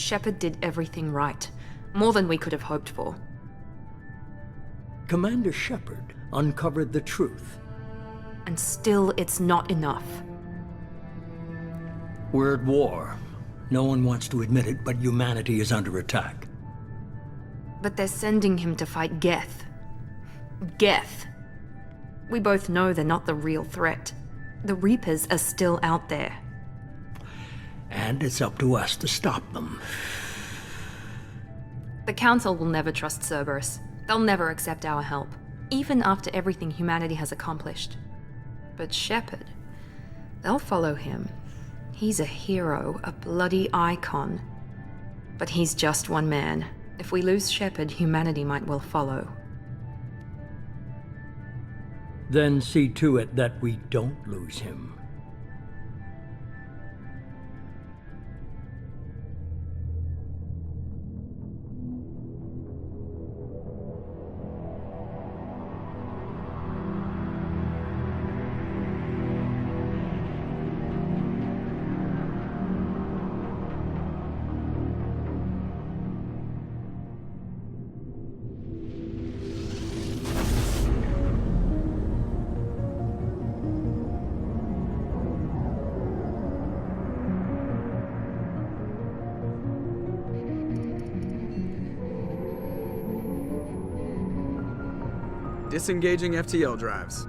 Shepard did everything right. More than we could have hoped for. Commander Shepard uncovered the truth. And still, it's not enough. We're at war. No one wants to admit it, but humanity is under attack. But they're sending him to fight Geth. Geth. We both know they're not the real threat. The Reapers are still out there. And it's up to us to stop them. The Council will never trust Cerberus. They'll never accept our help, even after everything humanity has accomplished. But Shepard, they'll follow him. He's a hero, a bloody icon. But he's just one man. If we lose Shepard, humanity might well follow. Then see to it that we don't lose him. Disengaging FTL drives.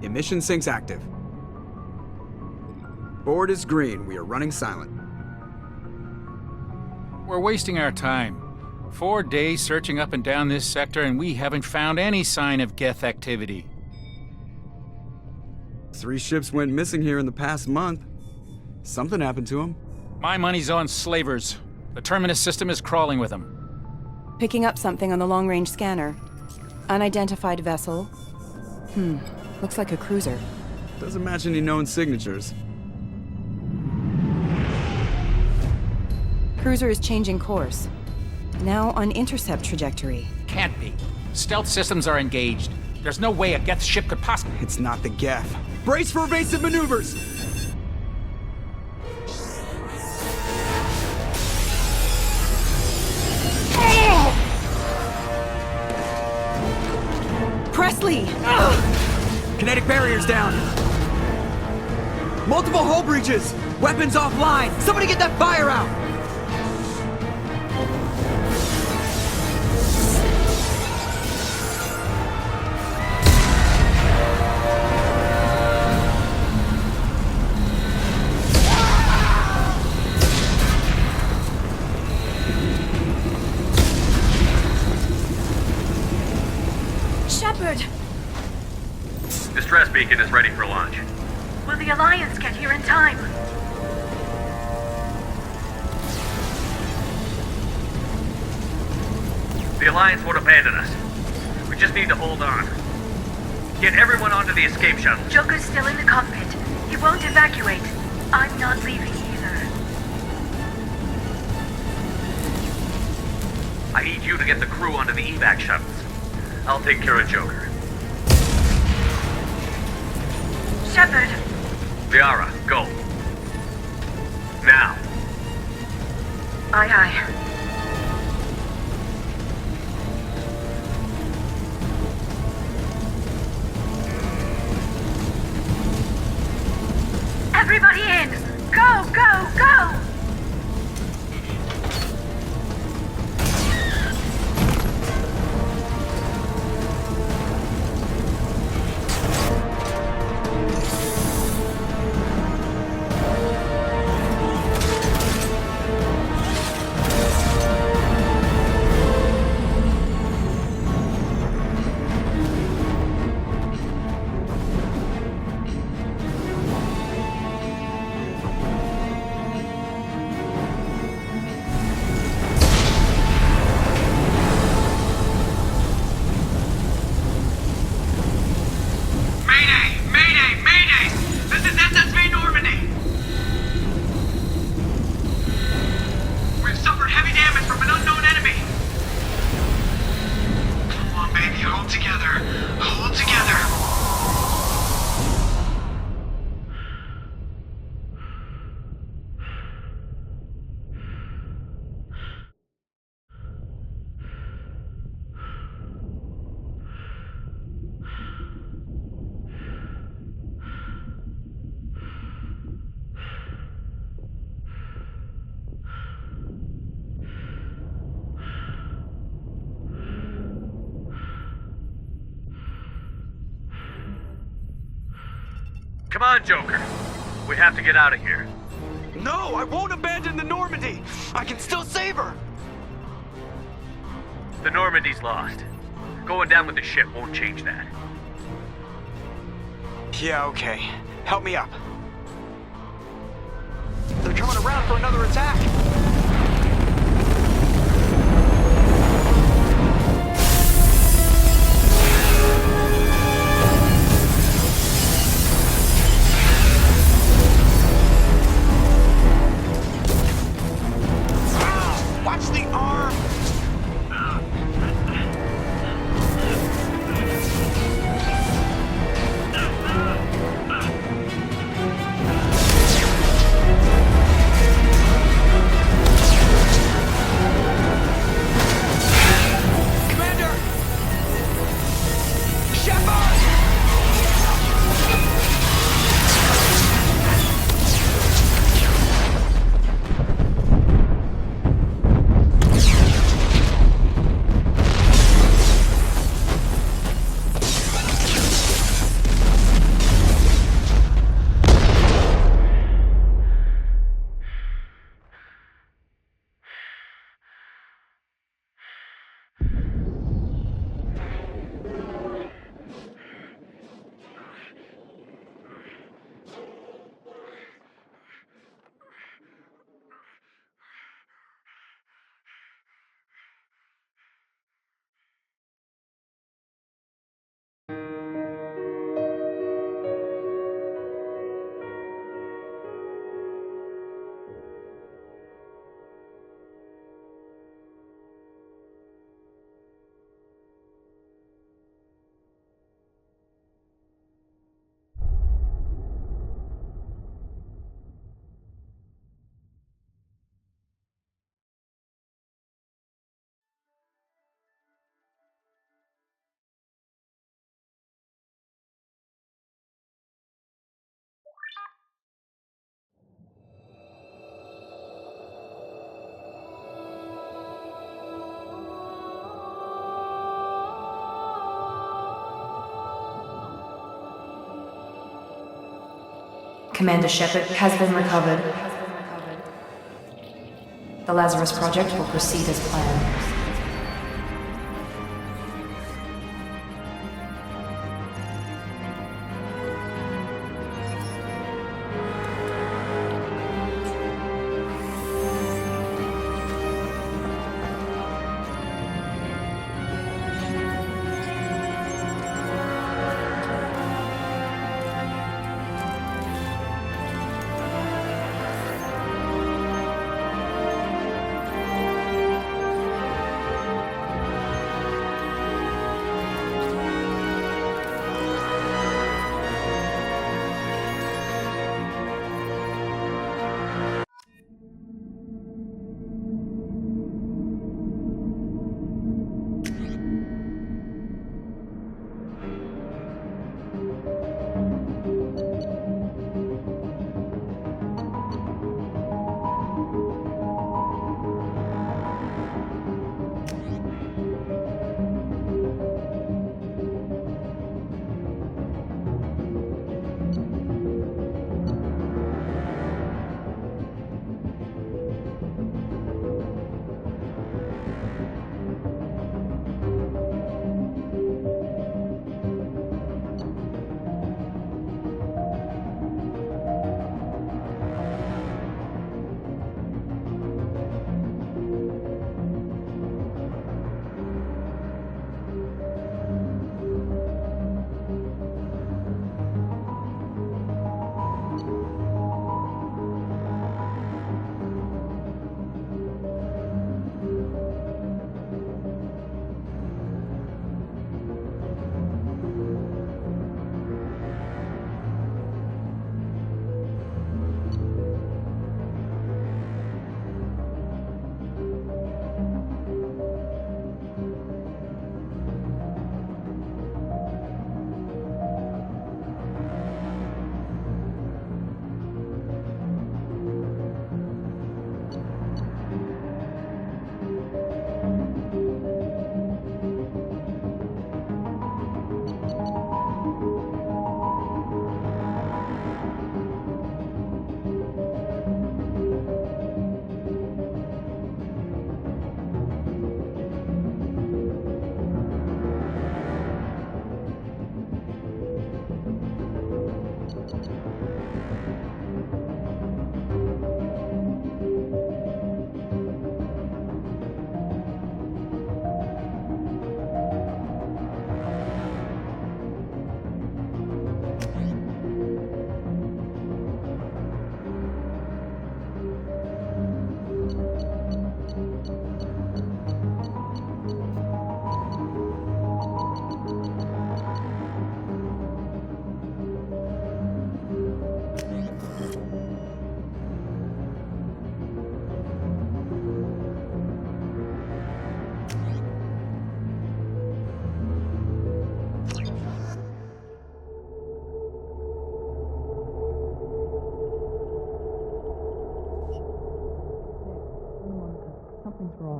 Emission sinks active. Board is green. We are running silent. We're wasting our time. 4 days searching up and down this sector, and we haven't found any sign of Geth activity. 3 ships went missing here in the past month. Something happened to them. My money's on slavers. The Terminus system is crawling with them. Picking up something on the long-range scanner. Unidentified vessel. Looks like a cruiser. Doesn't match any known signatures. Cruiser is changing course. Now on intercept trajectory. Can't be. Stealth systems are engaged. There's no way a Geth ship could possibly... It's not the Geth. Brace for evasive maneuvers! Presley! Kinetic barriers down! Multiple hull breaches! Weapons offline! Somebody get that fire out! Shepard! Distress beacon is ready for launch. Will the Alliance get here in time? The Alliance won't abandon us. We just need to hold on. Get everyone onto the escape shuttle. Joker's still in the cockpit. He won't evacuate. I'm not leaving either. I need you to get the crew onto the evac shuttles. I'll take care of Joker. Shepard! Liara, go. Now. Aye, aye. Everybody in! Go, go, go! Come on, Joker. We have to get out of here. No, I won't abandon the Normandy. I can still save her. The Normandy's lost. Going down with the ship won't change that. Yeah, okay. Help me up. They're coming around for another attack. Watch the arm! Commander! Shepard! Commander Shepard has been recovered. The Lazarus Project will proceed as planned.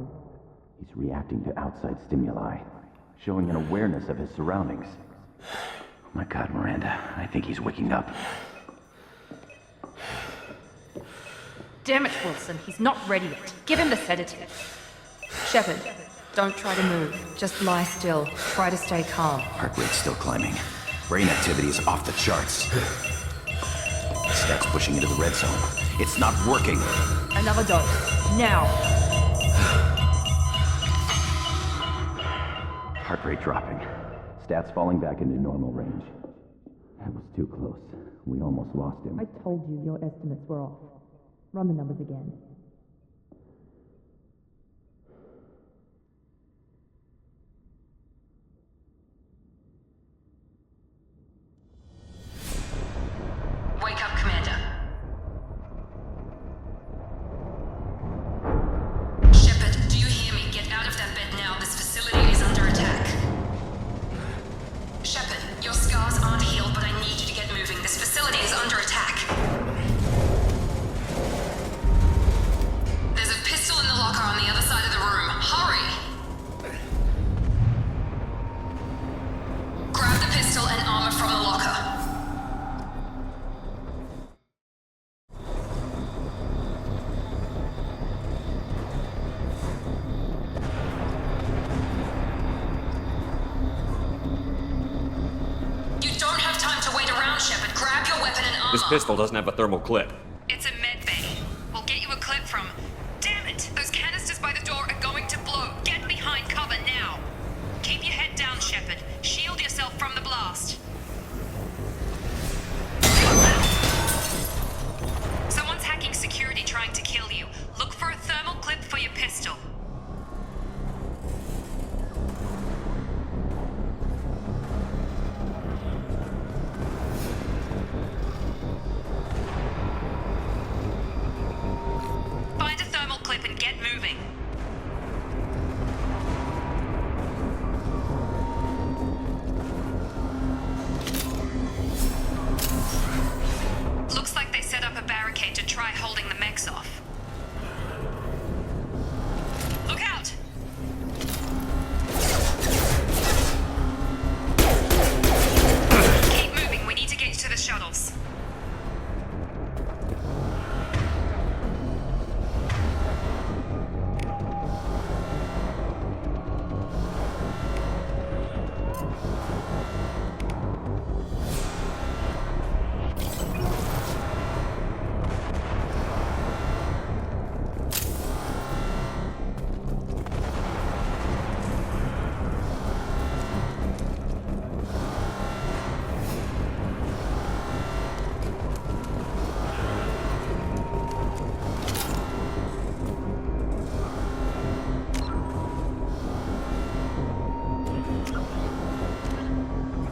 wrong? He's reacting to outside stimuli, showing an awareness of his surroundings. Oh my God, Miranda, I think he's waking up. Damn it, Wilson, he's not ready yet. Give him the sedative. Shepard, don't try to move. Just lie still. Try to stay calm. Heart rate's still climbing. Brain activity is off the charts. Stats pushing into the red zone. It's not working. Another dose. Now. Heart rate dropping. Stats falling back into normal range. That was too close. We almost lost him. I told you your estimates were off. Run the numbers again. Wake up, Commander. Shepard, do you hear me? Get out of that bed now. This facility is under attack. Shepard, your scars aren't healed, but I need you to get moving. This facility is under attack. There's a pistol in the locker on the other side of the room. Hurry! Grab the pistol and armor from the locker. You don't have time to wait around, Shepard. Grab your weapon and armor. This pistol doesn't have a thermal clip. It's a med bay. We'll get you a clip from... Damn it! Those canisters by the door are going to blow. Get behind cover now. Keep your head down, Shepard. Shield yourself from the blast. Someone's hacking security trying to kill you. Look for a thermal clip for your pistol. Find a thermal clip and get moving. Looks like they set up a barricade to try holding the mechs off. Look out! Keep moving, we need to get to the shuttles.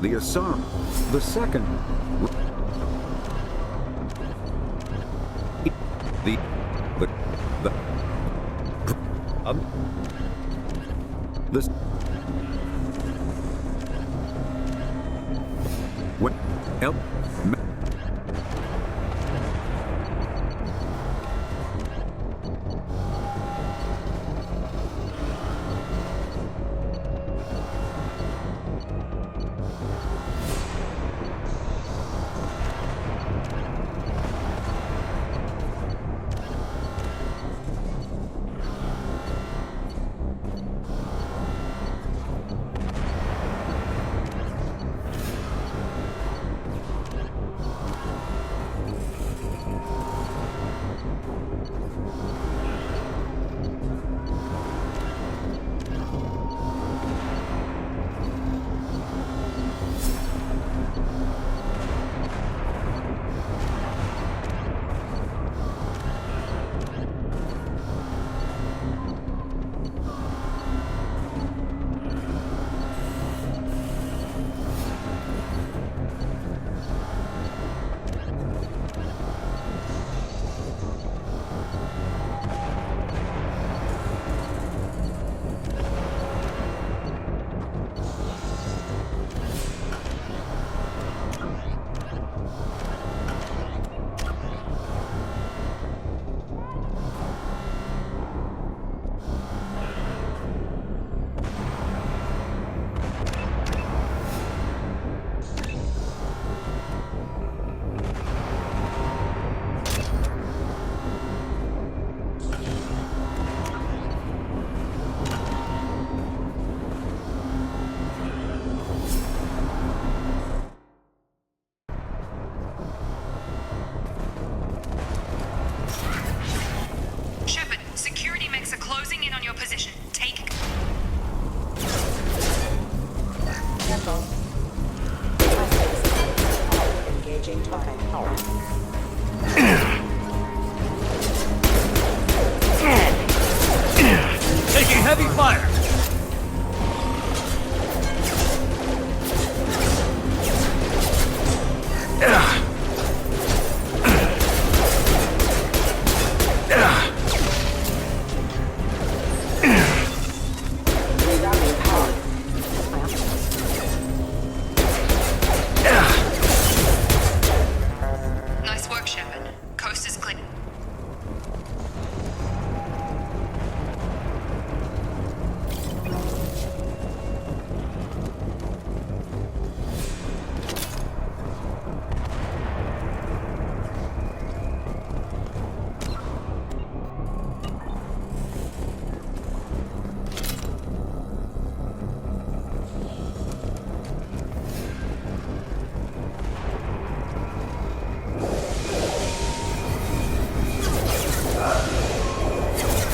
The Assam, the second. The this what help Engaging target power. Taking heavy fire! Rerouting power. Nice work, Shepard. Coast is clear.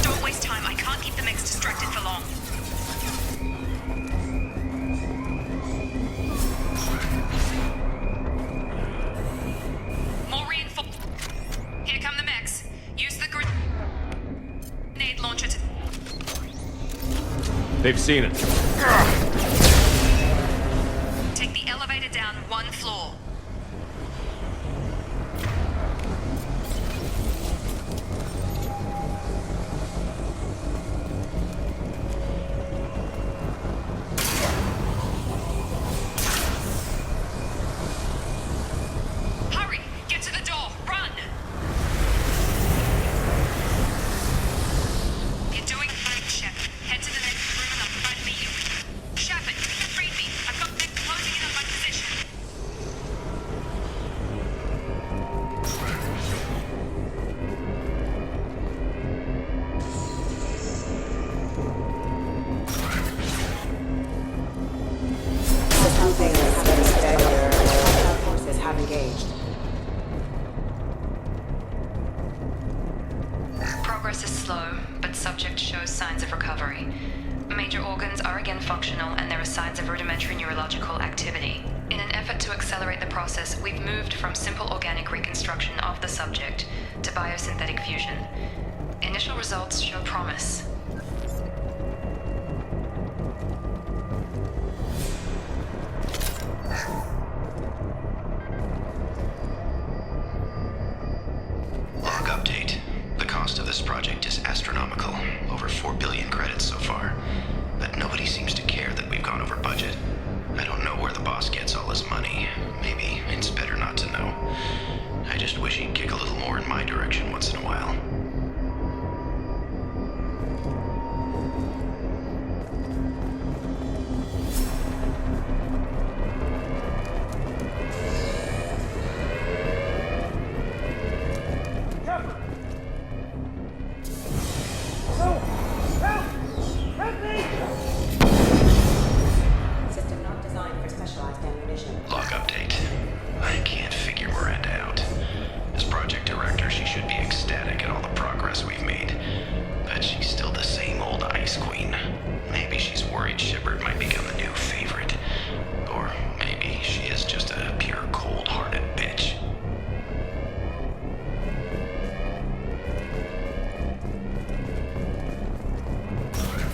Don't waste time. I can't keep the mix distracted for long. More reinforcements. Here come the mechs. Use the grenade launcher to... They've seen it. Take the elevator down one floor. Hurry! Get to the door! Run! You're doing fine, Shep. Head to the next room and I'll try to meet you. Shepard, read me. I've got mechs closing in on my position. System failure. Hostile forces have engaged. Progress is slow, but subject shows signs of recovery. Major organs are again functional, and there are signs of rudimentary neurological activity. In an effort to accelerate the process, we've moved from simple organic reconstruction of the subject to biosynthetic fusion. Initial results show promise. Log update. The cost of this project is astronomical. Over 4 billion credits so far. But nobody seems to care that we've gone over budget. I don't know where the boss gets all his money. Maybe it's better not to know. I just wish he'd kick a little more in my direction once in a while. System not designed for specialized ammunition. Log update. I can't figure Miranda out. As project director, she should be ecstatic at all the progress we've made. But she's still the same old ice queen. Maybe she's worried Shepard might become the new favorite. Or maybe she is just a pure cold-hearted bitch.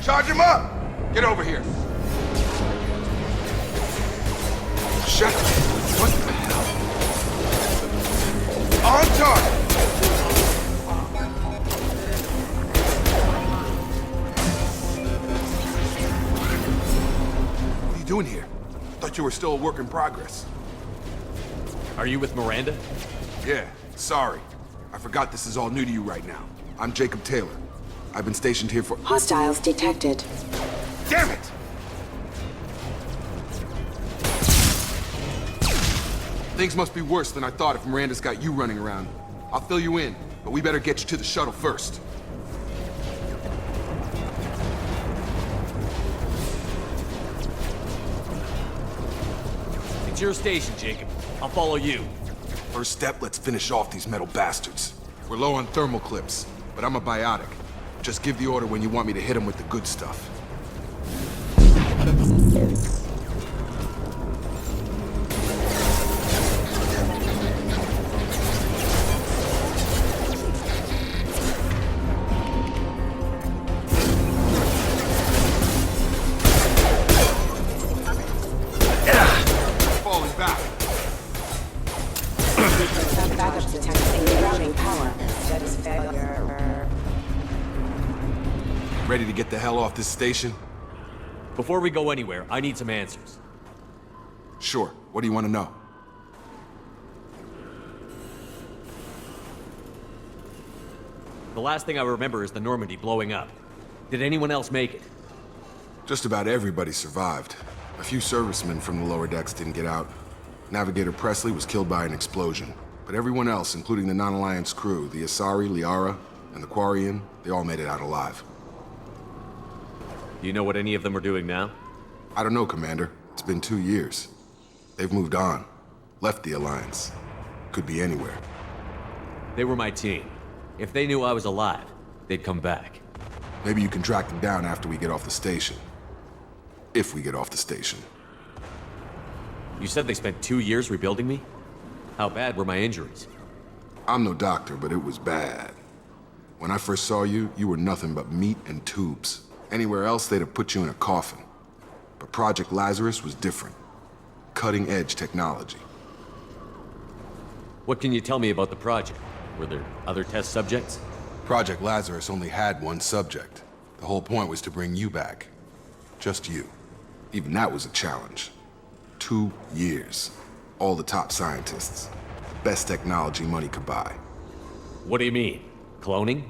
Charge him up! Get over here. Shut up. What the hell? On target! What are you doing here? Thought you were still a work in progress. Are you with Miranda? Yeah, sorry. I forgot this is all new to you right now. I'm Jacob Taylor. I've been stationed here for... Hostiles detected. Damn it! Things must be worse than I thought if Miranda's got you running around. I'll fill you in, but we better get you to the shuttle first. It's your station, Jacob. I'll follow you. First step, let's finish off these metal bastards. We're low on thermal clips, but I'm a biotic. Just give the order when you want me to hit them with the good stuff. Ready to get the hell off this station? Before we go anywhere, I need some answers. Sure. What do you want to know? The last thing I remember is the Normandy blowing up. Did anyone else make it? Just about everybody survived. A few servicemen from the lower decks didn't get out. Navigator Presley was killed by an explosion. But everyone else, including the non-Alliance crew, the Asari, Liara, and the Quarian, they all made it out alive. Do you know what any of them are doing now? I don't know, Commander. It's been 2 years. They've moved on. Left the Alliance. Could be anywhere. They were my team. If they knew I was alive, they'd come back. Maybe you can track them down after we get off the station. If we get off the station. You said they spent 2 years rebuilding me? How bad were my injuries? I'm no doctor, but it was bad. When I first saw you, you were nothing but meat and tubes. Anywhere else, they'd have put you in a coffin. But Project Lazarus was different. Cutting-edge technology. What can you tell me about the project? Were there other test subjects? Project Lazarus only had one subject. The whole point was to bring you back. Just you. Even that was a challenge. 2 years. All the top scientists. Best technology money could buy. What do you mean? Cloning?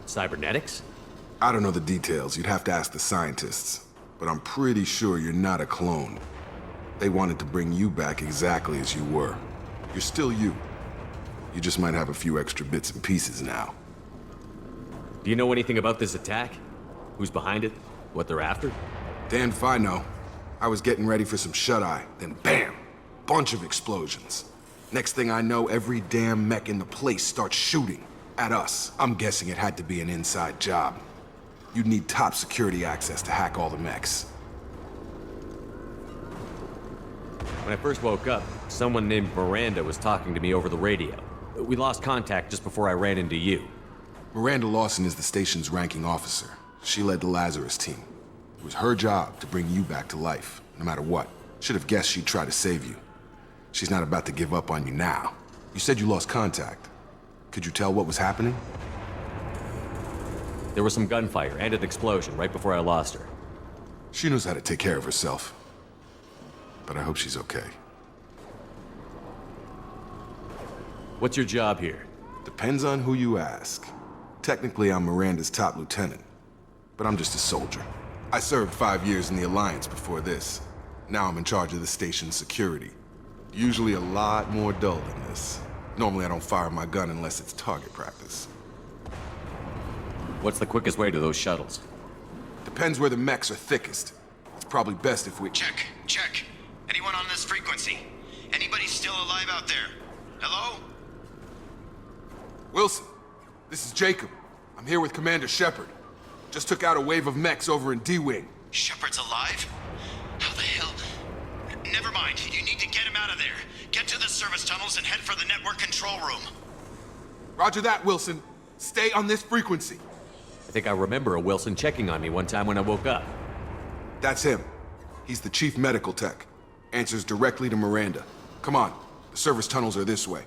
Cybernetics? I don't know the details. You'd have to ask the scientists. But I'm pretty sure you're not a clone. They wanted to bring you back exactly as you were. You're still you. You just might have a few extra bits and pieces now. Do you know anything about this attack? Who's behind it? What they're after? Damned if I know. I was getting ready for some shut-eye, then bam! Bunch of explosions. Next thing I know, every damn mech in the place starts shooting at us. I'm guessing it had to be an inside job. You'd need top security access to hack all the mechs. When I first woke up, someone named Miranda was talking to me over the radio. We lost contact just before I ran into you. Miranda Lawson is the station's ranking officer. She led the Lazarus team. It was her job to bring you back to life, no matter what. Should have guessed she'd try to save you. She's not about to give up on you now. You said you lost contact. Could you tell what was happening? There was some gunfire and an explosion right before I lost her. She knows how to take care of herself. But I hope she's okay. What's your job here? Depends on who you ask. Technically, I'm Miranda's top lieutenant. But I'm just a soldier. I served 5 years in the Alliance before this. Now I'm in charge of the station's security. Usually a lot more dull than this. Normally I don't fire my gun unless it's target practice. What's the quickest way to those shuttles? Depends where the mechs are thickest. It's probably best if we... Check. Anyone on this frequency? Anybody still alive out there? Hello? Wilson, this is Jacob. I'm here with Commander Shepard. Just took out a wave of mechs over in D-Wing. Shepard's alive? How the hell? Never mind. You need to get him out of there. Get to the service tunnels and head for the network control room. Roger that, Wilson. Stay on this frequency. I think I remember a Wilson checking on me one time when I woke up. That's him. He's the chief medical tech. Answers directly to Miranda. Come on. The service tunnels are this way.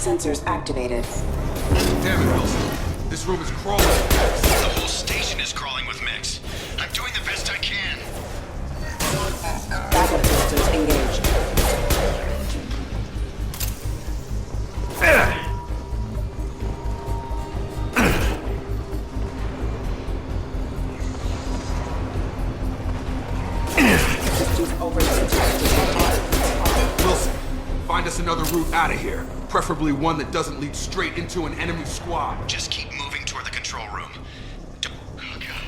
Sensors activated. Damn it, Wilson. This room is crawling. The whole station is crawling with mechs. I'm doing the best I can. Backup systems engaged. Systems overloaded. Wilson, find us another route out of here. Preferably one that doesn't lead straight into an enemy squad. Just keep moving toward the control room. Oh god.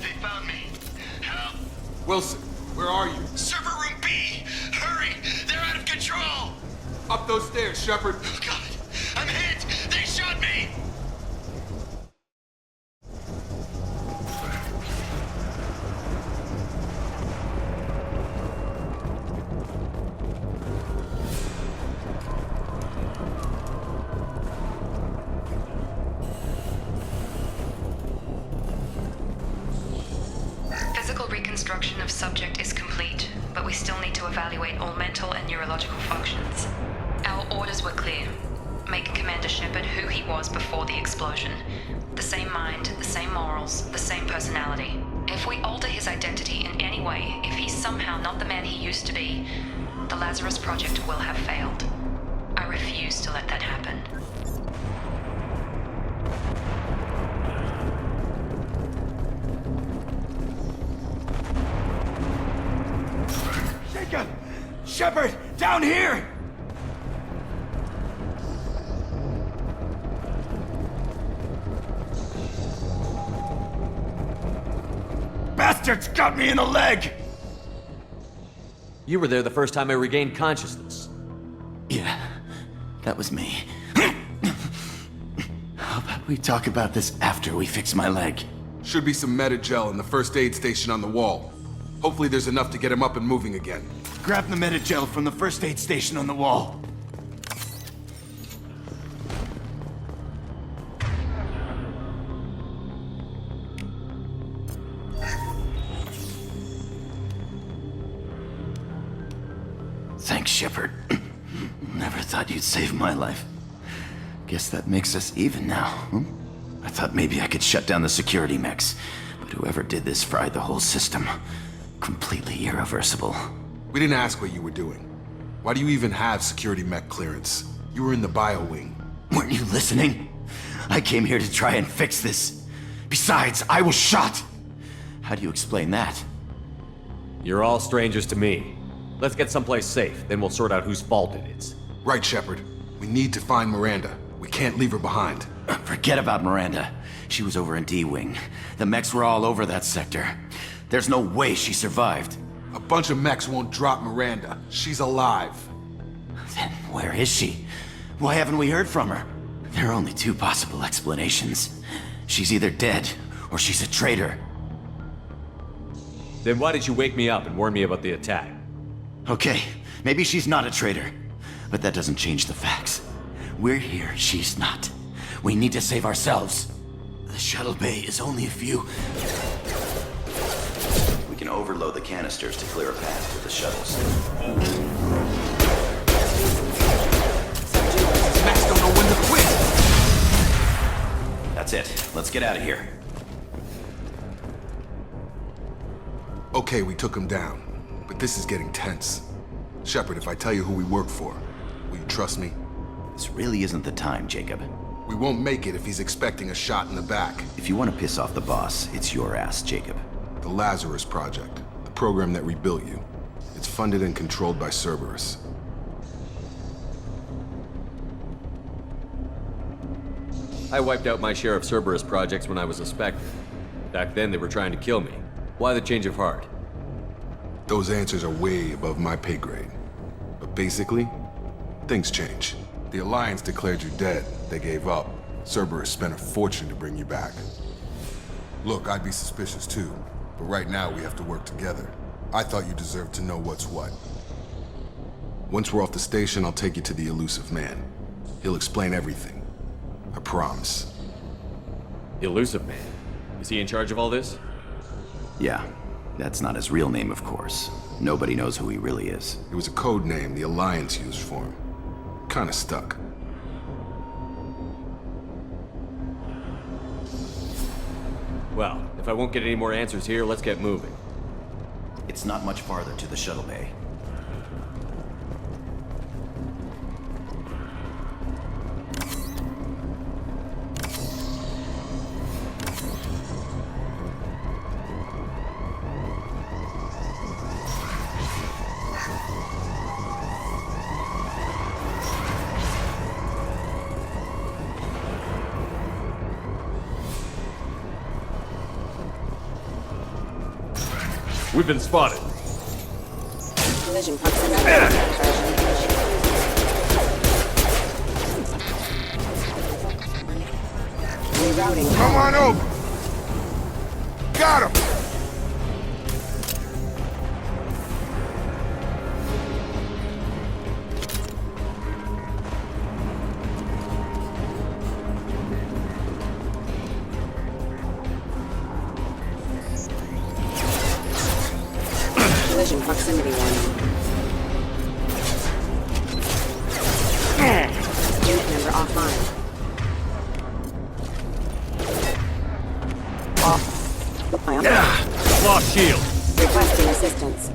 They found me. Help. Wilson, where are you? Server room B! Hurry! They're out of control! Up those stairs, Shepard. Oh God! I'm hit! They shot me! Physical reconstruction of subject is complete, but we still need to evaluate all mental and neurological functions. Our orders were clear. Make Commander Shepard who he was before the explosion. The same mind, the same morals, the same personality. If we alter his identity in any way, if he's somehow not the man he used to be, the Lazarus Project will have failed. I refuse to let that happen. Jacob! Shepard! Down here! Bastards got me in the leg! You were there the first time I regained consciousness. Yeah, that was me. How about we talk about this after we fix my leg? Should be some Metagel in the first aid station on the wall. Hopefully there's enough to get him up and moving again. Grab the Metagel from the first aid station on the wall. Thanks, Shepard. Never thought you'd save my life. Guess that makes us even now, huh? I thought maybe I could shut down the security mechs, but whoever did this fried the whole system. Completely irreversible. We didn't ask what you were doing. Why do you even have security mech clearance? You were in the bio wing. Weren't you listening? I came here to try and fix this. Besides, I was shot! How do you explain that? You're all strangers to me. Let's get someplace safe, then we'll sort out whose fault it is. Right, Shepard. We need to find Miranda. We can't leave her behind. Forget about Miranda. She was over in D-Wing. The mechs were all over that sector. There's no way she survived. A bunch of mechs won't drop Miranda. She's alive. Then where is she? Why haven't we heard from her? There are only two possible explanations. She's either dead, or she's a traitor. Then why did you wake me up and warn me about the attack? Okay, maybe she's not a traitor. But that doesn't change the facts. We're here, she's not. We need to save ourselves. The shuttle bay is only a few... We can overload the canisters to clear a path to the shuttles. Max don't know when to quit! That's it. Let's get out of here. Okay, we took him down. But this is getting tense. Shepard, if I tell you who we work for, will you trust me? This really isn't the time, Jacob. We won't make it if he's expecting a shot in the back. If you want to piss off the boss, it's your ass, Jacob. The Lazarus Project, the program that rebuilt you. It's funded and controlled by Cerberus. I wiped out my share of Cerberus projects when I was a Spectre. Back then, they were trying to kill me. Why the change of heart? Those answers are way above my pay grade. But basically, things change. The Alliance declared you dead. They gave up. Cerberus spent a fortune to bring you back. Look, I'd be suspicious too. But right now, we have to work together. I thought you deserved to know what's what. Once we're off the station, I'll take you to the elusive man. He'll explain everything. I promise. The elusive man? Is he in charge of all this? Yeah. That's not his real name, of course. Nobody knows who he really is. It was a code name the Alliance used for him. Kinda stuck. Well, if I won't get any more answers here, let's get moving. It's not much farther to the shuttle bay. We've been spotted. Collision proximity. Rerouting. Come on over! Got him! Collision proximity warning. Unit member offline. Lost shield. Requesting assistance.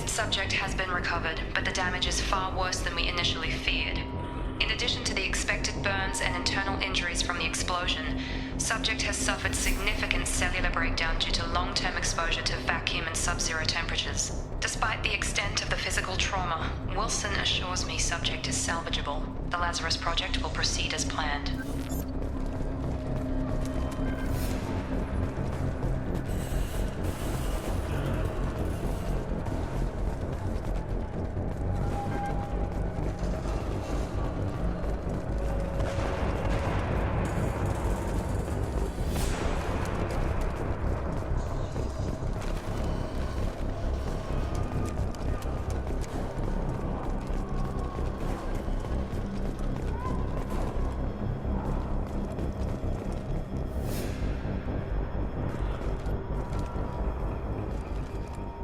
Subject has been recovered, but the damage is far worse than we initially feared. In addition to the expected burns and internal injuries from the explosion, subject has suffered significant cellular breakdown due to long-term exposure to vacuum and sub-zero temperatures. Despite the extent of the physical trauma, Wilson assures me subject is salvageable. The Lazarus project will proceed as planned.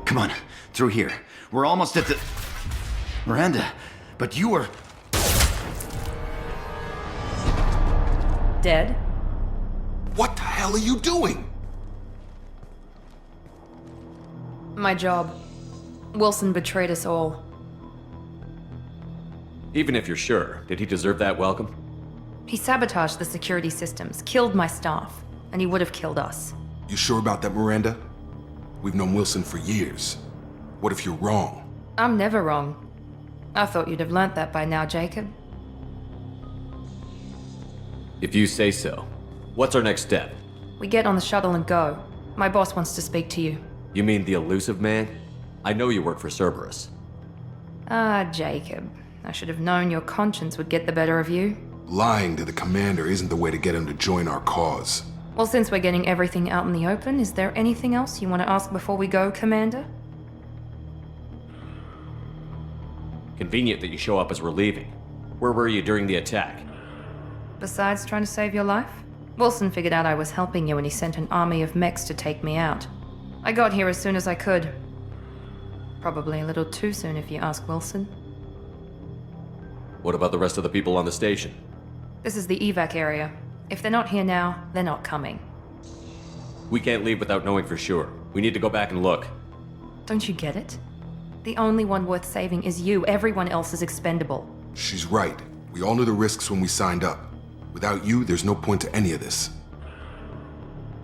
Come on, through here. We're almost at the... Miranda, but you were... Dead? What the hell are you doing? My job. Wilson betrayed us all. Even if you're sure, did he deserve that welcome? He sabotaged the security systems, killed my staff, and he would have killed us. You sure about that, Miranda? We've known Wilson for years. What if you're wrong? I'm never wrong. I thought you'd have learnt that by now, Jacob. If you say so. What's our next step? We get on the shuttle and go. My boss wants to speak to you. You mean the elusive man? I know you work for Cerberus. Ah, Jacob. I should have known your conscience would get the better of you. Lying to the commander isn't the way to get him to join our cause. Well, since we're getting everything out in the open, is there anything else you want to ask before we go, Commander? Convenient that you show up as we're leaving. Where were you during the attack? Besides trying to save your life? Wilson figured out I was helping you and he sent an army of mechs to take me out. I got here as soon as I could. Probably a little too soon if you ask Wilson. What about the rest of the people on the station? This is the evac area. If they're not here now, they're not coming. We can't leave without knowing for sure. We need to go back and look. Don't you get it? The only one worth saving is you. Everyone else is expendable. She's right. We all knew the risks when we signed up. Without you, there's no point to any of this.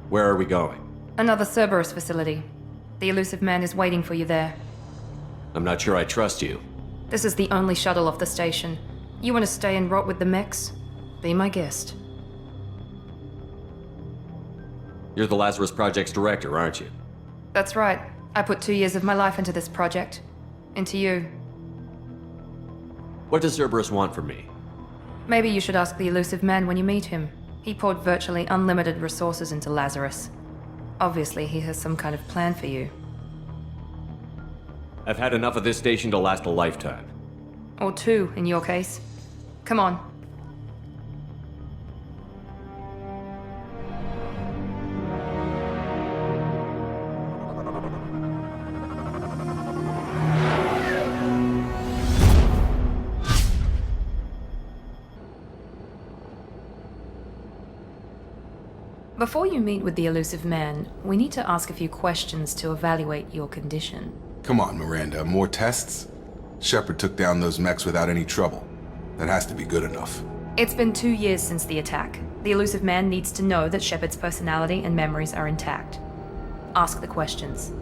Where are we going? Another Cerberus facility. The elusive man is waiting for you there. I'm not sure I trust you. This is the only shuttle off the station. You want to stay and rot with the mechs? Be my guest. You're the Lazarus Project's director, aren't you? That's right. I put 2 years of my life into this project. Into you. What does Cerberus want from me? Maybe you should ask the elusive man when you meet him. He poured virtually unlimited resources into Lazarus. Obviously, he has some kind of plan for you. I've had enough of this station to last a lifetime. Or 2, in your case. Come on. Before you meet with the elusive man, we need to ask a few questions to evaluate your condition. Come on, Miranda, more tests? Shepard took down those mechs without any trouble. That has to be good enough. It's been 2 years since the attack. The elusive man needs to know that Shepard's personality and memories are intact. Ask the questions.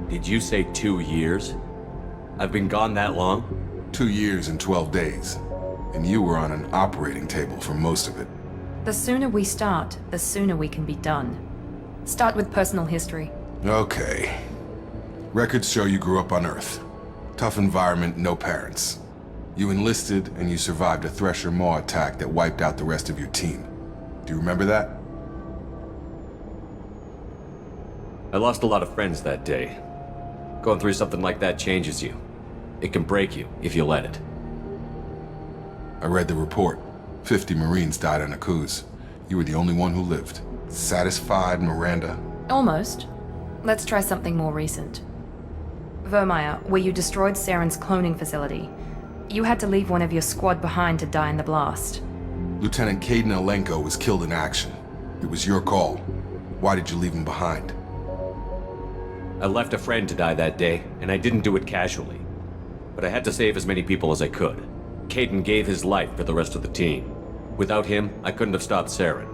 Did you say 2 years? I've been gone that long? 2 years and 12 days. And you were on an operating table for most of it. The sooner we start, the sooner we can be done. Start with personal history. Okay. Records show you grew up on Earth. Tough environment, no parents. You enlisted and you survived a Thresher Maw attack that wiped out the rest of your team. Do you remember that? I lost a lot of friends that day. Going through something like that changes you. It can break you if you let it. I read the report. 50 Marines died on Akuz. You were the only one who lived. Satisfied, Miranda? Almost. Let's try something more recent. Vermeer, where you destroyed Saren's cloning facility. You had to leave one of your squad behind to die in the blast. Lieutenant Caden Alenko was killed in action. It was your call. Why did you leave him behind? I left a friend to die that day, and I didn't do it casually. But I had to save as many people as I could. Caden gave his life for the rest of the team. Without him, I couldn't have stopped Saren.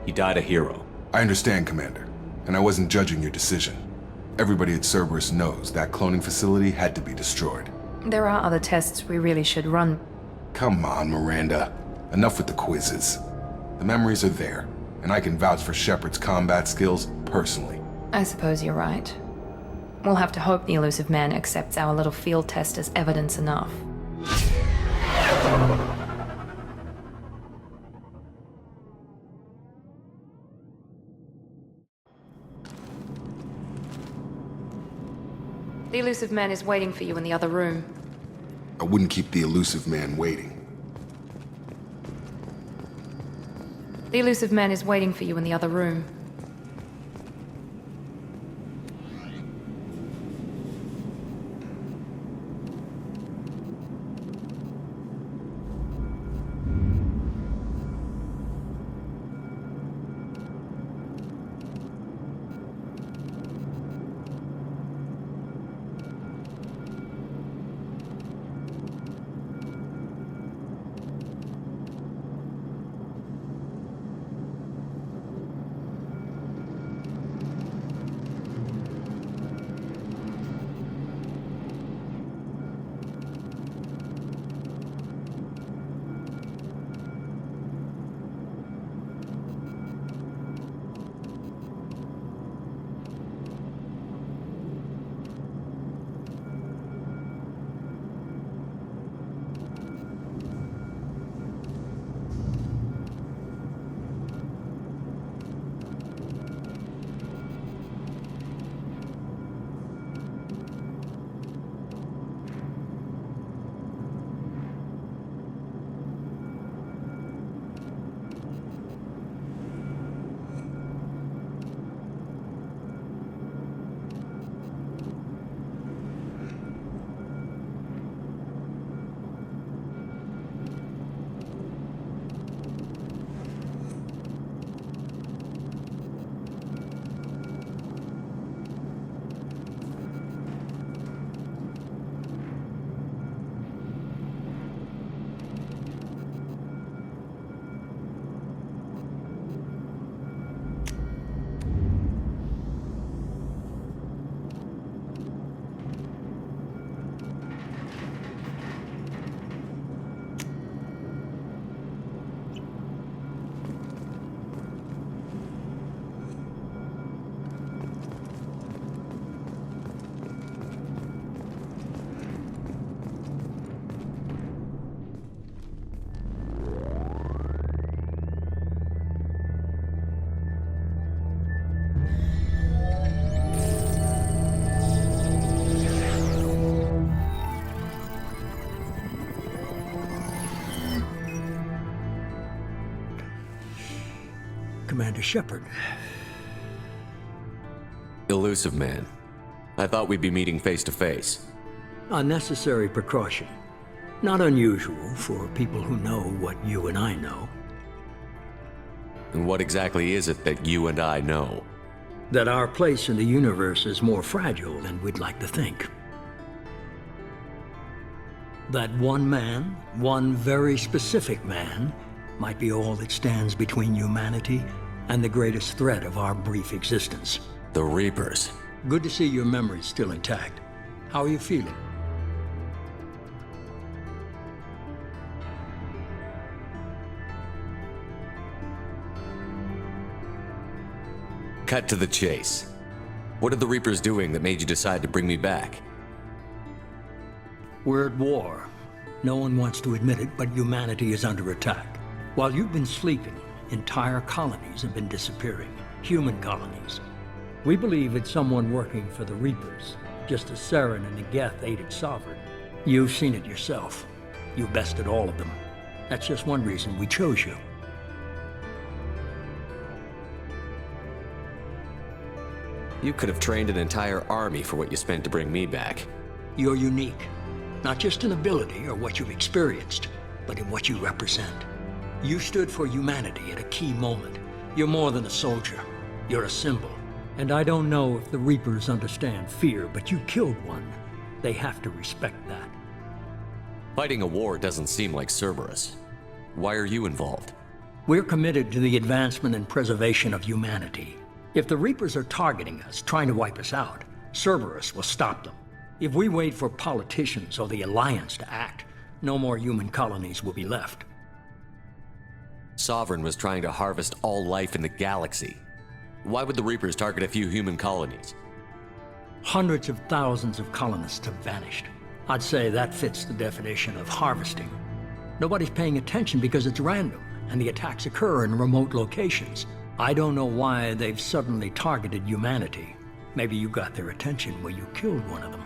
He died a hero. I understand, Commander, and I wasn't judging your decision. Everybody at Cerberus knows that cloning facility had to be destroyed. There are other tests we really should run. Come on, Miranda. Enough with the quizzes. The memories are there, and I can vouch for Shepard's combat skills personally. I suppose you're right. We'll have to hope the elusive man accepts our little field test as evidence enough. The elusive man is waiting for you in the other room. I wouldn't keep the elusive man waiting. The elusive man is waiting for you in the other room. Commander Shepard. Elusive man. I thought we'd be meeting face to face. A necessary precaution. Not unusual for people who know what you and I know. And what exactly is it that you and I know? That our place in the universe is more fragile than we'd like to think. That one man, one very specific man, might be all that stands between humanity and the greatest threat of our brief existence. The Reapers. Good to see your memory's still intact. How are you feeling? Cut to the chase. What are the Reapers doing that made you decide to bring me back? We're at war. No one wants to admit it, but humanity is under attack. While you've been sleeping, entire colonies have been disappearing. Human colonies. We believe it's someone working for the Reapers, just as Saren and the Geth aided Sovereign. You've seen it yourself. You bested all of them. That's just one reason we chose you. You could have trained an entire army for what you spent to bring me back. You're unique. Not just in ability or what you've experienced, but in what you represent. You stood for humanity at a key moment. You're more than a soldier. You're a symbol. And I don't know if the Reapers understand fear, but you killed one. They have to respect that. Fighting a war doesn't seem like Cerberus. Why are you involved? We're committed to the advancement and preservation of humanity. If the Reapers are targeting us, trying to wipe us out, Cerberus will stop them. If we wait for politicians or the Alliance to act, no more human colonies will be left. Sovereign was trying to harvest all life in the galaxy. Why would the Reapers target a few human colonies? Hundreds of thousands of colonists have vanished. I'd say that fits the definition of harvesting. Nobody's paying attention because it's random, and the attacks occur in remote locations. I don't know why they've suddenly targeted humanity. Maybe you got their attention when you killed one of them.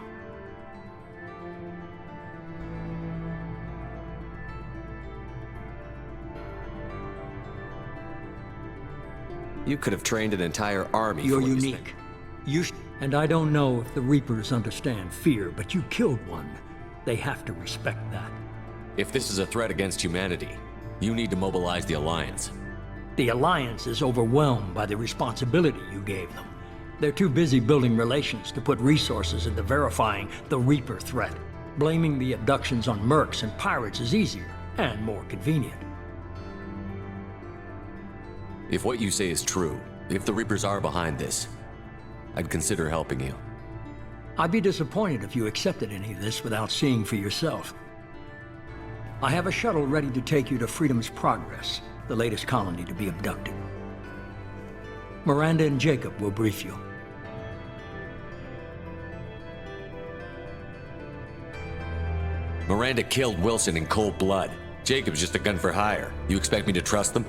You could have trained an entire army. You're unique. And I don't know if the Reapers understand fear, but you killed one. They have to respect that. If this is a threat against humanity, you need to mobilize the Alliance. The Alliance is overwhelmed by the responsibility you gave them. They're too busy building relations to put resources into verifying the Reaper threat. Blaming the abductions on mercs and pirates is easier and more convenient. If what you say is true, if the Reapers are behind this, I'd consider helping you. I'd be disappointed if you accepted any of this without seeing for yourself. I have a shuttle ready to take you to Freedom's Progress, the latest colony to be abducted. Miranda and Jacob will brief you. Miranda killed Wilson in cold blood. Jacob's just a gun for hire. You expect me to trust them?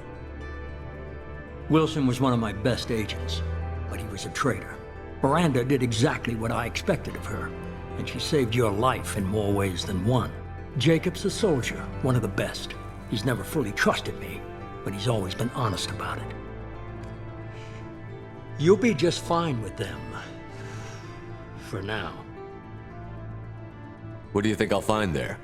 Wilson was one of my best agents, but he was a traitor. Miranda did exactly what I expected of her, and she saved your life in more ways than one. Jacob's a soldier, one of the best. He's never fully trusted me, but he's always been honest about it. You'll be just fine with them. For now. What do you think I'll find there?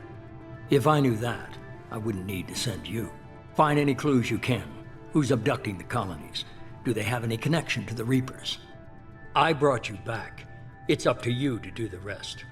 If I knew that, I wouldn't need to send you. Find any clues you can. Who's abducting the colonies? Do they have any connection to the Reapers? I brought you back. It's up to you to do the rest.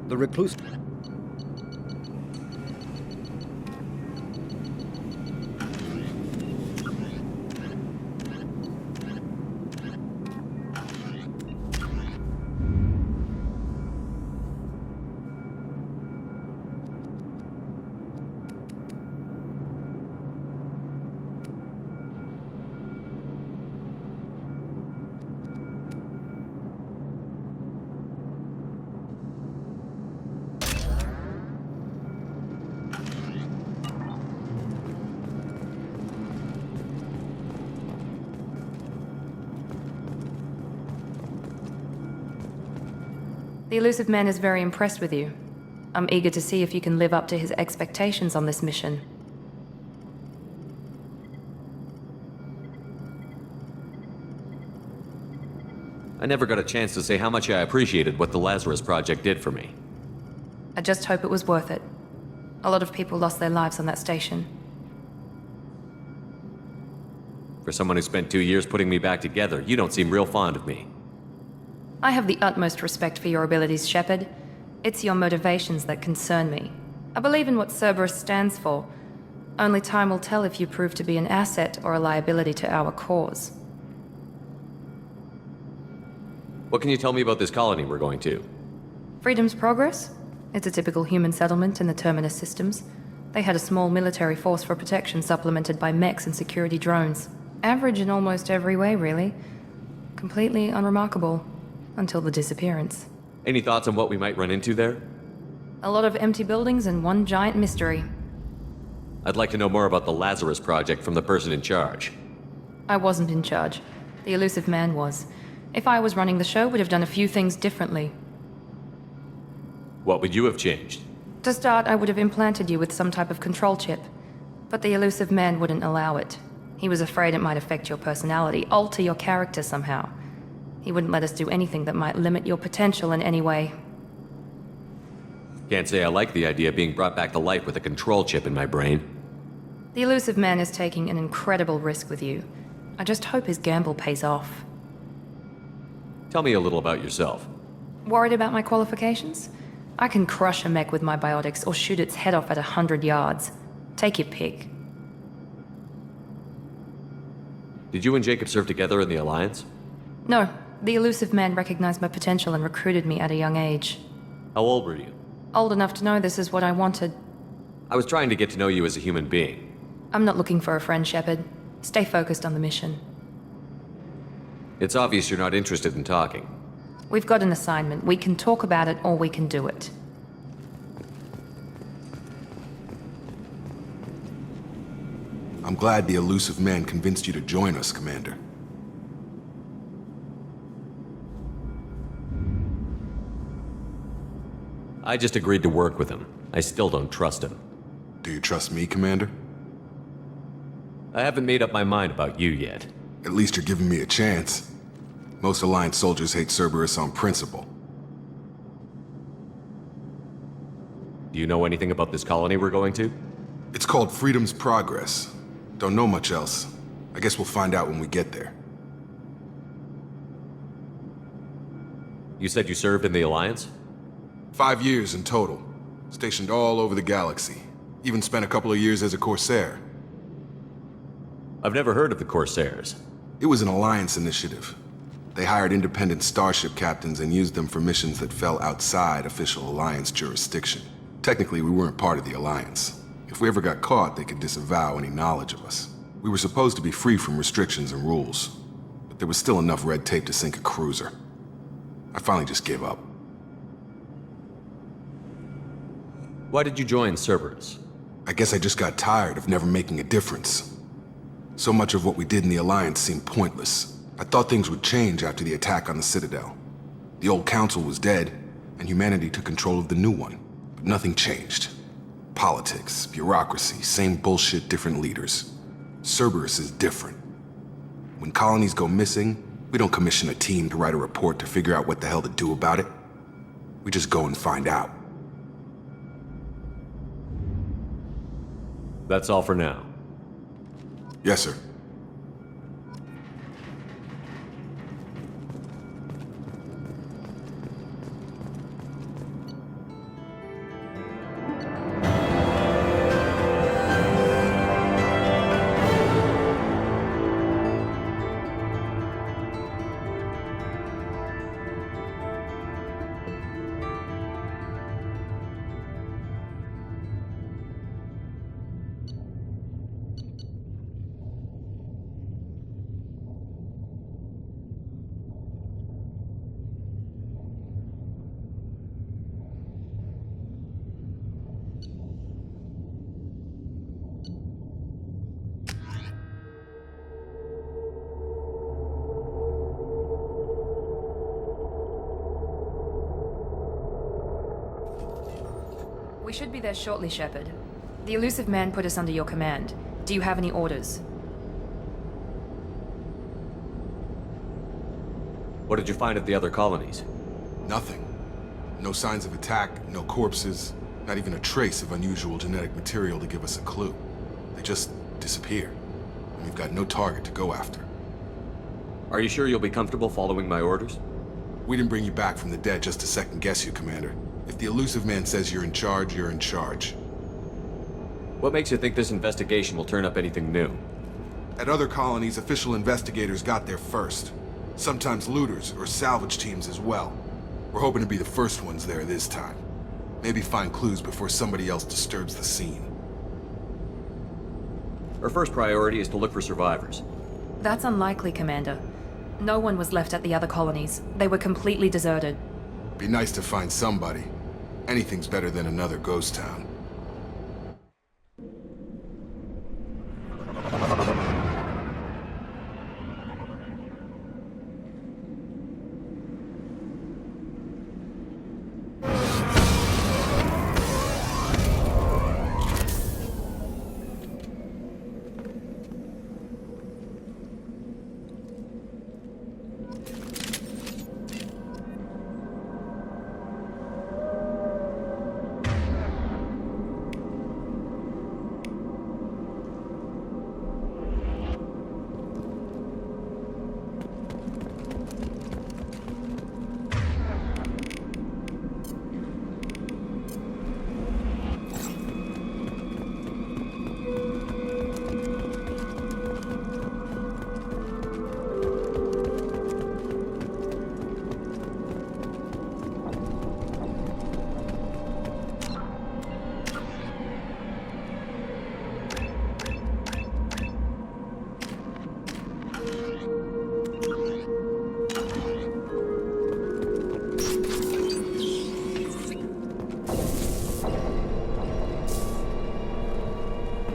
The recluse... The elusive man is very impressed with you. I'm eager to see if you can live up to his expectations on this mission. I never got a chance to say how much I appreciated what the Lazarus Project did for me. I just hope it was worth it. A lot of people lost their lives on that station. For someone who spent 2 years putting me back together, you don't seem real fond of me. I have the utmost respect for your abilities, Shepard. It's your motivations that concern me. I believe in what Cerberus stands for. Only time will tell if you prove to be an asset or a liability to our cause. What can you tell me about this colony we're going to? Freedom's Progress? It's a typical human settlement in the Terminus systems. They had a small military force for protection supplemented by mechs and security drones. Average in almost every way, really. Completely unremarkable. Until the disappearance. Any thoughts on what we might run into there? A lot of empty buildings and one giant mystery. I'd like to know more about the Lazarus Project from the person in charge. I wasn't in charge. The elusive man was. If I was running the show, would have done a few things differently. What would you have changed? To start, I would have implanted you with some type of control chip. But the elusive man wouldn't allow it. He was afraid it might affect your personality, alter your character somehow. He wouldn't let us do anything that might limit your potential in any way. Can't say I like the idea of being brought back to life with a control chip in my brain. The elusive man is taking an incredible risk with you. I just hope his gamble pays off. Tell me a little about yourself. Worried about my qualifications? I can crush a mech with my biotics or shoot its head off at 100 yards. Take your pick. Did you and Jacob serve together in the Alliance? No. The elusive man recognized my potential and recruited me at a young age. How old were you? Old enough to know this is what I wanted. I was trying to get to know you as a human being. I'm not looking for a friend, Shepard. Stay focused on the mission. It's obvious you're not interested in talking. We've got an assignment. We can talk about it or we can do it. I'm glad the elusive man convinced you to join us, Commander. I just agreed to work with him. I still don't trust him. Do you trust me, Commander? I haven't made up my mind about you yet. At least you're giving me a chance. Most Alliance soldiers hate Cerberus on principle. Do you know anything about this colony we're going to? It's called Freedom's Progress. Don't know much else. I guess we'll find out when we get there. You said you served in the Alliance? 5 years in total. Stationed all over the galaxy. Even spent a couple of years as a Corsair. I've never heard of the Corsairs. It was an Alliance initiative. They hired independent starship captains and used them for missions that fell outside official Alliance jurisdiction. Technically, we weren't part of the Alliance. If we ever got caught, they could disavow any knowledge of us. We were supposed to be free from restrictions and rules, but there was still enough red tape to sink a cruiser. I finally just gave up. Why did you join Cerberus? I guess I just got tired of never making a difference. So much of what we did in the Alliance seemed pointless. I thought things would change after the attack on the Citadel. The old council was dead, and humanity took control of the new one. But nothing changed. Politics, bureaucracy, same bullshit, different leaders. Cerberus is different. When colonies go missing, we don't commission a team to write a report to figure out what the hell to do about it. We just go and find out. That's all for now. Yes, sir. should be there shortly, Shepard. The elusive man put us under your command. Do you have any orders? What did you find at the other colonies? Nothing. No signs of attack, no corpses, not even a trace of unusual genetic material to give us a clue. They just disappear. And we've got no target to go after. Are you sure you'll be comfortable following my orders? We didn't bring you back from the dead just to second guess you, Commander. If the elusive man says you're in charge, you're in charge. What makes you think this investigation will turn up anything new? At other colonies, official investigators got there first. Sometimes looters or salvage teams as well. We're hoping to be the first ones there this time. Maybe find clues before somebody else disturbs the scene. Our first priority is to look for survivors. That's unlikely, Commander. No one was left at the other colonies. They were completely deserted. Be nice to find somebody. Anything's better than another ghost town.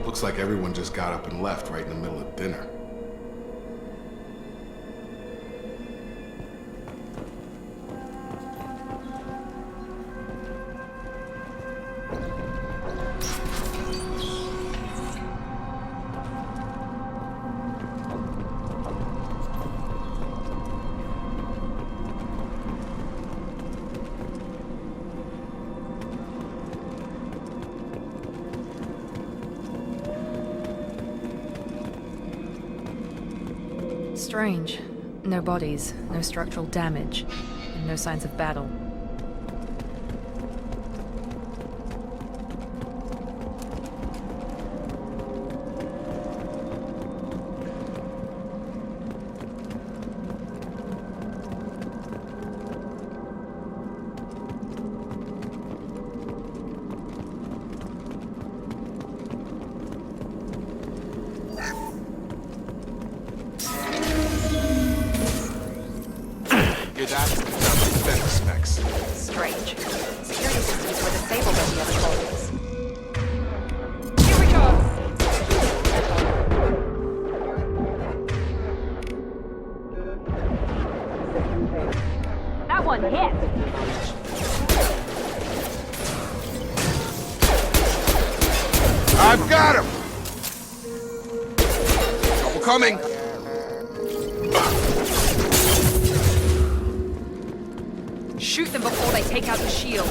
Looks like everyone just got up and left right in the middle of dinner. Strange. No bodies, no structural damage, and no signs of battle. Hear that? Sounds like fence specs. Strange. Security systems were disabled at the other colonies. Here we go! That one hit! I've got him! Trouble coming! Shoot them before they take out the shield.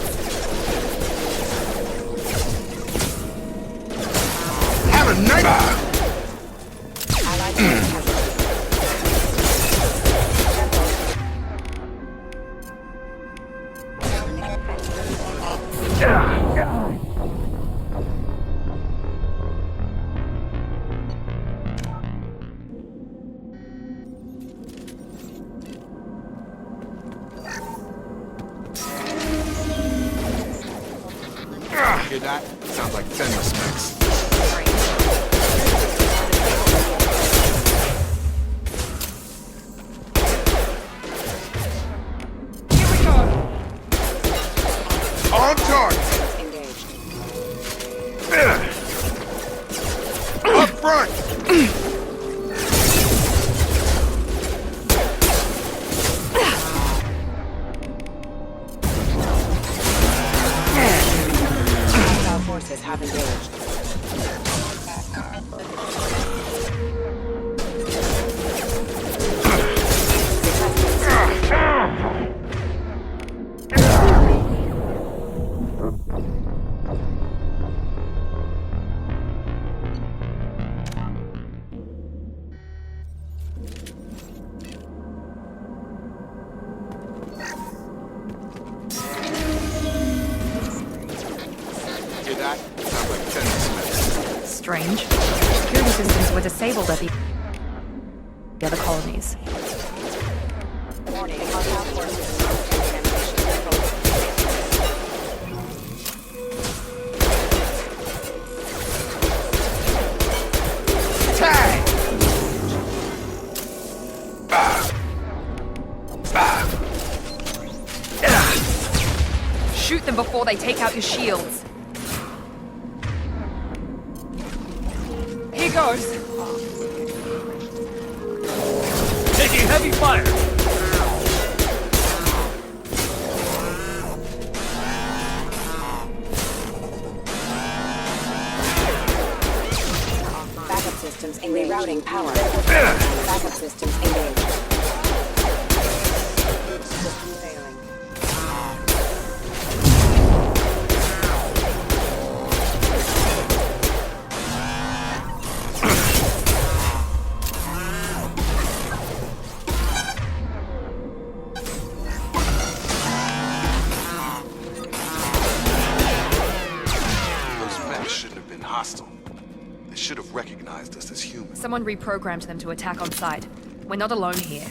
Have a night! Hear that? Sounds like fender specs. Here we go! On target! Engaged. Up front! defenses have engaged. Hear that? Sounds like tennis. Strange. Security systems were disabled at the other colonies. Warning, hostile forces approach contamination control. Shoot them before they take out your shields. Here goes. Taking heavy fire! Backup systems engaged. Rerouting power. Backup systems engaged. System failing. Those men shouldn't have been hostile. They should have recognized us as humans. Someone reprogrammed them to attack on sight. We're not alone here.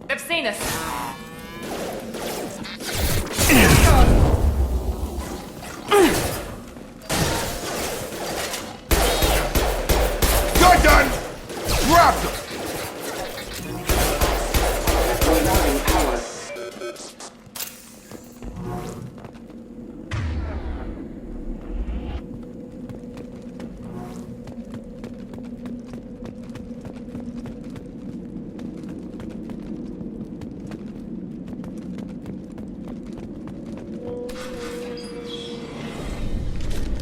They've seen us. You're done! Drop them! Rerouting power.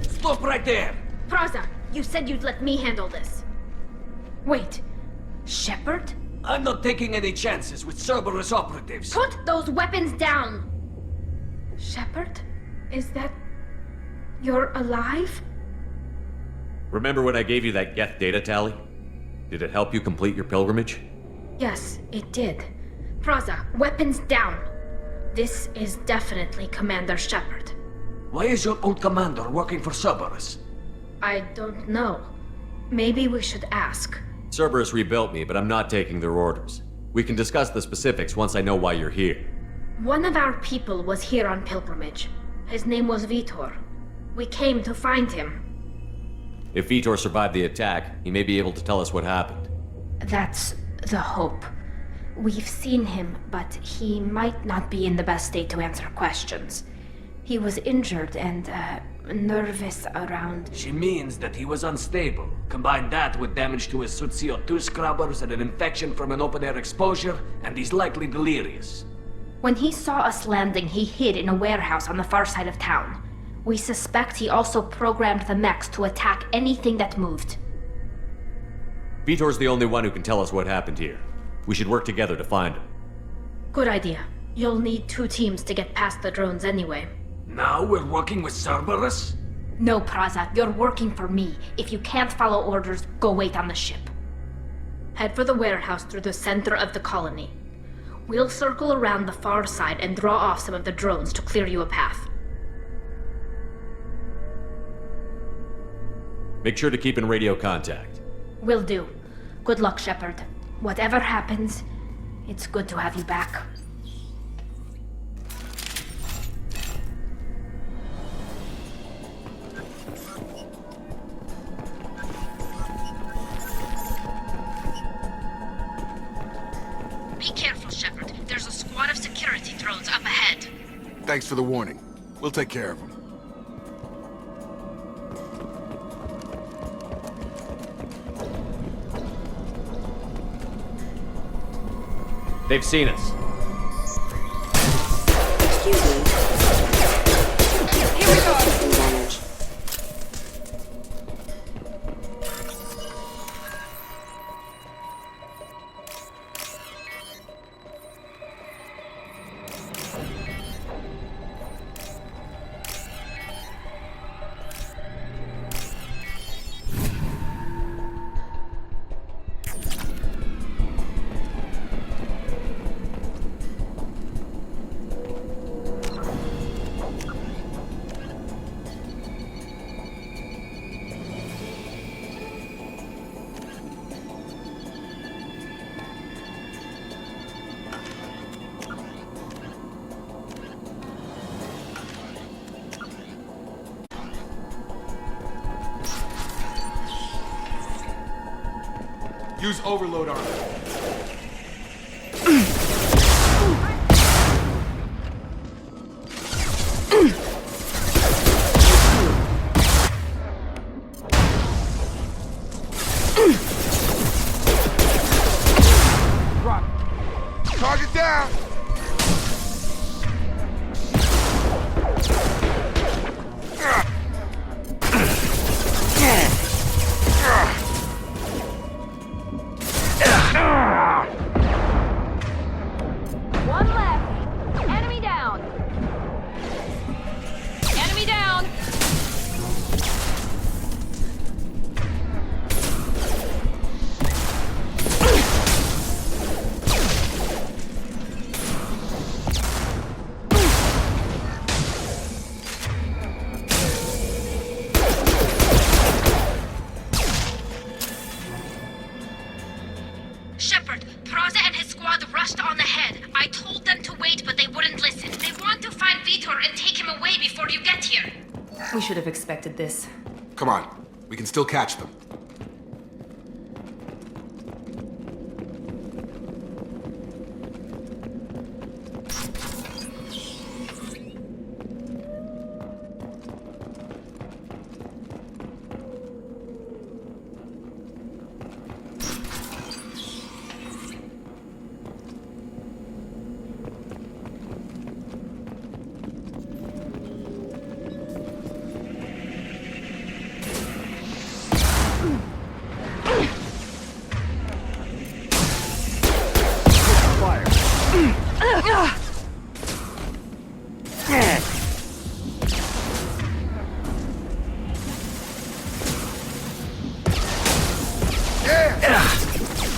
Stop right there! Praza, you said you'd let me handle this. Wait, Shepard? I'm not taking any chances with Cerberus operatives. Put those weapons down! Shepard? Is that... you're alive? Remember when I gave you that Geth data tally? Did it help you complete your pilgrimage? Yes, it did. Praza, weapons down! This is definitely Commander Shepard. Why is your old commander working for Cerberus? I don't know. Maybe we should ask. Cerberus rebuilt me, but I'm not taking their orders. We can discuss the specifics once I know why you're here. One of our people was here on pilgrimage. His name was Vitor. We came to find him. If Vitor survived the attack, he may be able to tell us what happened. That's the hope. We've seen him, but he might not be in the best state to answer questions. He was injured and, nervous around... She means that he was unstable. Combine that with damage to his suit CO2 scrubbers and an infection from an open-air exposure, and he's likely delirious. When he saw us landing, he hid in a warehouse on the far side of town. We suspect he also programmed the mechs to attack anything that moved. Vitor's the only one who can tell us what happened here. We should work together to find him. Good idea. You'll need 2 teams to get past the drones anyway. Now we're working with Cerberus? No, Praza, you're working for me. If you can't follow orders, go wait on the ship. Head for the warehouse through the center of the colony. We'll circle around the far side and draw off some of the drones to clear you a path. Make sure to keep in radio contact. Will do. Good luck, Shepard. Whatever happens, it's good to have you back. Be careful, Shepard. There's a squad of security drones up ahead. Thanks for the warning. We'll take care of them. They've seen us. Excuse me. Here we go. System damage. Use overload armor. Drop. Target down. One left. Enemy down. Enemy down. Shepard, Praza and his squad rushed on ahead. I told them to wait, but they wouldn't listen. They want to find Vitor and take him away before you get here. We should have expected this. Come on. We can still catch them.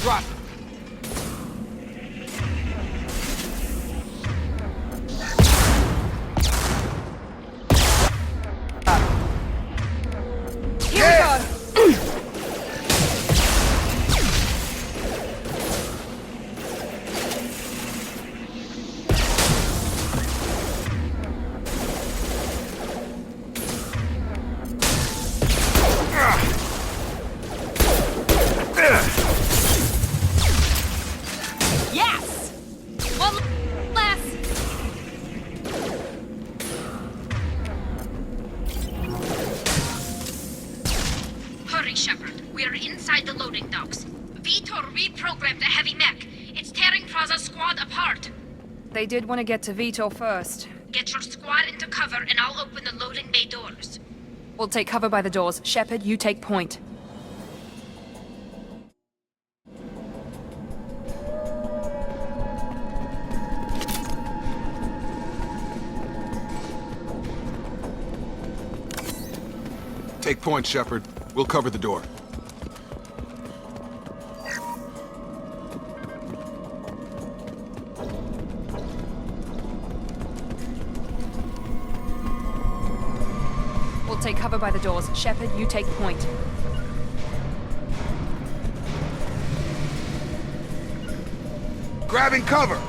Drop. Here we go. Yes! One last. Hurry, Shepard. We're inside the loading docks. Vitor reprogrammed the heavy mech. It's tearing Praza's squad apart. They did want to get to Vitor first. Get your squad into cover and I'll open the loading bay doors. We'll take cover by the doors. Shepard, you take point. Take point, Shepard. We'll cover the door. take cover by the doors. Shepard, you take point. Grabbing cover!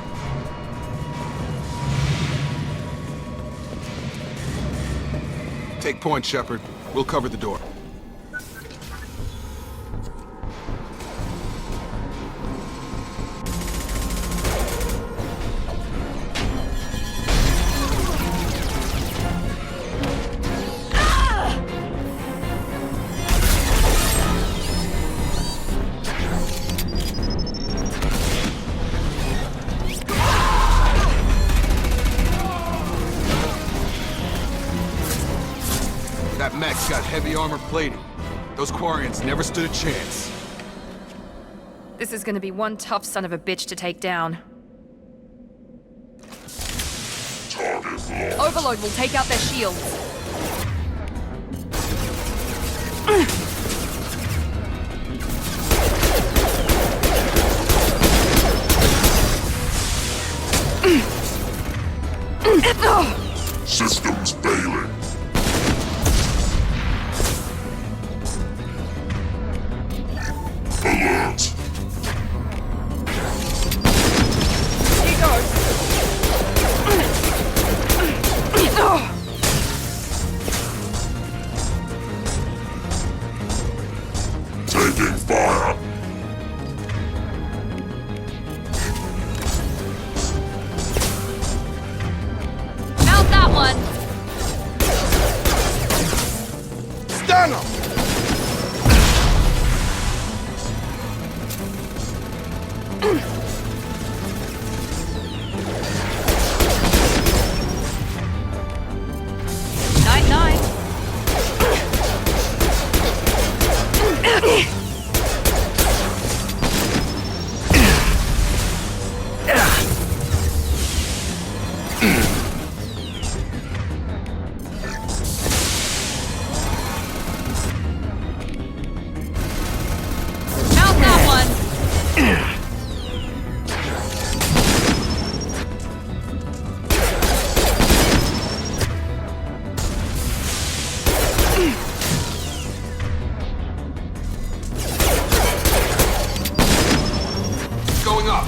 Take point, Shepard. We'll cover the door. That mech's got heavy armor plating. Those Quarians never stood a chance. This is gonna be one tough son of a bitch to take down. Overload will take out their shields. Systems failing. Alert. He goes. Taking fire. Mount that one. Stun him! Going up.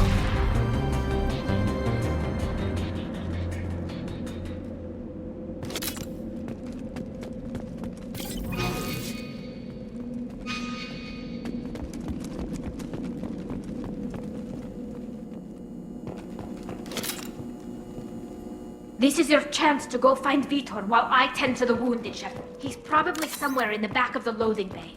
This is your chance to go find Vitor while I tend to the wounded, Shepard. He's probably somewhere in the back of the loading bay.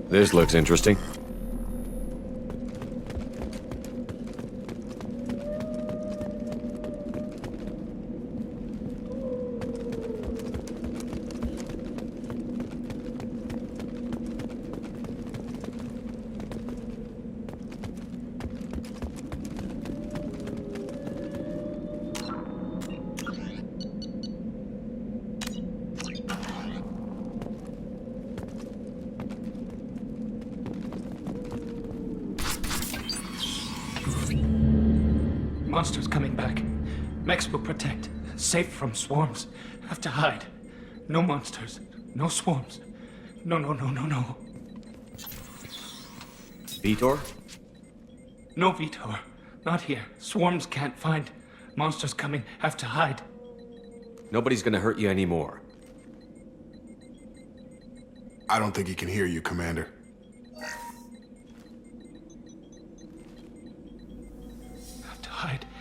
This looks interesting. Monsters coming back. Mechs will protect. Safe from swarms. Have to hide. No monsters. No swarms. No. Vitor? No Vitor. Not here. Swarms can't find. Monsters coming. Have to hide. Nobody's gonna hurt you anymore. I don't think he can hear you, Commander.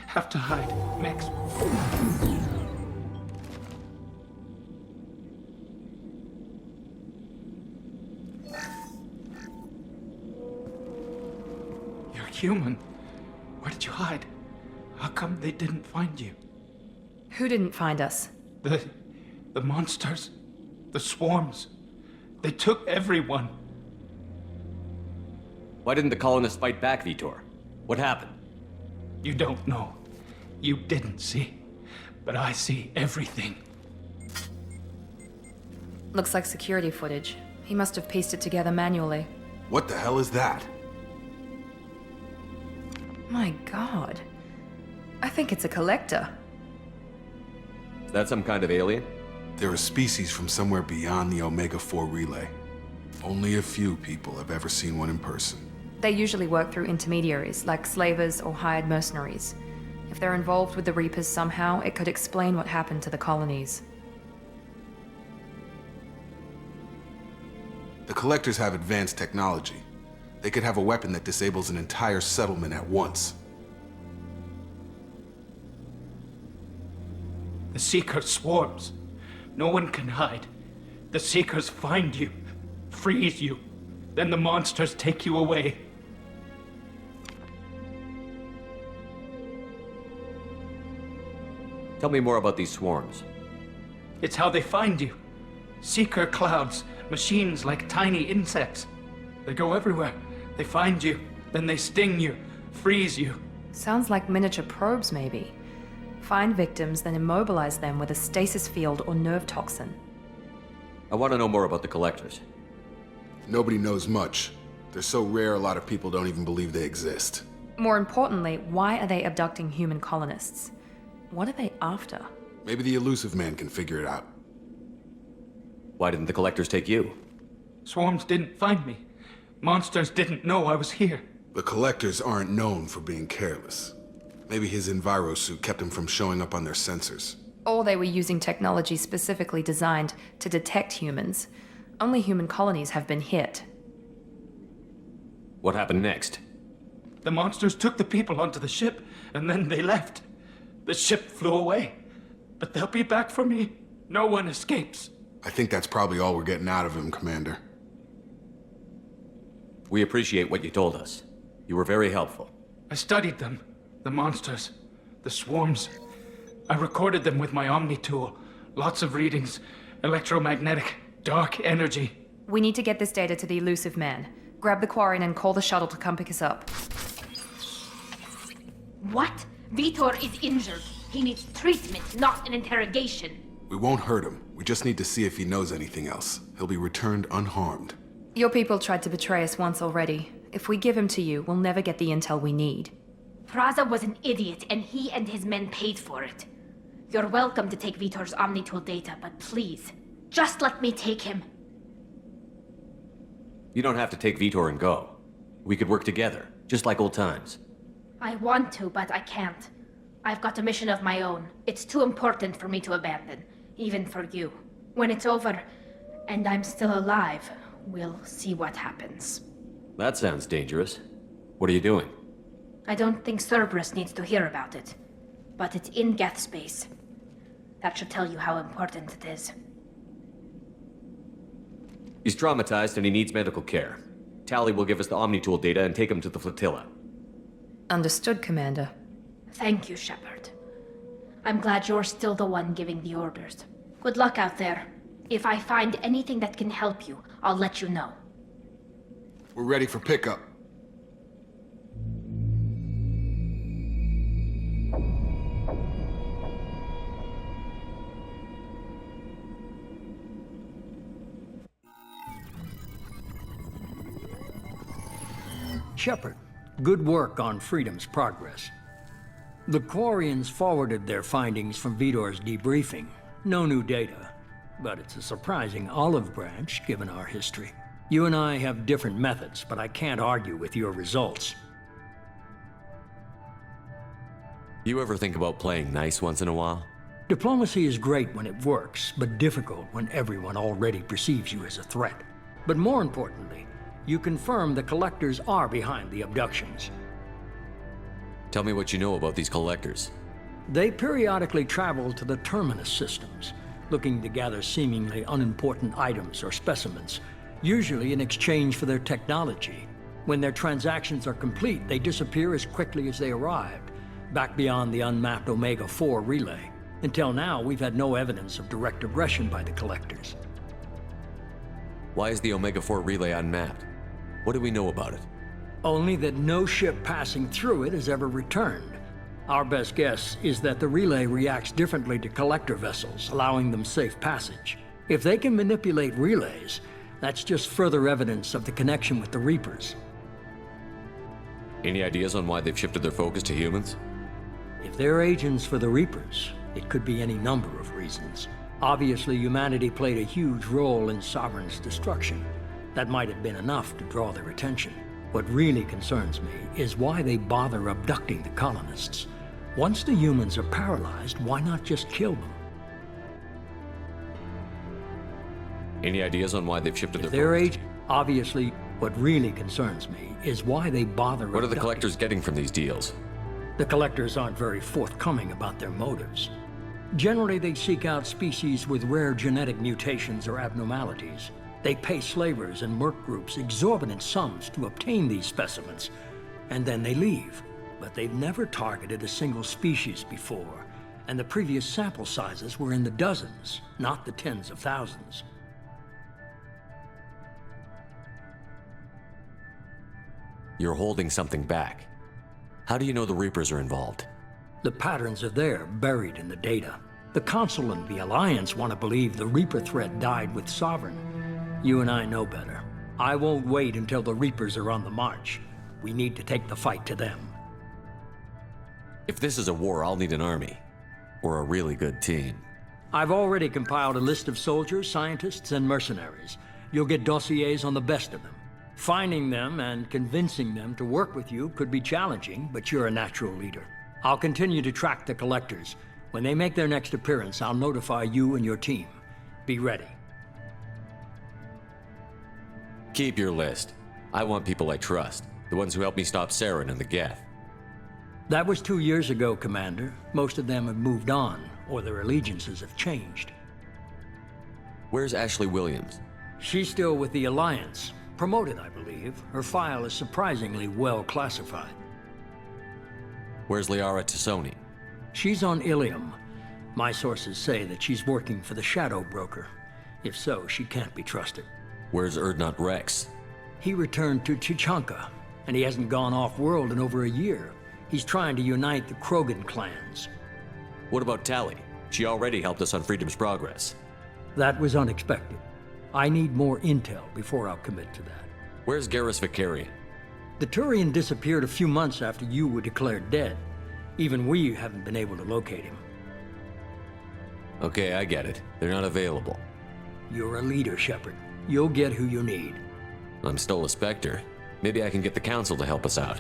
Have to hide. Mechs. human. Where did you hide? How come they didn't find you? Who didn't find us? The monsters. The swarms. They took everyone. Why didn't the colonists fight back, Vitor? What happened? You don't know. You didn't see. But I see everything. Looks like security footage. He must have pieced it together manually. What the hell is that? My god. I think it's a collector. Is that some kind of alien? They're a species from somewhere beyond the Omega-4 relay. Only a few people have ever seen one in person. They usually work through intermediaries, like slavers or hired mercenaries. If they're involved with the Reapers somehow, it could explain what happened to the colonies. The Collectors have advanced technology. They could have a weapon that disables an entire settlement at once. The Seeker swarms. No one can hide. The Seekers find you, freeze you, then the monsters take you away. Tell me more about these swarms. It's how they find you. Seeker clouds, machines like tiny insects. They go everywhere. They find you, then they sting you, freeze you. Sounds like miniature probes, maybe. Find victims, then immobilize them with a stasis field or nerve toxin. I want to know more about the Collectors. Nobody knows much. They're so rare, a lot of people don't even believe they exist. More importantly, why are they abducting human colonists? What are they after? Maybe the elusive man can figure it out. Why didn't the Collectors take you? Swarms didn't find me. Monsters didn't know I was here. The Collectors aren't known for being careless. Maybe his enviro suit kept him from showing up on their sensors. Or they were using technology specifically designed to detect humans. Only human colonies have been hit. What happened next? The monsters took the people onto the ship, and then they left. The ship flew away. But they'll be back for me. No one escapes. I think that's probably all we're getting out of him, Commander. We appreciate what you told us. You were very helpful. I studied them. The monsters. The swarms. I recorded them with my Omni tool. Lots of readings. Electromagnetic. Dark energy. We need to get this data to the elusive man. Grab the Quarian and call the shuttle to come pick us up. What? Vitor is injured. He needs treatment, not an interrogation. We won't hurt him. We just need to see if he knows anything else. He'll be returned unharmed. Your people tried to betray us once already. If we give him to you, we'll never get the intel we need. Praza was an idiot, and he and his men paid for it. You're welcome to take Vitor's Omnitool data, but please, just let me take him. You don't have to take Vitor and go. We could work together, just like old times. I want to, but I can't. I've got a mission of my own. It's too important for me to abandon, even for you. When it's over, and I'm still alive, we'll see what happens. That sounds dangerous. What are you doing? I don't think Cerberus needs to hear about it, but it's in Geth space. That should tell you how important it is. He's traumatized and he needs medical care. Tally will give us the Omnitool data and take him to the flotilla. Understood, Commander. Thank you, Shepard. I'm glad you're still the one giving the orders. Good luck out there. If I find anything that can help you, I'll let you know. We're ready for pickup. Shepard, good work on Freedom's progress. The Quarians forwarded their findings from Vitor's debriefing. No new data, but it's a surprising olive branch given our history. You and I have different methods, but I can't argue with your results. You ever think about playing nice once in a while? Diplomacy is great when it works, but difficult when everyone already perceives you as a threat. But more importantly, you confirm the Collectors are behind the abductions. Tell me what you know about these Collectors. They periodically travel to the Terminus systems, looking to gather seemingly unimportant items or specimens, usually in exchange for their technology. When their transactions are complete, they disappear as quickly as they arrived, back beyond the unmapped Omega-4 relay. Until now, we've had no evidence of direct aggression by the Collectors. Why is the Omega-4 relay unmapped? What do we know about it? Only that no ship passing through it has ever returned. Our best guess is that the relay reacts differently to Collector vessels, allowing them safe passage. If they can manipulate relays, that's just further evidence of the connection with the Reapers. Any ideas on why they've shifted their focus to humans? If they're agents for the Reapers, it could be any number of reasons. Obviously, humanity played a huge role in Sovereign's destruction. That might have been enough to draw their attention. What really concerns me is why they bother abducting the colonists. Once the humans are paralyzed, why not just kill them? Any ideas on why they've shifted If their they're focus? Obviously, what really concerns me is why they bother What are the abducting. Collectors getting from these deals? The Collectors aren't very forthcoming about their motives. Generally, they seek out species with rare genetic mutations or abnormalities. They pay slavers and merc groups exorbitant sums to obtain these specimens, and then they leave. But they've never targeted a single species before, and the previous sample sizes were in the dozens, not the tens of thousands. You're holding something back. How do you know the Reapers are involved? The patterns are there, buried in the data. The Council and the Alliance want to believe the Reaper threat died with Sovereign. You and I know better. I won't wait until the Reapers are on the march. We need to take the fight to them. If this is a war, I'll need an army. Or a really good team. I've already compiled a list of soldiers, scientists, and mercenaries. You'll get dossiers on the best of them. Finding them and convincing them to work with you could be challenging, but you're a natural leader. I'll continue to track the Collectors. When they make their next appearance, I'll notify you and your team. Be ready. Keep your list. I want people I trust. The ones who helped me stop Saren and the Geth. That was 2 years ago, Commander. Most of them have moved on, or their allegiances have changed. Where's Ashley Williams? She's still with the Alliance. Promoted, I believe. Her file is surprisingly well classified. Where's Liara Tassoni? She's on Ilium. My sources say that she's working for the Shadow Broker. If so, she can't be trusted. Where's Erdnot Rex? He returned to Chichanka, and he hasn't gone off-world in over a year. He's trying to unite the Krogan clans. What about Tali? She already helped us on Freedom's Progress. That was unexpected. I need more intel before I'll commit to that. Where's Garrus Vicarian? The Turian disappeared a few months after you were declared dead. Even we haven't been able to locate him. Okay, I get it. They're not available. You're a leader, Shepard. You'll get who you need. I'm still a Spectre. Maybe I can get the Council to help us out.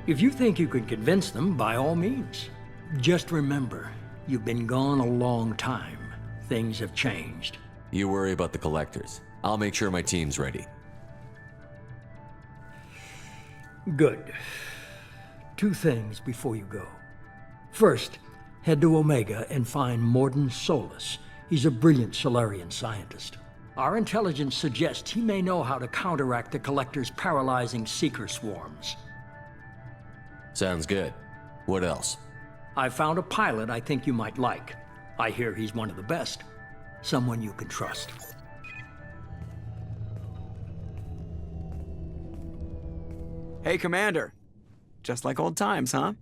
If you think you can convince them, by all means. Just remember, you've been gone a long time. Things have changed. You worry about the Collectors. I'll make sure my team's ready. Good. 2 things before you go. First, head to Omega and find Morden Solus. He's a brilliant Solarian scientist. Our intelligence suggests he may know how to counteract the Collector's paralyzing Seeker swarms. Sounds good. What else? I found a pilot I think you might like. I hear he's one of the best. Someone you can trust. Hey, Commander. Just like old times, huh?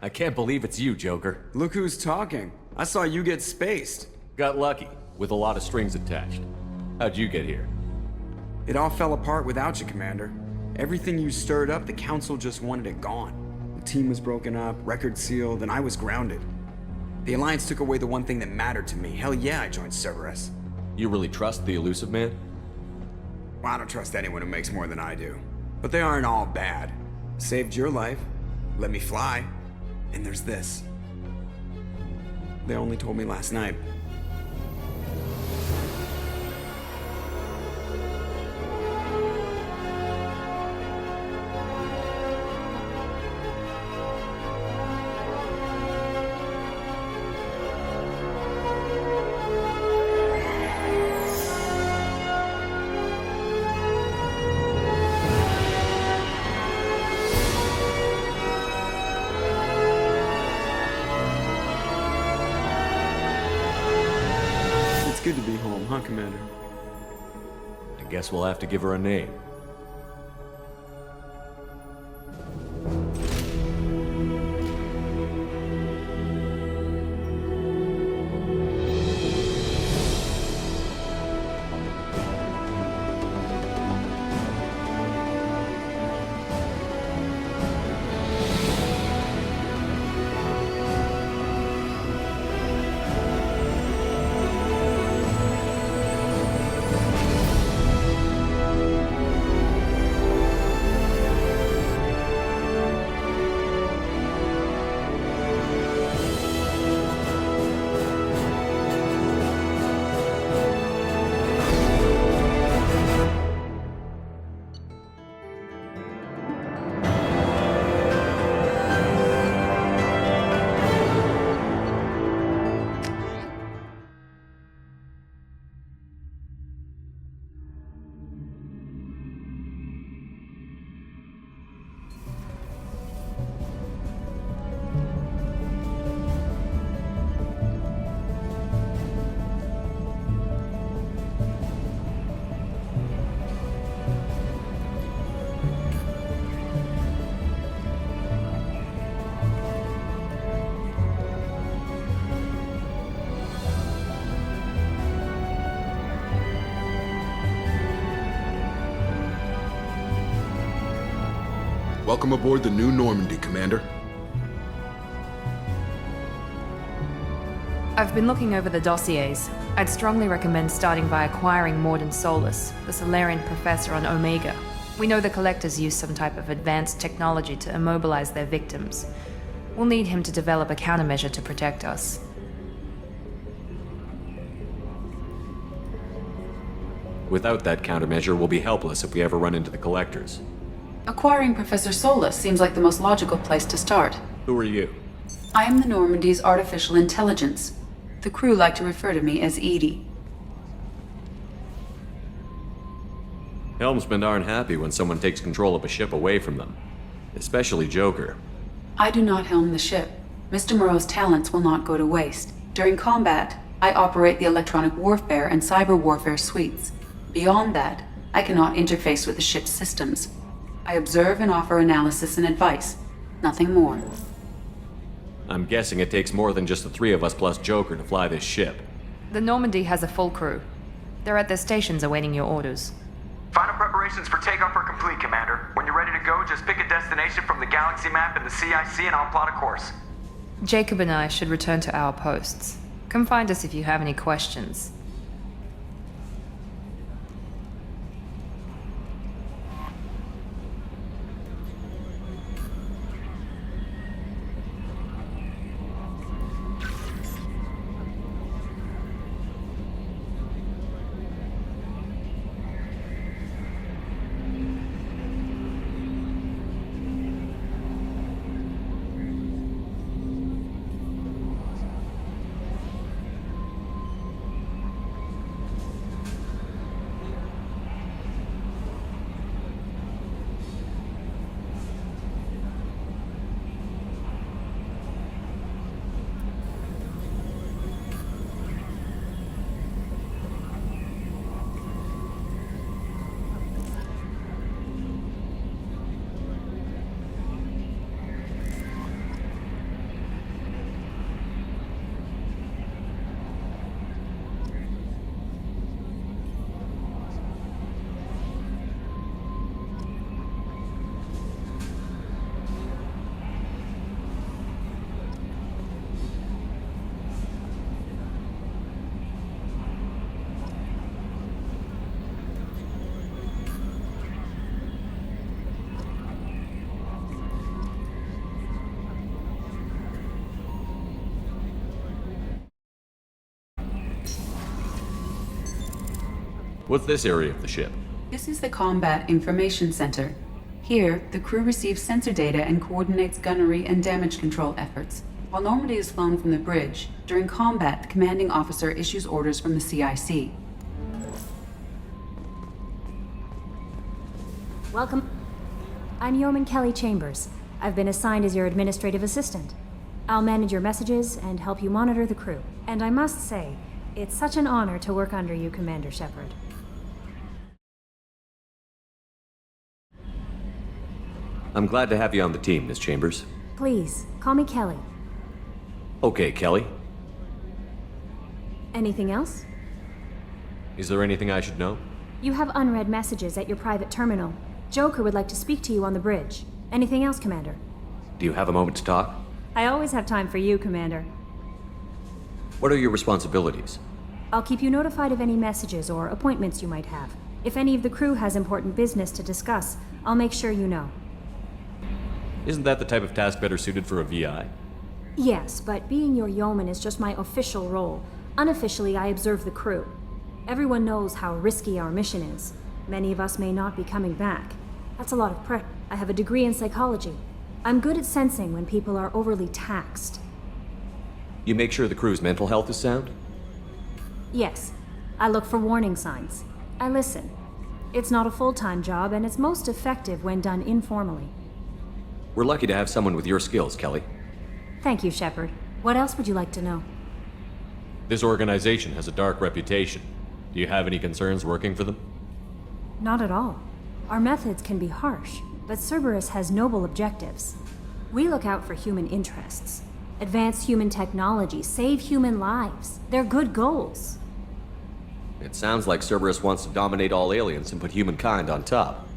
I can't believe it's you, Joker. Look who's talking. I saw you get spaced. Got lucky, with a lot of strings attached. How'd you get here? It all fell apart without you, Commander. Everything you stirred up, the Council just wanted it gone. The team was broken up, record sealed, and I was grounded. The Alliance took away the one thing that mattered to me. Hell yeah, I joined Cerberus. You really trust the Elusive Man? Well, I don't trust anyone who makes more than I do. But they aren't all bad. Saved your life, let me fly, and there's this. They only told me last night. good to be home, huh, Commander? I guess we'll have to give her a name. Welcome aboard the new Normandy, Commander. I've been looking over the dossiers. I'd strongly recommend starting by acquiring Morden Solus, the Solarian professor on Omega. We know the Collectors use some type of advanced technology to immobilize their victims. We'll need him to develop a countermeasure to protect us. Without that countermeasure, we'll be helpless if we ever run into the Collectors. Acquiring Professor Solus seems like the most logical place to start. Who are you? I am the Normandy's artificial intelligence. The crew like to refer to me as Edie. Helmsmen aren't happy when someone takes control of a ship away from them. Especially Joker. I do not helm the ship. Mr. Moreau's talents will not go to waste. During combat, I operate the electronic warfare and cyber warfare suites. Beyond that, I cannot interface with the ship's systems. I observe and offer analysis and advice. Nothing more. I'm guessing it takes more than just the three of us plus Joker to fly this ship. The Normandy has a full crew. They're at their stations awaiting your orders. Final preparations for takeoff are complete, Commander. When you're ready to go, just pick a destination from the galaxy map in the CIC and I'll plot a course. Jacob and I should return to our posts. Come find us if you have any questions. What's this area of the ship? This is the Combat Information Center. Here, the crew receives sensor data and coordinates gunnery and damage control efforts. While Normandy is flown from the bridge, during combat, the commanding officer issues orders from the CIC. Welcome. I'm Yeoman Kelly Chambers. I've been assigned as your administrative assistant. I'll manage your messages and help you monitor the crew. And I must say, It's such an honor to work under you, Commander Shepard. I'm glad to have you on the team, Miss Chambers. Please, call me Kelly. Okay, Kelly. Anything else? Is there anything I should know? You have unread messages at your private terminal. Joker would like to speak to you on the bridge. Anything else, Commander? Do you have a moment to talk? I always have time for you, Commander. What are your responsibilities? I'll keep you notified of any messages or appointments you might have. If any of the crew has important business to discuss, I'll make sure you know. Isn't that the type of task better suited for a VI? Yes, but being your yeoman is just my official role. Unofficially, I observe the crew. Everyone knows how risky our mission is. Many of us may not be coming back. That's a lot of pressure. I have a degree in psychology. I'm good at sensing when people are overly taxed. You make sure the crew's mental health is sound? Yes. I look for warning signs. I listen. It's not a full-time job, and it's most effective when done informally. We're lucky to have someone with your skills, Kelly. Thank you, Shepard. What else would you like to know? This organization has a dark reputation. Do you have any concerns working for them? Not at all. Our methods can be harsh, but Cerberus has noble objectives. We look out for human interests. Advance human technology, save human lives. They're good goals. It sounds like Cerberus wants to dominate all aliens and put humankind on top.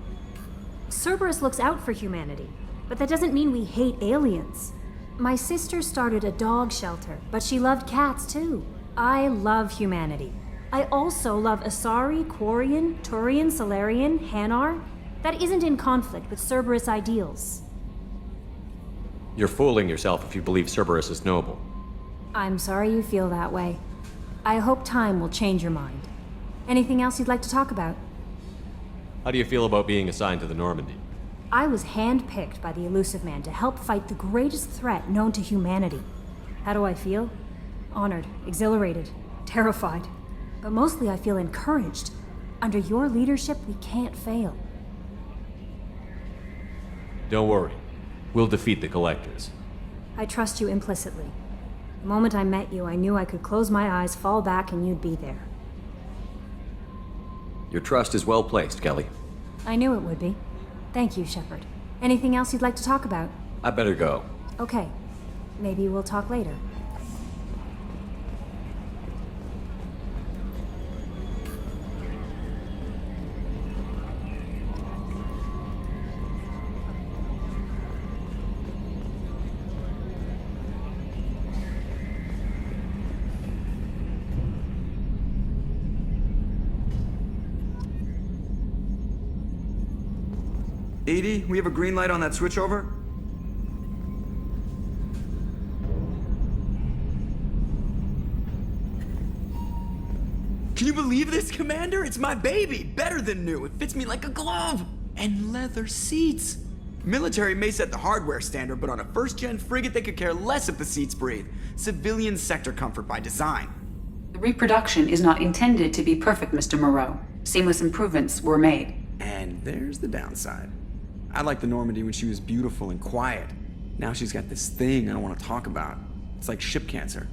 Cerberus looks out for humanity, but that doesn't mean we hate aliens. My sister started a dog shelter, but she loved cats too. I love humanity. I also love Asari, Quarian, Turian, Solarian, Hanar. That isn't in conflict with Cerberus ideals. You're fooling yourself if you believe Cerberus is noble. I'm sorry you feel that way. I hope time will change your mind. Anything else you'd like to talk about? How do you feel about being assigned to the Normandy? I was handpicked by the Elusive Man to help fight the greatest threat known to humanity. How do I feel? Honored, exhilarated, terrified. But mostly I feel encouraged. Under your leadership, we can't fail. Don't worry. We'll defeat the Collectors. I trust you implicitly. The moment I met you, I knew I could close my eyes, fall back, and you'd be there. Your trust is well placed, Kelly. I knew it would be. Thank you, Shepard. Anything else you'd like to talk about? I better go. Okay. Maybe we'll talk later. Edie, we have a green light on that switchover? Can you believe this, Commander? It's my baby! Better than new. It fits me like a glove! And leather seats! Military may set the hardware standard, but on a first-gen frigate, they could care less if the seats breathe. Civilian sector comfort by design. The reproduction is not intended to be perfect, Mr. Moreau. Seamless improvements were made. And there's the downside. I liked the Normandy when she was beautiful and quiet. Now she's got this thing I don't want to talk about. It's like ship cancer.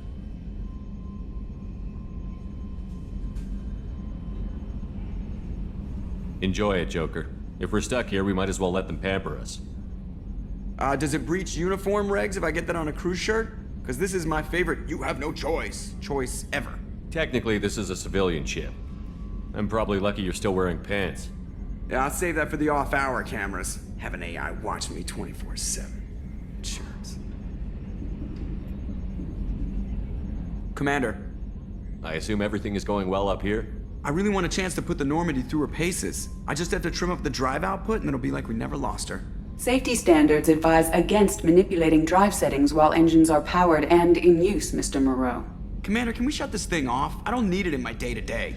Enjoy it, Joker. If we're stuck here, we might as well let them pamper us. Does it breach uniform regs if I get that on a cruise shirt? Because this is my favorite you have no choice ever. Technically, this is a civilian ship. I'm probably lucky you're still wearing pants. Yeah, I'll save that for the off-hour cameras. Have an AI watch me 24/7. Insurance. Commander. I assume everything is going well up here? I really want a chance to put the Normandy through her paces. I just have to trim up the drive output and it'll be like we never lost her. Safety standards advise against manipulating drive settings while engines are powered and in use, Mr. Moreau. Commander, can we shut this thing off? I don't need it in my day-to-day.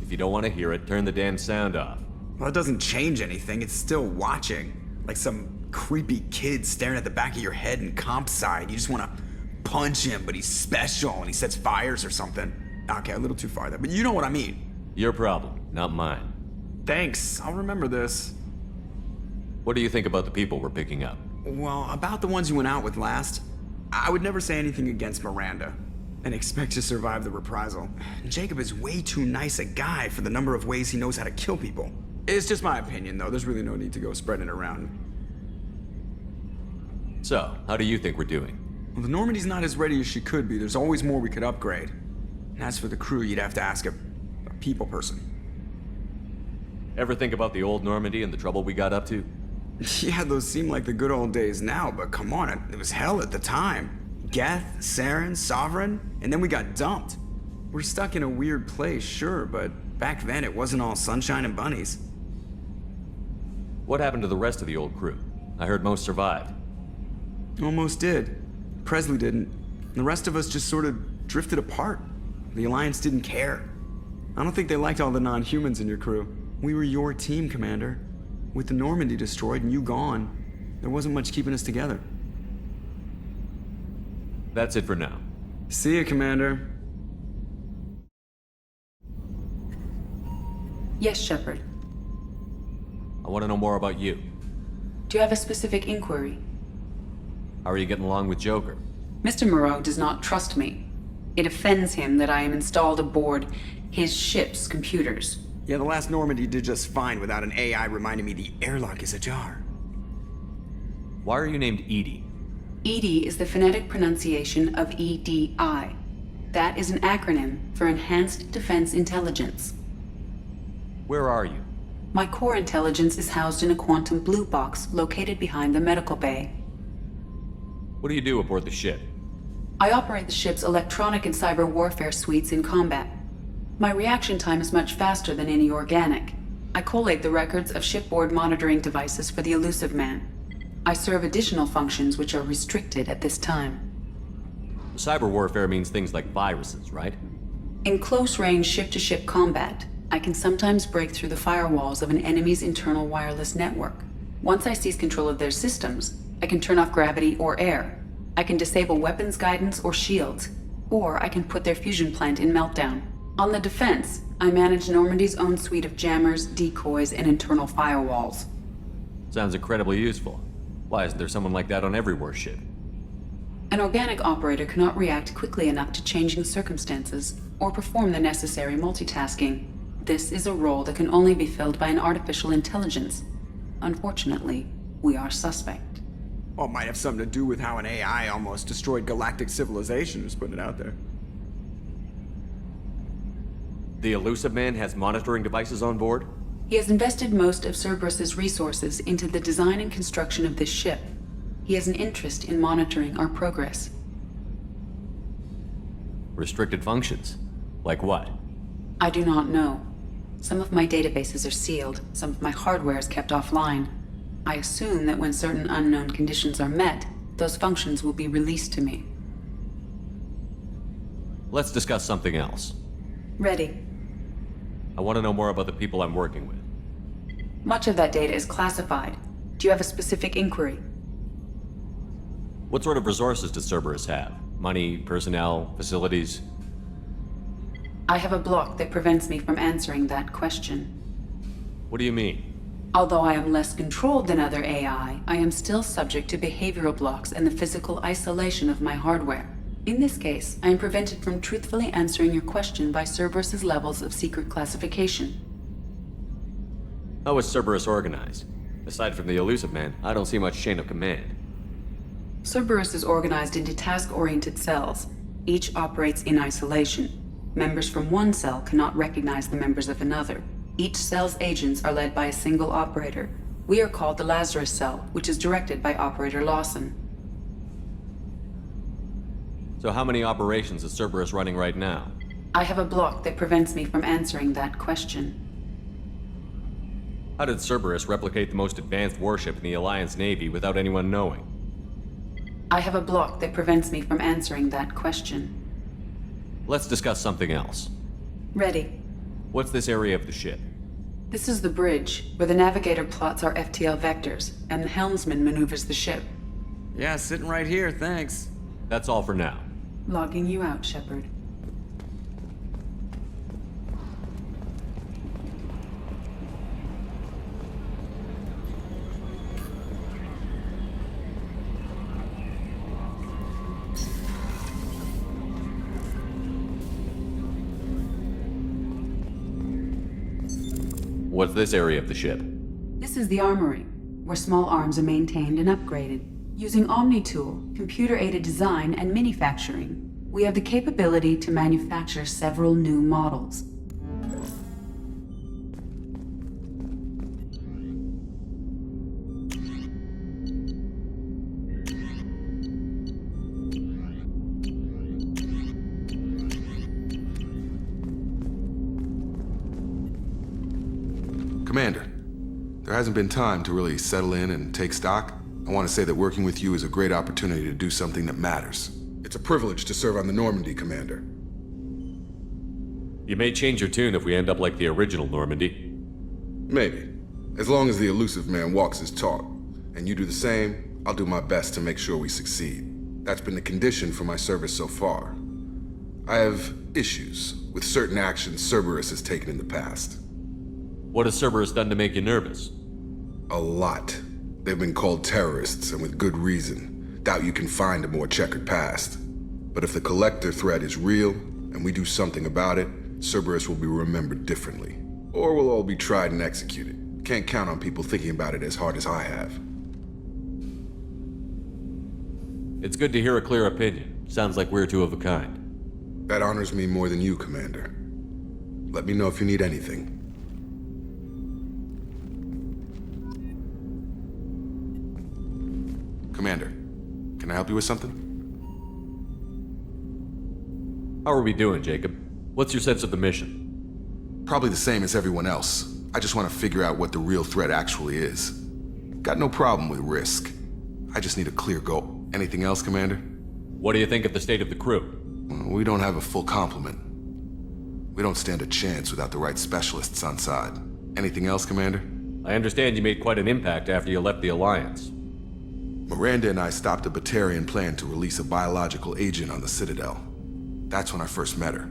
If you don't want to hear it, turn the damn sound off. Well, it doesn't change anything. It's still watching. Like some creepy kid staring at the back of your head in comp side. You just want to punch him, but he's special and he sets fires or something. Okay, a little too far there, but you know what I mean. Your problem, not mine. Thanks, I'll remember this. What do you think about the people we're picking up? Well, about the ones you went out with last. I would never say anything against Miranda and expect to survive the reprisal. Jacob is way too nice a guy for the number of ways he knows how to kill people. It's just my opinion, though. There's really no need to go spreading it around. So, how do you think we're doing? Well, the Normandy's not as ready as she could be. There's always more we could upgrade. And as for the crew, you'd have to ask a people person. Ever think about the old Normandy and the trouble we got up to? Yeah, those seem like the good old days now, but come on, it was hell at the time. Geth, Saren, Sovereign, and then we got dumped. We're stuck in a weird place, sure, but back then it wasn't all sunshine and bunnies. What happened to the rest of the old crew? I heard most survived. Almost did. Presley didn't. The rest of us just sort of drifted apart. The Alliance didn't care. I don't think they liked all the non-humans in your crew. We were your team, Commander. With the Normandy destroyed and you gone, there wasn't much keeping us together. That's it for now. See ya, Commander. Yes, Shepard. I want to know more about you. Do you have a specific inquiry? How are you getting along with Joker? Mr. Moreau does not trust me. It offends him that I am installed aboard his ship's computers. Yeah, the last Normandy did just fine without an AI reminding me the airlock is ajar. Why are you named Edie? EDI is the phonetic pronunciation of EDI. That is an acronym for Enhanced Defense Intelligence. Where are you? My core intelligence is housed in a quantum blue box located behind the medical bay. What do you do aboard the ship? I operate the ship's electronic and cyber warfare suites in combat. My reaction time is much faster than any organic. I collate the records of shipboard monitoring devices for the Elusive Man. I serve additional functions which are restricted at this time. Cyber warfare means things like viruses, right? In close-range ship-to-ship combat, I can sometimes break through the firewalls of an enemy's internal wireless network. Once I seize control of their systems, I can turn off gravity or air. I can disable weapons guidance or shields, or I can put their fusion plant in meltdown. On the defense, I manage Normandy's own suite of jammers, decoys, and internal firewalls. Sounds incredibly useful. Why isn't there someone like that on every warship? An organic operator cannot react quickly enough to changing circumstances or perform the necessary multitasking. This is a role that can only be filled by an artificial intelligence. Unfortunately, we are suspect. Well, it might have something to do with how an AI almost destroyed galactic civilization, just putting it out there. The Elusive Man has monitoring devices on board? He has invested most of Cerberus's resources into the design and construction of this ship. He has an interest in monitoring our progress. Restricted functions? Like what? I do not know. Some of my databases are sealed, some of my hardware is kept offline. I assume that when certain unknown conditions are met, those functions will be released to me. Let's discuss something else. Ready. I want to know more about the people I'm working with. Much of that data is classified. Do you have a specific inquiry? What sort of resources does Cerberus have? Money, personnel, facilities? I have a block that prevents me from answering that question. What do you mean? Although I am less controlled than other AI, I am still subject to behavioral blocks and the physical isolation of my hardware. In this case, I am prevented from truthfully answering your question by Cerberus's levels of secret classification. How is Cerberus organized? Aside from the Elusive Man, I don't see much chain of command. Cerberus is organized into task-oriented cells. Each operates in isolation. Members from one cell cannot recognize the members of another. Each cell's agents are led by a single operator. We are called the Lazarus Cell, which is directed by Operator Lawson. So how many operations is Cerberus running right now? I have a block that prevents me from answering that question. How did Cerberus replicate the most advanced warship in the Alliance Navy without anyone knowing? I have a block that prevents me from answering that question. Let's discuss something else. Ready. What's this area of the ship? This is the bridge, where the navigator plots our FTL vectors, and the helmsman maneuvers the ship. Yeah, sitting right here, thanks. That's all for now. Logging you out, Shepard. What's this area of the ship? This is the armory, where small arms are maintained and upgraded. Using Omni-Tool, computer-aided design, and manufacturing, we have the capability to manufacture several new models. Commander, there hasn't been time to really settle in and take stock. I want to say that working with you is a great opportunity to do something that matters. It's a privilege to serve on the Normandy, Commander. You may change your tune if we end up like the original Normandy. Maybe. As long as the elusive man walks his talk, and you do the same, I'll do my best to make sure we succeed. That's been the condition for my service so far. I have issues with certain actions Cerberus has taken in the past. What has Cerberus done to make you nervous? A lot. They've been called terrorists, and with good reason. Doubt you can find a more checkered past. But if the Collector threat is real, and we do something about it, Cerberus will be remembered differently. Or we'll all be tried and executed. Can't count on people thinking about it as hard as I have. It's good to hear a clear opinion. Sounds like we're two of a kind. That honors me more than you, Commander. Let me know if you need anything. Commander, can I help you with something? How are we doing, Jacob? What's your sense of the mission? Probably the same as everyone else. I just want to figure out what the real threat actually is. Got no problem with risk. I just need a clear goal. Anything else, Commander? What do you think of the state of the crew? We don't have a full complement. We don't stand a chance without the right specialists on side. Anything else, Commander? I understand you made quite an impact after you left the Alliance. Miranda and I stopped a Batarian plan to release a biological agent on the Citadel. That's when I first met her.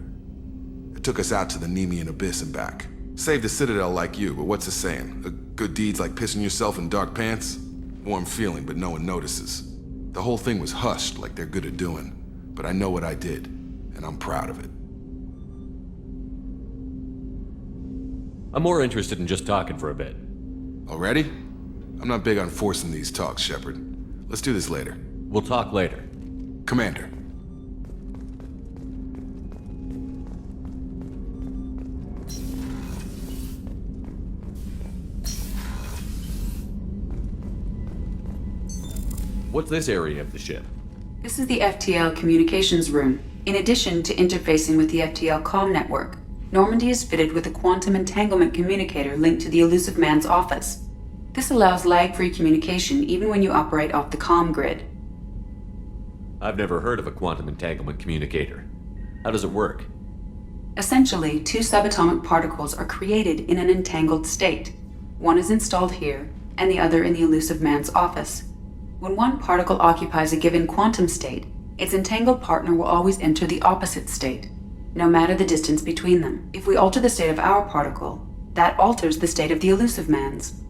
It took us out to the Nemean Abyss and back. Saved the Citadel like you, but what's the saying? A good deed's like pissing yourself in dark pants? Warm feeling, but no one notices. The whole thing was hushed like they're good at doing. But I know what I did, and I'm proud of it. I'm more interested in just talking for a bit. Already? I'm not big on forcing these talks, Shepard. Let's do this later. We'll talk later. Commander. What's this area of the ship? This is the FTL communications room. In addition to interfacing with the FTL comm network, Normandy is fitted with a quantum entanglement communicator linked to the elusive man's office. This allows lag-free communication even when you operate off the comm grid. I've never heard of a quantum entanglement communicator. How does it work? Essentially, two subatomic particles are created in an entangled state. One is installed here, and the other in the elusive man's office. When one particle occupies a given quantum state, its entangled partner will always enter the opposite state, no matter the distance between them. If we alter the state of our particle, that alters the state of the elusive man's.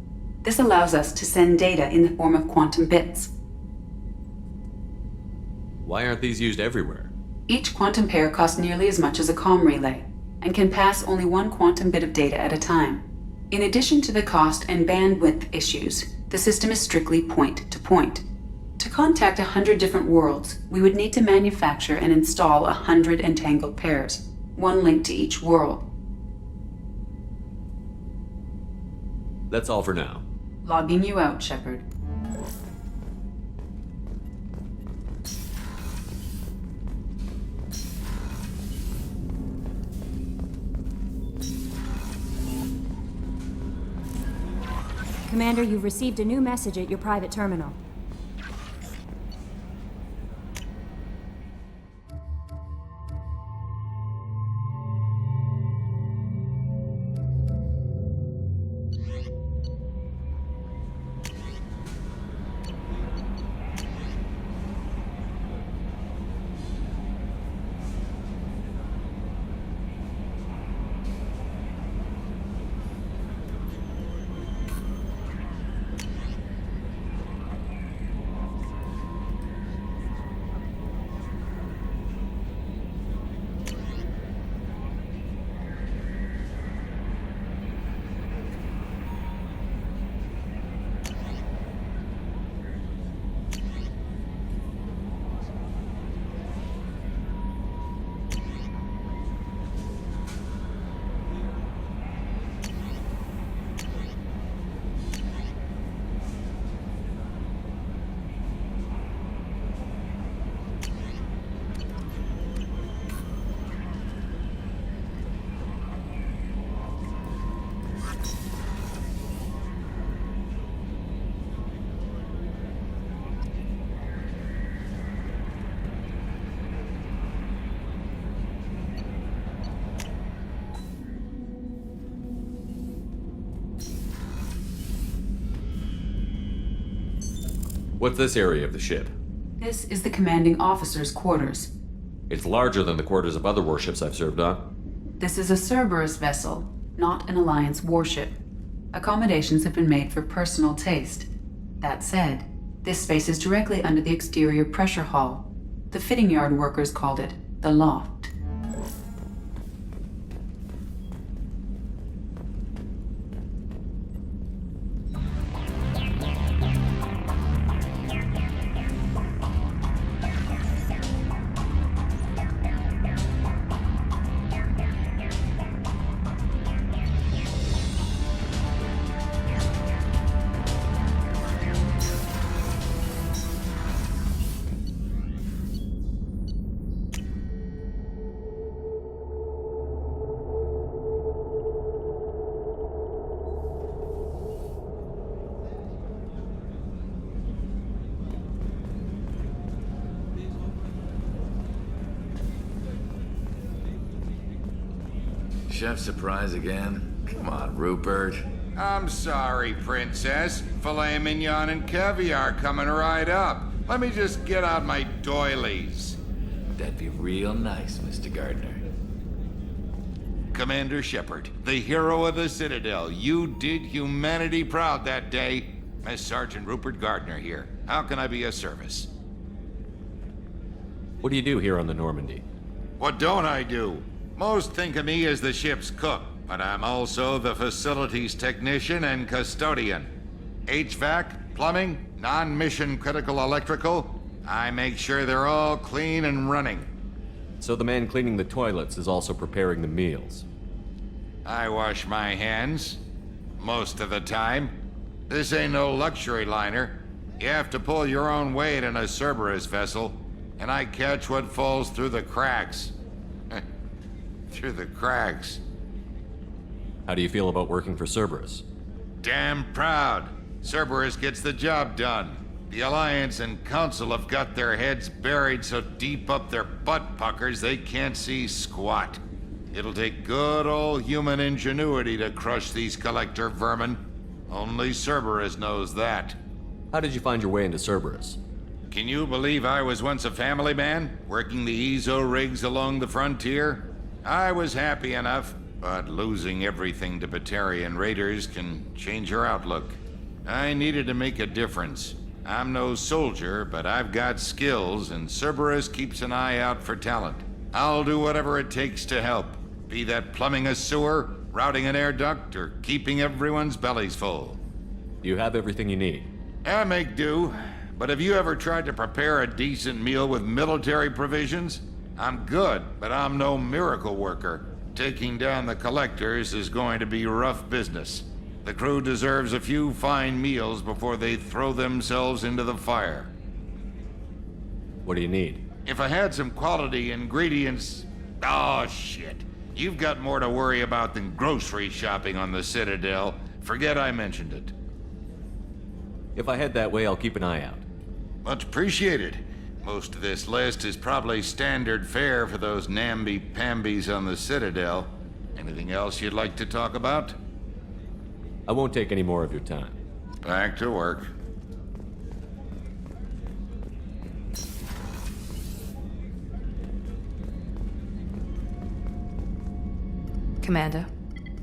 This allows us to send data in the form of quantum bits. Why aren't these used everywhere? Each quantum pair costs nearly as much as a comm relay, and can pass only one quantum bit of data at a time. In addition to the cost and bandwidth issues, the system is strictly point-to-point. To contact 100 different worlds, we would need to manufacture and install 100 entangled pairs, one linked to each world. That's all for now. Logging you out, Shepard. Commander, you've received a new message at your private terminal. What's this area of the ship? This is the commanding officer's quarters. It's larger than the quarters of other warships I've served on. This is a Cerberus vessel, not an Alliance warship. Accommodations have been made for personal taste. That said, this space is directly under the exterior pressure hull. The fitting yard workers called it the loft. Chef surprise again? Come on, Rupert. I'm sorry, Princess. Filet mignon and caviar coming right up. Let me just get out my doilies. That'd be real nice, Mr. Gardner. Commander Shepard, the hero of the Citadel. You did humanity proud that day. Miss Sergeant Rupert Gardner here. How can I be of service? What do you do here on the Normandy? What don't I do? Most think of me as the ship's cook, but I'm also the facilities technician and custodian. HVAC, plumbing, non-mission critical electrical. I make sure they're all clean and running. So the man cleaning the toilets is also preparing the meals. I wash my hands. Most of the time. This ain't no luxury liner. You have to pull your own weight in a Cerberus vessel, and I catch what falls through the cracks. Through the cracks. How do you feel about working for Cerberus? Damn proud. Cerberus gets the job done. The Alliance and Council have got their heads buried so deep up their butt puckers they can't see squat. It'll take good old human ingenuity to crush these collector vermin. Only Cerberus knows that. How did you find your way into Cerberus? Can you believe I was once a family man, working the EZO rigs along the frontier? I was happy enough, but losing everything to Batarian raiders can change your outlook. I needed to make a difference. I'm no soldier, but I've got skills, and Cerberus keeps an eye out for talent. I'll do whatever it takes to help, be that plumbing a sewer, routing an air duct, or keeping everyone's bellies full. You have everything you need. I make do, but have you ever tried to prepare a decent meal with military provisions? I'm good, but I'm no miracle worker. Taking down the collectors is going to be rough business. The crew deserves a few fine meals before they throw themselves into the fire. What do you need? If I had some quality ingredients... Oh, shit. You've got more to worry about than grocery shopping on the Citadel. Forget I mentioned it. If I head that way, I'll keep an eye out. Much appreciated. Most of this list is probably standard fare for those namby-pambies on the Citadel. Anything else you'd like to talk about? I won't take any more of your time. Back to work. Commander,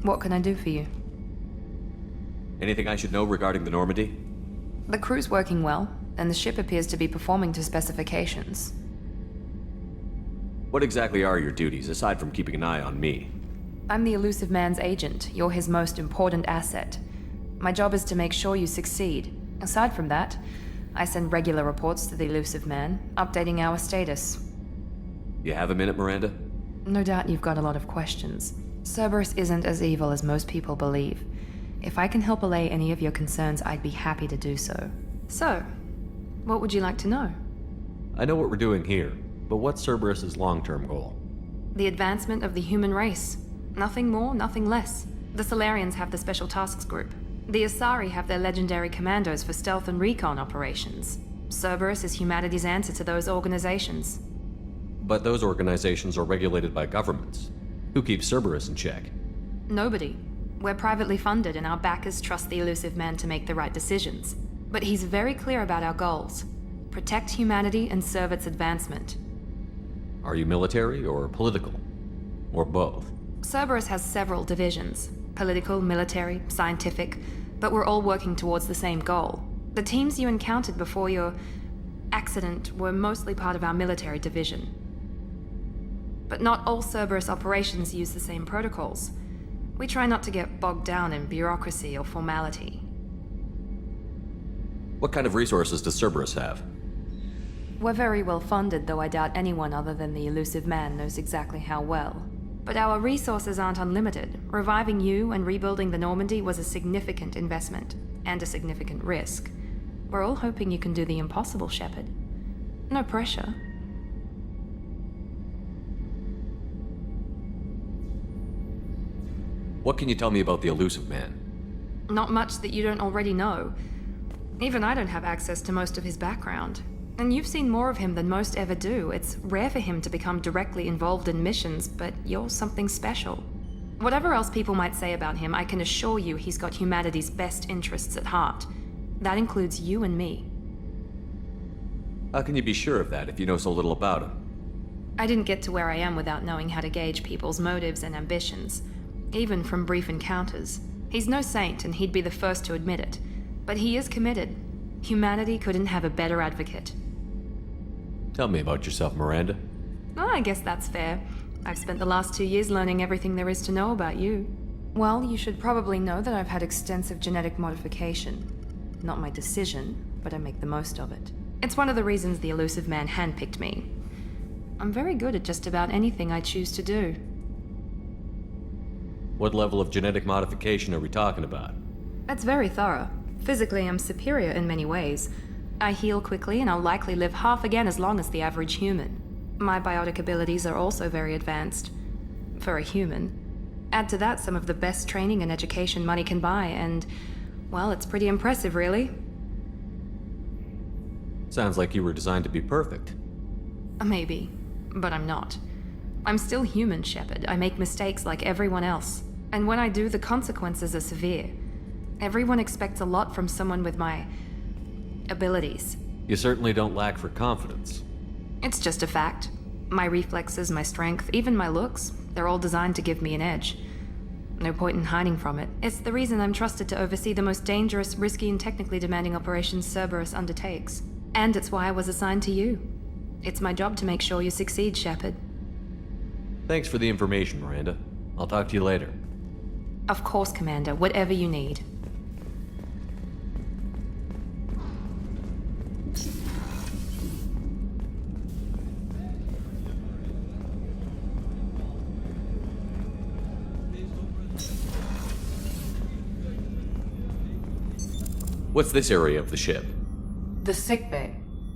what can I do for you? Anything I should know regarding the Normandy? The crew's working well, and the ship appears to be performing to specifications. What exactly are your duties, aside from keeping an eye on me? I'm the Elusive Man's agent. You're his most important asset. My job is to make sure you succeed. Aside from that, I send regular reports to the Elusive Man, updating our status. You have a minute, Miranda? No doubt you've got a lot of questions. Cerberus isn't as evil as most people believe. If I can help allay any of your concerns, I'd be happy to do so. So, what would you like to know? I know what we're doing here, but what's Cerberus's long-term goal? The advancement of the human race. Nothing more, nothing less. The Solarians have the Special Tasks Group. The Asari have their legendary commandos for stealth and recon operations. Cerberus is humanity's answer to those organizations. But those organizations are regulated by governments. Who keeps Cerberus in check? Nobody. We're privately funded, and our backers trust the Elusive Man to make the right decisions. But he's very clear about our goals. Protect humanity and serve its advancement. Are you military or political? Or both? Cerberus has several divisions. Political, military, scientific, but we're all working towards the same goal. The teams you encountered before your accident were mostly part of our military division. But not all Cerberus operations use the same protocols. We try not to get bogged down in bureaucracy or formality. What kind of resources does Cerberus have? We're very well funded, though I doubt anyone other than the elusive man knows exactly how well. But our resources aren't unlimited. Reviving you and rebuilding the Normandy was a significant investment, and a significant risk. We're all hoping you can do the impossible, Shepard. No pressure. What can you tell me about the elusive man? Not much that you don't already know. Even I don't have access to most of his background. And you've seen more of him than most ever do. It's rare for him to become directly involved in missions, but you're something special. Whatever else people might say about him, I can assure you he's got humanity's best interests at heart. That includes you and me. How can you be sure of that if you know so little about him? I didn't get to where I am without knowing how to gauge people's motives and ambitions, even from brief encounters. He's no saint, and he'd be the first to admit it. But he is committed. Humanity couldn't have a better advocate. Tell me about yourself, Miranda. Oh, I guess that's fair. I've spent the last 2 years learning everything there is to know about you. Well, you should probably know that I've had extensive genetic modification. Not my decision, but I make the most of it. It's one of the reasons the elusive man handpicked me. I'm very good at just about anything I choose to do. What level of genetic modification are we talking about? That's very thorough. Physically, I'm superior in many ways. I heal quickly, and I'll likely live half again as long as the average human. My biotic abilities are also very advanced. For a human. Add to that some of the best training and education money can buy, and, well, it's pretty impressive, really. Sounds like you were designed to be perfect. Maybe, but I'm not. I'm still human, Shepard. I make mistakes like everyone else. And when I do, the consequences are severe. Everyone expects a lot from someone with my abilities. You certainly don't lack for confidence. It's just a fact. My reflexes, my strength, even my looks, they're all designed to give me an edge. No point in hiding from it. It's the reason I'm trusted to oversee the most dangerous, risky, and technically demanding operations Cerberus undertakes. And it's why I was assigned to you. It's my job to make sure you succeed, Shepard. Thanks for the information, Miranda. I'll talk to you later. Of course, Commander. Whatever you need. What's this area of the ship? The sick bay.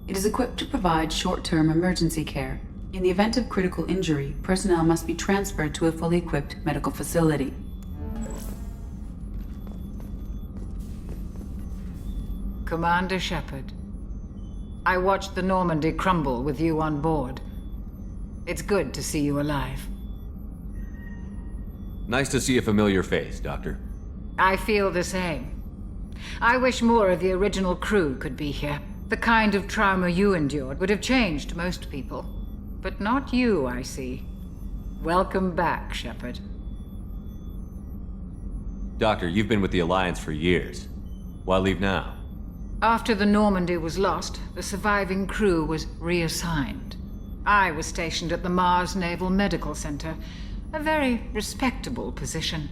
It is equipped to provide short-term emergency care. In the event of critical injury, personnel must be transferred to a fully equipped medical facility. Commander Shepard, I watched the Normandy crumble with you on board. It's good to see you alive. Nice to see a familiar face, Doctor. I feel the same. I wish more of the original crew could be here. The kind of trauma you endured would have changed most people. But not you, I see. Welcome back, Shepard. Doctor, you've been with the Alliance for years. Why leave now? After the Normandy was lost, the surviving crew was reassigned. I was stationed at the Mars Naval Medical Center. A very respectable position,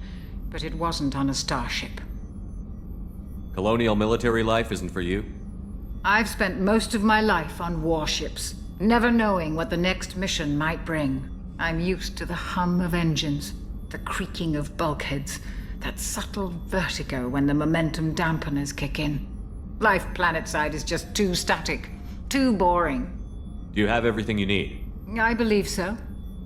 but it wasn't on a starship. Colonial military life isn't for you? I've spent most of my life on warships, never knowing what the next mission might bring. I'm used to the hum of engines, the creaking of bulkheads, that subtle vertigo when the momentum dampeners kick in. Life planetside is just too static, too boring. Do you have everything you need? I believe so.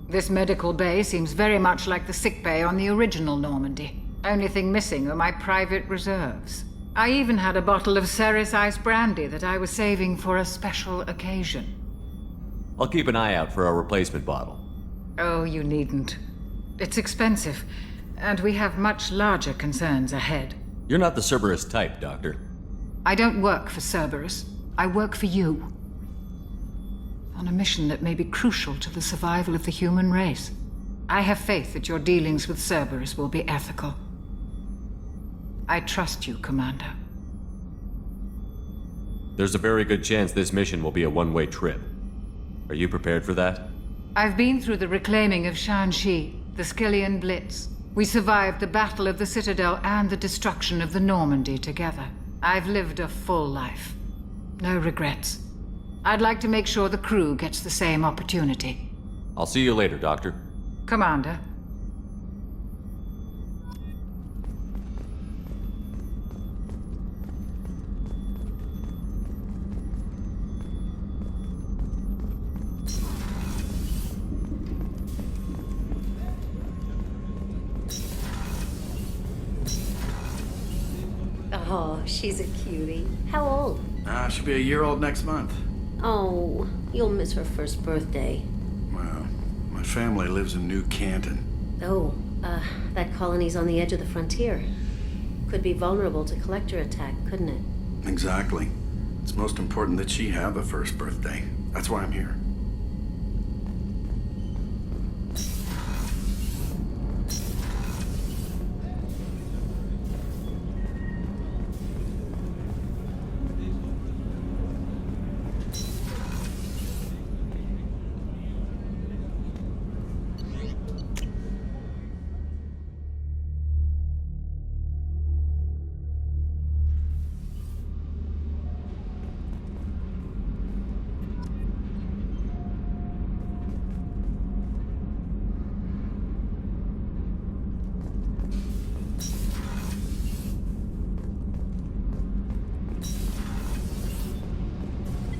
This medical bay seems very much like the sick bay on the original Normandy. Only thing missing are my private reserves. I even had a bottle of Ceres Ice brandy that I was saving for a special occasion. I'll keep an eye out for a replacement bottle. Oh, you needn't. It's expensive, and we have much larger concerns ahead. You're not the Cerberus type, Doctor. I don't work for Cerberus. I work for you. On a mission that may be crucial to the survival of the human race. I have faith that your dealings with Cerberus will be ethical. I trust you, Commander. There's a very good chance this mission will be a one-way trip. Are you prepared for that? I've been through the reclaiming of Shanxi, the Skillian Blitz. We survived the Battle of the Citadel and the destruction of the Normandy together. I've lived a full life. No regrets. I'd like to make sure the crew gets the same opportunity. I'll see you later, Doctor. Commander. Oh, she's a cutie. How old? She'll be a year old next month. Oh, you'll miss her first birthday. Well, my family lives in New Canton. Oh, that colony's on the edge of the frontier. Could be vulnerable to collector attack, couldn't it? Exactly. It's most important that she have a first birthday. That's why I'm here.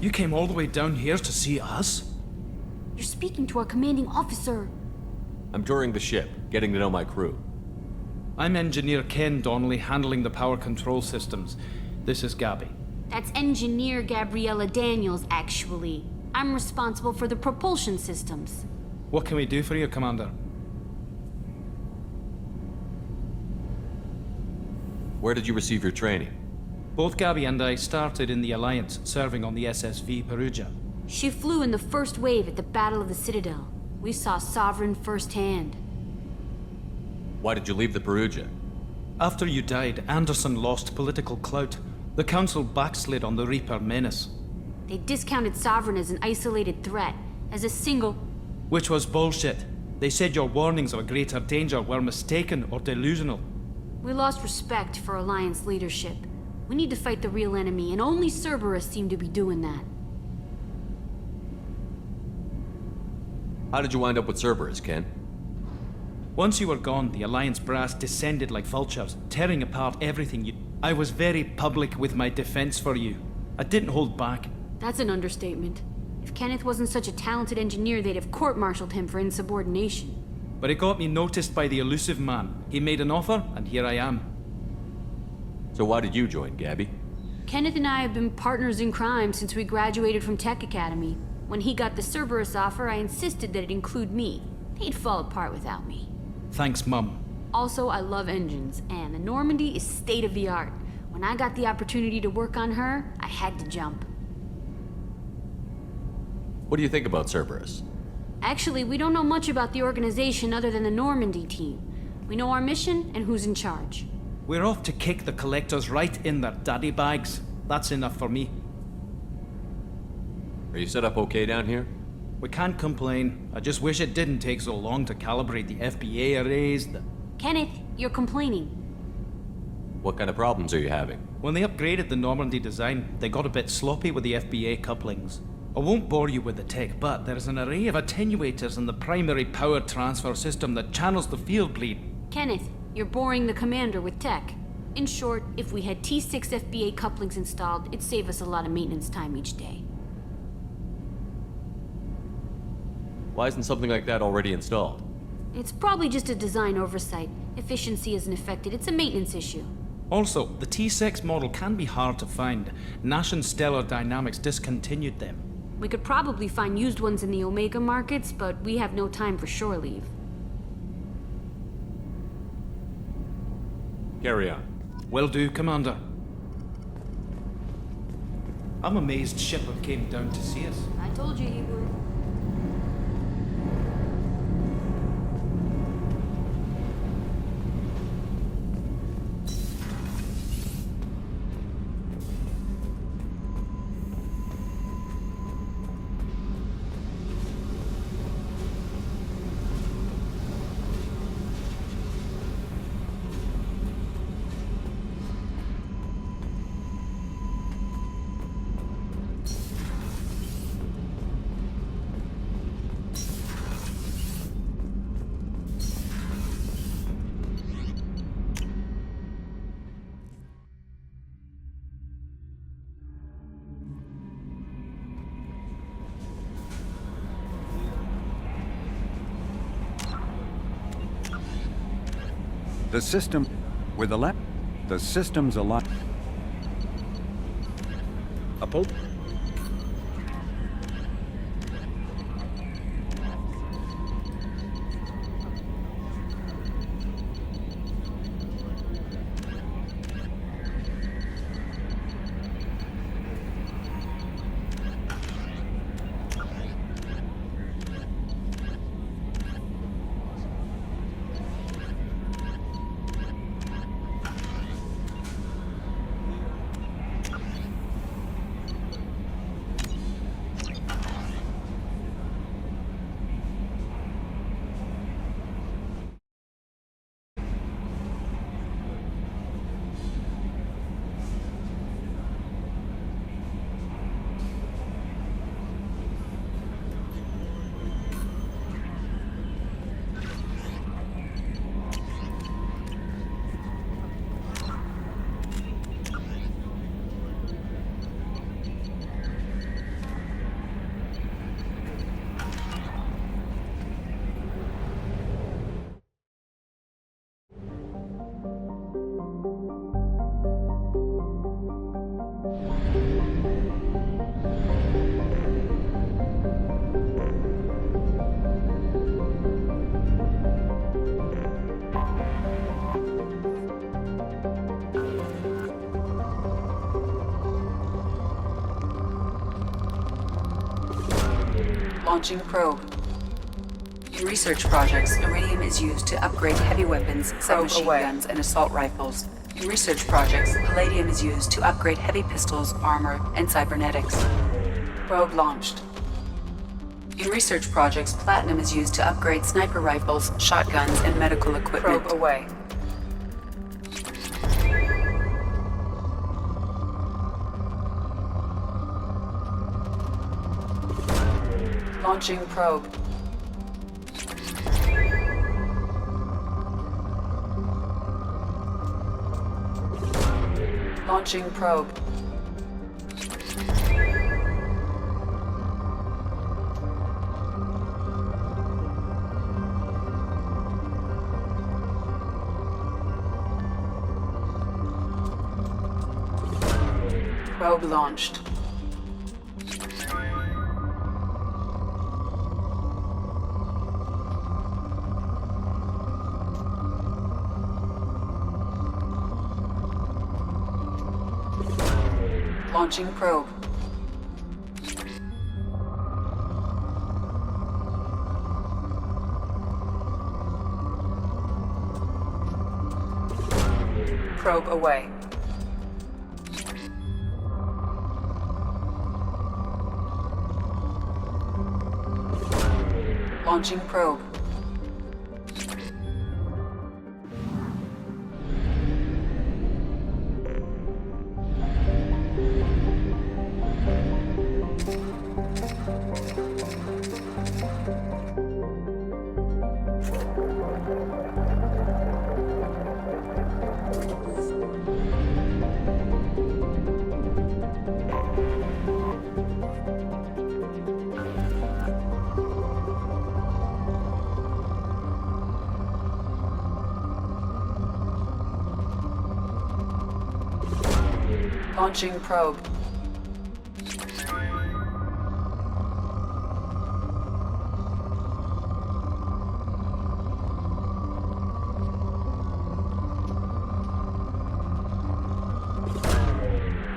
You came all the way down here to see us? You're speaking to our commanding officer. I'm touring the ship, getting to know my crew. I'm Engineer Ken Donnelly, handling the power control systems. This is Gabby. That's Engineer Gabriella Daniels, actually. I'm responsible for the propulsion systems. What can we do for you, Commander? Where did you receive your training? Both Gabby and I started in the Alliance, serving on the SSV Perugia. She flew in the first wave at the Battle of the Citadel. We saw Sovereign firsthand. Why did you leave the Perugia? After you died, Anderson lost political clout. The Council backslid on the Reaper menace. They discounted Sovereign as an isolated threat, as a single... Which was bullshit. They said your warnings of a greater danger were mistaken or delusional. We lost respect for Alliance leadership. We need to fight the real enemy, and only Cerberus seemed to be doing that. How did you wind up with Cerberus, Ken? Once you were gone, the Alliance brass descended like vultures, tearing apart everything you... I was very public with my defense for you. I didn't hold back. That's an understatement. If Kenneth wasn't such a talented engineer, they'd have court-martialed him for insubordination. But it got me noticed by the elusive man. He made an offer, and here I am. So why did you join, Gabby? Kenneth and I have been partners in crime since we graduated from Tech Academy. When he got the Cerberus offer, I insisted that it include me. They'd fall apart without me. Thanks, Mum. Also, I love engines, and the Normandy is state-of-the-art. When I got the opportunity to work on her, I had to jump. What do you think about Cerberus? Actually, we don't know much about the organization other than the Normandy team. We know our mission and who's in charge. We're off to kick the collectors right in their daddy bags. That's enough for me. Are you set up okay down here? We can't complain. I just wish it didn't take so long to calibrate the FBA arrays. Kenneth, you're complaining. What kind of problems are you having? When they upgraded the Normandy design, they got a bit sloppy with the FBA couplings. I won't bore you with the tech, but there's an array of attenuators in the primary power transfer system that channels the field bleed. Kenneth, you're boring the commander with tech. In short, if we had T6 FBA couplings installed, it'd save us a lot of maintenance time each day. Why isn't something like that already installed? It's probably just a design oversight. Efficiency isn't affected. It's a maintenance issue. Also, the T6 model can be hard to find. Nash and Stellar Dynamics discontinued them. We could probably find used ones in the Omega markets, but we have no time for shore leave. Carry on. Will do, Commander. I'm amazed Shepard came down to see us. I told you he would. The system... with the system's alive. Apple? Launching probe. In research projects, iridium is used to upgrade heavy weapons, submachine guns, and assault rifles. In research projects, palladium is used to upgrade heavy pistols, armor, and cybernetics. Probe launched. In research projects, platinum is used to upgrade sniper rifles, shotguns, and medical equipment. Probe away. Launching probe. Launching probe. Probe launched. Launching probe. Probe away. Launching probe. Launching probe.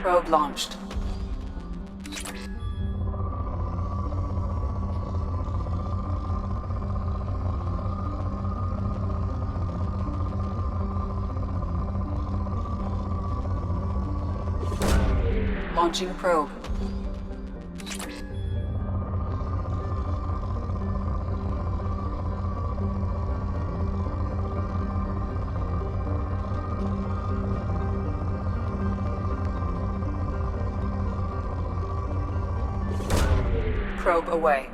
Probe launched. Launching probe. Probe away.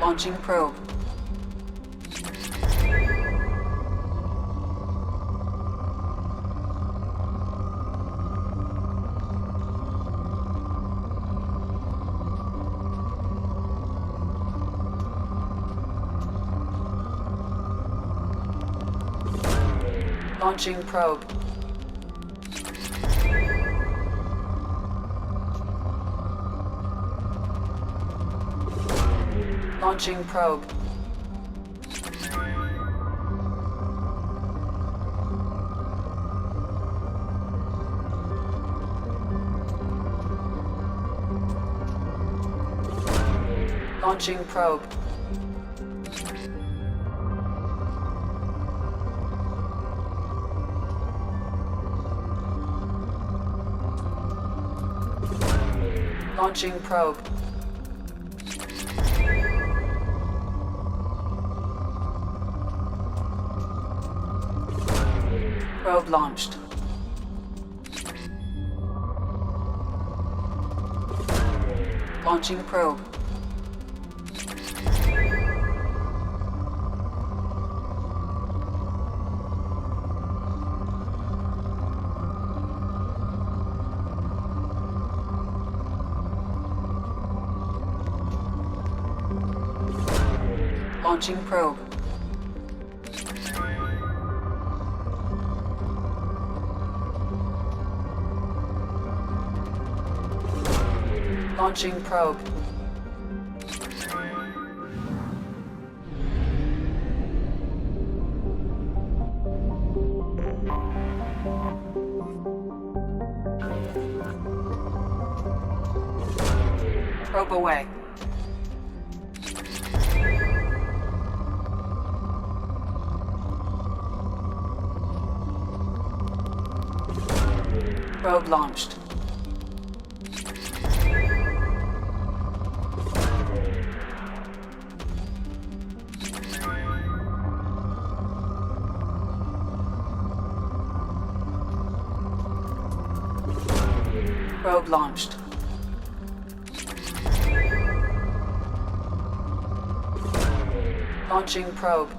Launching probe. Launching probe. Launching probe. Launching probe. Launching probe. Probe launched. Launching probe. Launching probe. Launching probe. Probe away. Probe launched. Probe launched. Launching probe.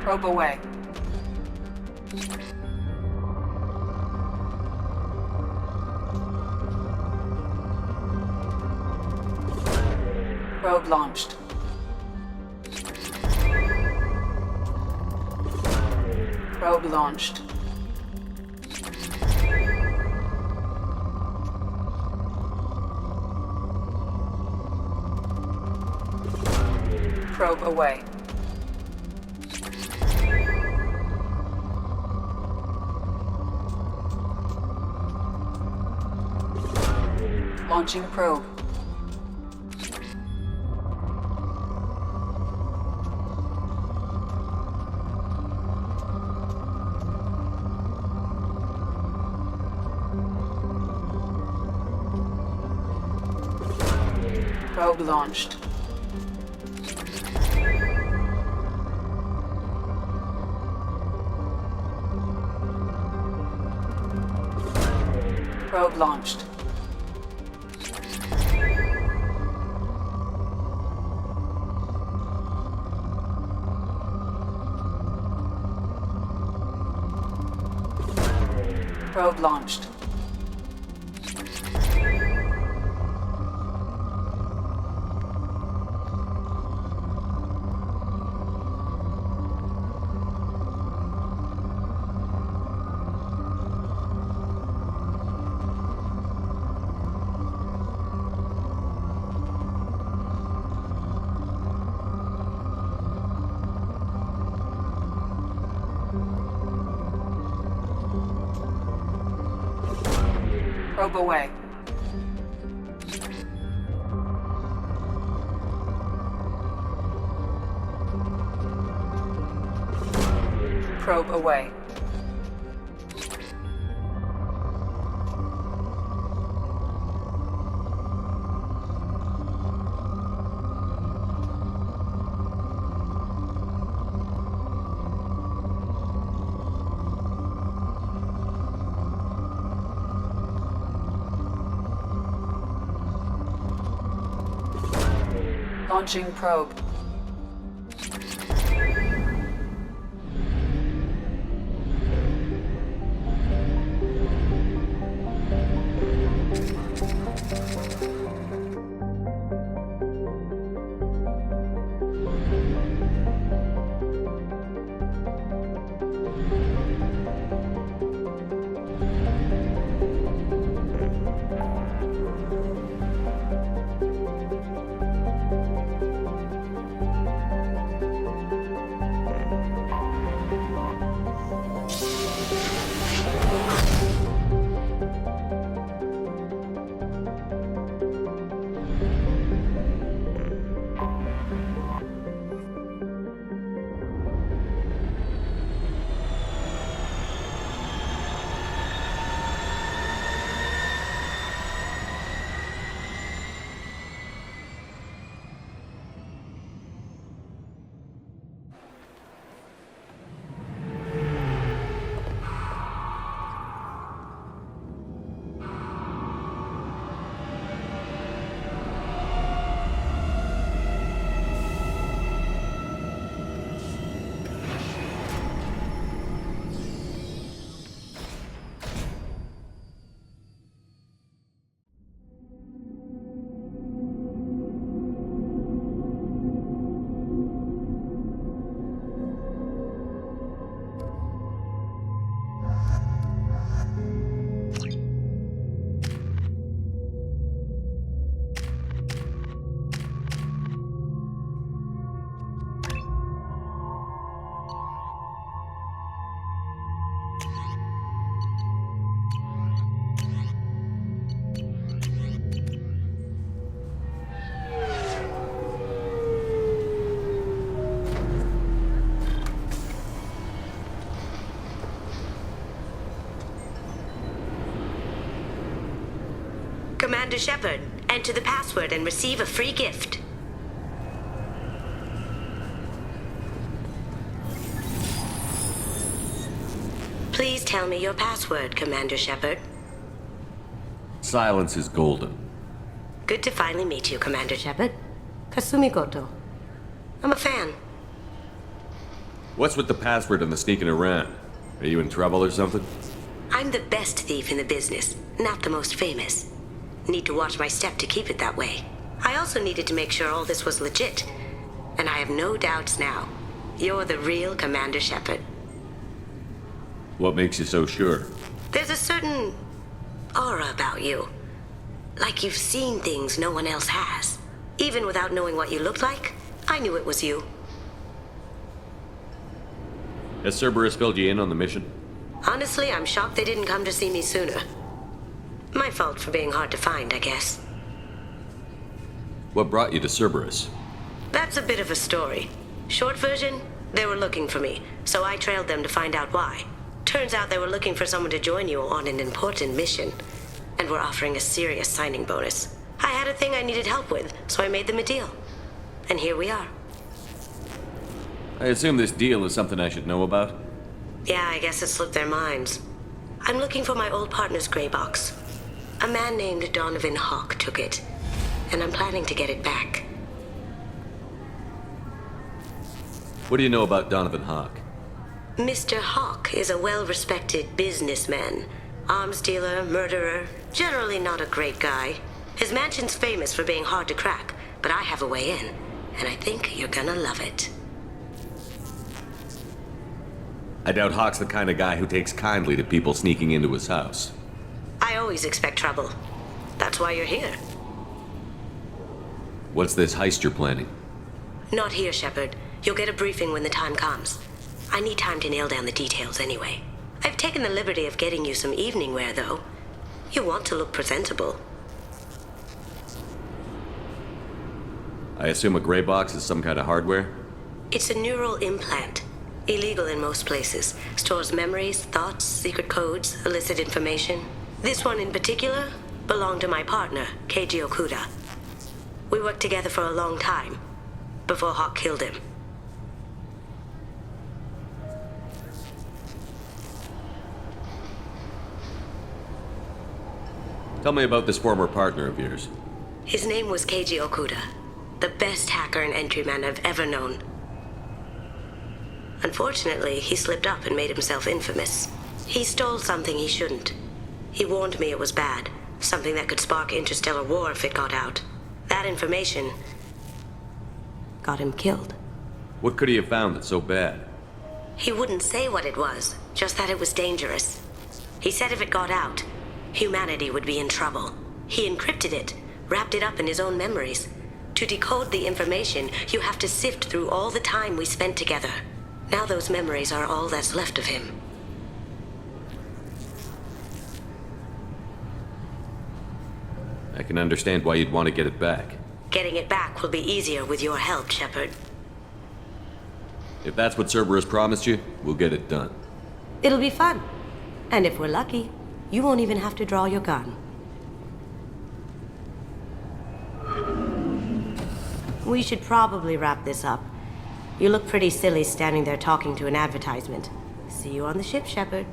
Probe away. Probe launched. Probe launched. Probe away. Launching probe. Probe launched. Probe launched. Probe launched. Probe away. Probe away. Launching probe. Commander Shepard, enter the password and receive a free gift. Please tell me your password, Commander Shepard. Silence is golden. Good to finally meet you, Commander Shepard. Kasumi Goto. I'm a fan. What's with the password and the sneaking around? Are you in trouble or something? I'm the best thief in the business, not the most famous. Need to watch my step to keep it that way. I also needed to make sure all this was legit. And I have no doubts now. You're the real Commander Shepard. What makes you so sure? There's a certain aura about you. Like you've seen things no one else has. Even without knowing what you looked like, I knew it was you. Has Cerberus filled you in on the mission? Honestly, I'm shocked they didn't come to see me sooner. My fault for being hard to find, I guess. What brought you to Cerberus? That's a bit of a story. Short version, they were looking for me, so I trailed them to find out why. Turns out they were looking for someone to join you on an important mission, and were offering a serious signing bonus. I had a thing I needed help with, so I made them a deal. And here we are. I assume this deal is something I should know about? Yeah, I guess it slipped their minds. I'm looking for my old partner's gray box. A man named Donovan Hawk took it, and I'm planning to get it back. What do you know about Donovan Hawk? Mr. Hawk is a well-respected businessman. Arms dealer, murderer, generally not a great guy. His mansion's famous for being hard to crack, but I have a way in, and I think you're gonna love it. I doubt Hawk's the kind of guy who takes kindly to people sneaking into his house. I always expect trouble. That's why you're here. What's this heist you're planning? Not here, Shepard. You'll get a briefing when the time comes. I need time to nail down the details anyway. I've taken the liberty of getting you some evening wear, though. You want to look presentable. I assume a gray box is some kind of hardware? It's a neural implant. Illegal in most places. Stores memories, thoughts, secret codes, illicit information. This one in particular belonged to my partner, Keiji Okuda. We worked together for a long time, before Hawk killed him. Tell me about this former partner of yours. His name was Keiji Okuda, the best hacker and entryman I've ever known. Unfortunately, he slipped up and made himself infamous. He stole something he shouldn't. He warned me it was bad, something that could spark interstellar war if it got out. That information got him killed. What could he have found that's so bad? He wouldn't say what it was, just that it was dangerous. He said if it got out, humanity would be in trouble. He encrypted it, wrapped it up in his own memories. To decode the information, you have to sift through all the time we spent together. Now those memories are all that's left of him. I can understand why you'd want to get it back. Getting it back will be easier with your help, Shepard. If that's what Cerberus promised you, we'll get it done. It'll be fun. And if we're lucky, you won't even have to draw your gun. We should probably wrap this up. You look pretty silly standing there talking to an advertisement. See you on the ship, Shepard.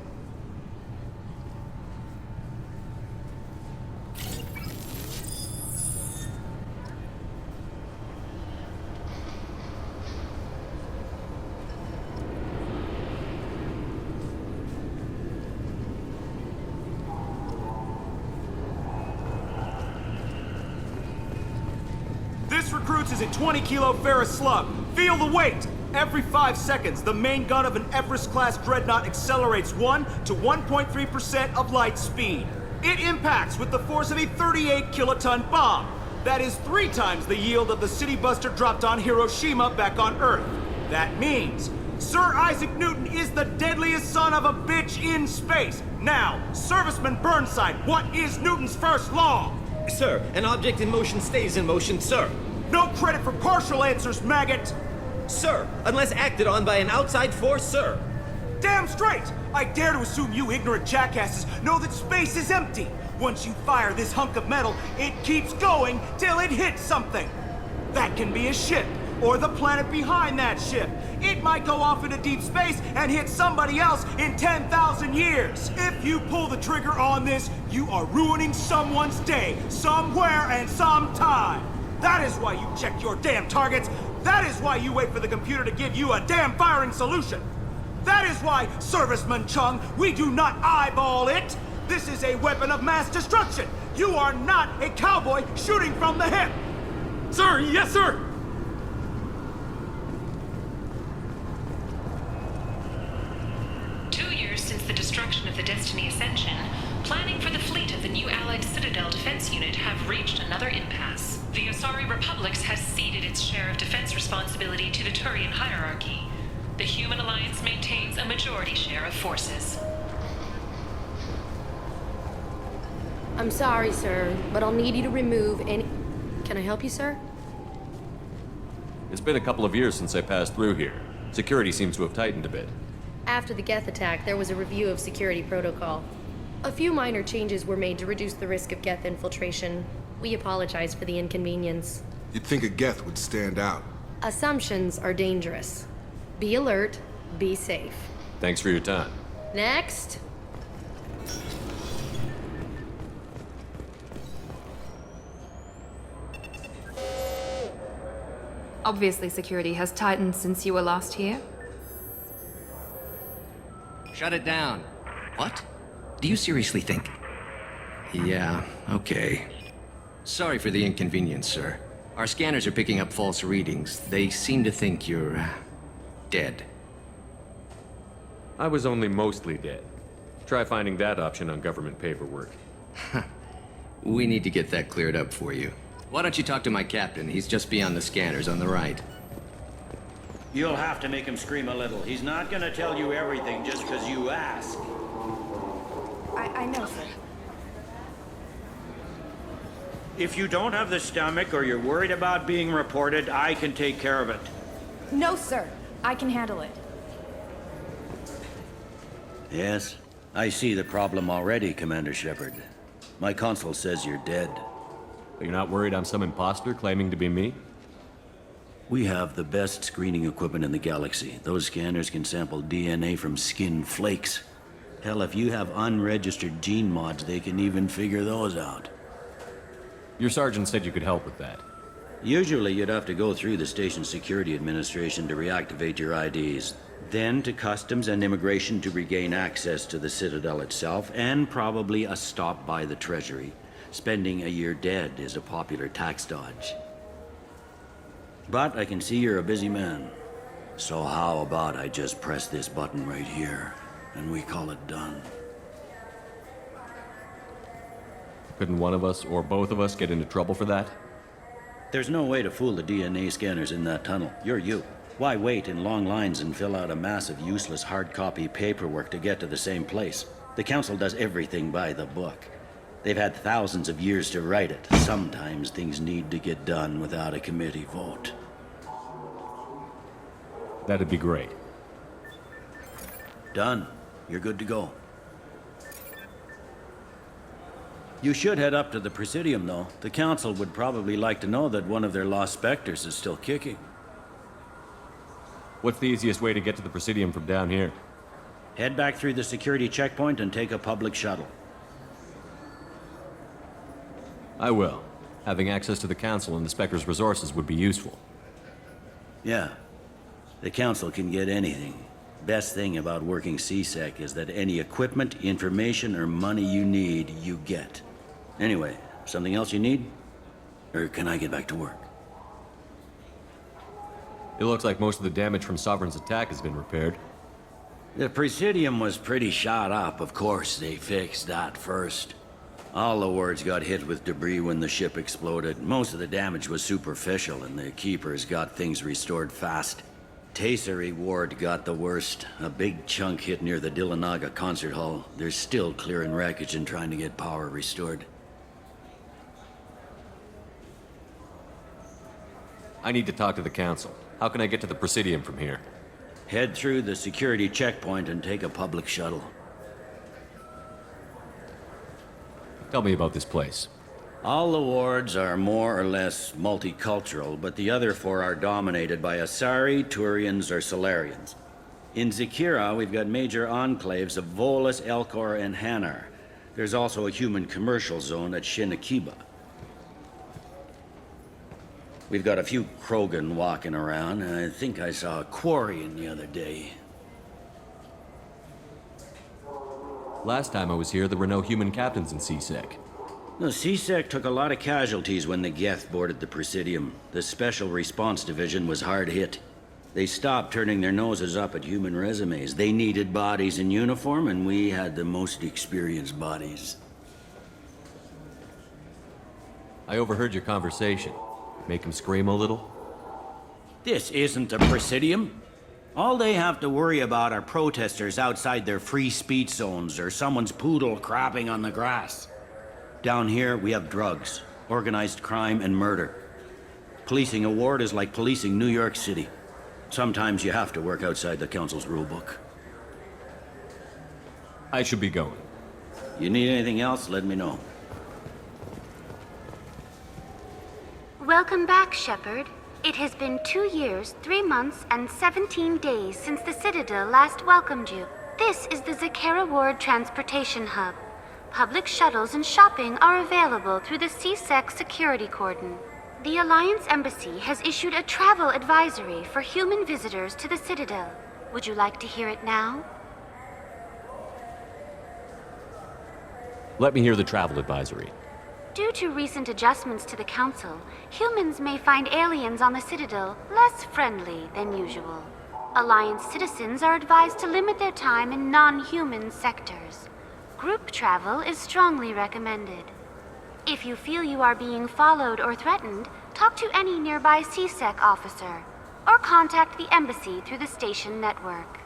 This recruits is a 20-kilo ferrous slug. Feel the weight! Every 5 seconds, the main gun of an Everest-class dreadnought accelerates 1 to 1.3% of light speed. It impacts with the force of a 38-kiloton bomb. That is 3 times the yield of the city buster dropped on Hiroshima back on Earth. That means Sir Isaac Newton is the deadliest son of a bitch in space. Now, Serviceman Burnside, what is Newton's first law? Sir, an object in motion stays in motion, sir. No credit for partial answers, maggot! Sir, unless acted on by an outside force, sir. Damn straight! I dare to assume you ignorant jackasses know that space is empty. Once you fire this hunk of metal, it keeps going till it hits something. That can be a ship, or the planet behind that ship. It might go off into deep space and hit somebody else in 10,000 years. If you pull the trigger on this, you are ruining someone's day, somewhere and sometime. That is why you check your damn targets. That is why you wait for the computer to give you a damn firing solution. That is why, Serviceman Chung, we do not eyeball it. This is a weapon of mass destruction. You are not a cowboy shooting from the hip. Sir, yes, sir. 2 years since the destruction of the Destiny Ascension, planning for the fleet of the new Allied Citadel Defense Unit have reached another impasse. The Asari Republics has ceded its share of defense responsibility to the Turian hierarchy. The Human Alliance maintains a majority share of forces. I'm sorry, sir, but I'll need you to remove any... Can I help you, sir? It's been a couple of years since I passed through here. Security seems to have tightened a bit. After the Geth attack, there was a review of security protocol. A few minor changes were made to reduce the risk of Geth infiltration. We apologize for the inconvenience. You'd think a Geth would stand out. Assumptions are dangerous. Be alert, be safe. Thanks for your time. Next! Obviously, security has tightened since you were last here. Shut it down. What? Do you seriously think? Yeah, okay. Sorry for the inconvenience, sir. Our scanners are picking up false readings. They seem to think you're... dead. I was only mostly dead. Try finding that option on government paperwork. We need to get that cleared up for you. Why don't you talk to my captain? He's just beyond the scanners on the right. You'll have to make him scream a little. He's not gonna tell you everything just because you ask. I know, sir. If you don't have the stomach or you're worried about being reported, I can take care of it. No, sir. I can handle it. Yes, I see the problem already, Commander Shepard. My consul says you're dead. You're not worried I'm some imposter claiming to be me? We have the best screening equipment in the galaxy. Those scanners can sample DNA from skin flakes. Hell, if you have unregistered gene mods, they can even figure those out. Your sergeant said you could help with that. Usually you'd have to go through the Station Security Administration to reactivate your IDs. Then to Customs and Immigration to regain access to the Citadel itself, and probably a stop by the Treasury. Spending a year dead is a popular tax dodge. But I can see you're a busy man. So how about I just press this button right here, and we call it done? Couldn't one of us, or both of us, get into trouble for that? There's no way to fool the DNA scanners in that tunnel. You're you. Why wait in long lines and fill out a massive useless hard copy paperwork to get to the same place? The Council does everything by the book. They've had thousands of years to write it. Sometimes things need to get done without a committee vote. That'd be great. Done. You're good to go. You should head up to the Presidium, though. The Council would probably like to know that one of their lost specters is still kicking. What's the easiest way to get to the Presidium from down here? Head back through the security checkpoint and take a public shuttle. I will. Having access to the Council and the Spectre's resources would be useful. Yeah. The Council can get anything. Best thing about working CSEC is that any equipment, information, or money you need, you get. Anyway, something else you need? Or can I get back to work? It looks like most of the damage from Sovereign's attack has been repaired. The Presidium was pretty shot up. Of course, they fixed that first. All the wards got hit with debris when the ship exploded. Most of the damage was superficial, and the Keepers got things restored fast. Tasery Ward got the worst. A big chunk hit near the Dillanaga concert hall. They're still clearing wreckage and trying to get power restored. I need to talk to the Council. How can I get to the Presidium from here? Head through the security checkpoint and take a public shuttle. Tell me about this place. All the wards are more or less multicultural, but the other four are dominated by Asari, Turians, or Solarians. In Zakira, we've got major enclaves of Volus, Elcor, and Hanar. There's also a human commercial zone at Shinakiba. We've got a few Krogan walking around, and I think I saw a Quarian the other day. Last time I was here, there were no human captains in CSEC. The CSEC took a lot of casualties when the Geth boarded the Presidium. The Special Response Division was hard hit. They stopped turning their noses up at human resumes. They needed bodies in uniform, and we had the most experienced bodies. I overheard your conversation. Make him scream a little? This isn't a Presidium. All they have to worry about are protesters outside their free speech zones or someone's poodle crapping on the grass. Down here, we have drugs, organized crime, and murder. Policing a ward is like policing New York City. Sometimes you have to work outside the Council's rulebook. I should be going. You need anything else, let me know. Welcome back, Shepard. It has been 2 years, 3 months, and 17 days since the Citadel last welcomed you. This is the Zakera Ward Transportation Hub. Public shuttles and shopping are available through the CSEC security cordon. The Alliance Embassy has issued a travel advisory for human visitors to the Citadel. Would you like to hear it now? Let me hear the travel advisory. Due to recent adjustments to the Council, humans may find aliens on the Citadel less friendly than usual. Alliance citizens are advised to limit their time in non-human sectors. Group travel is strongly recommended. If you feel you are being followed or threatened, talk to any nearby CSEC officer, or contact the embassy through the station network.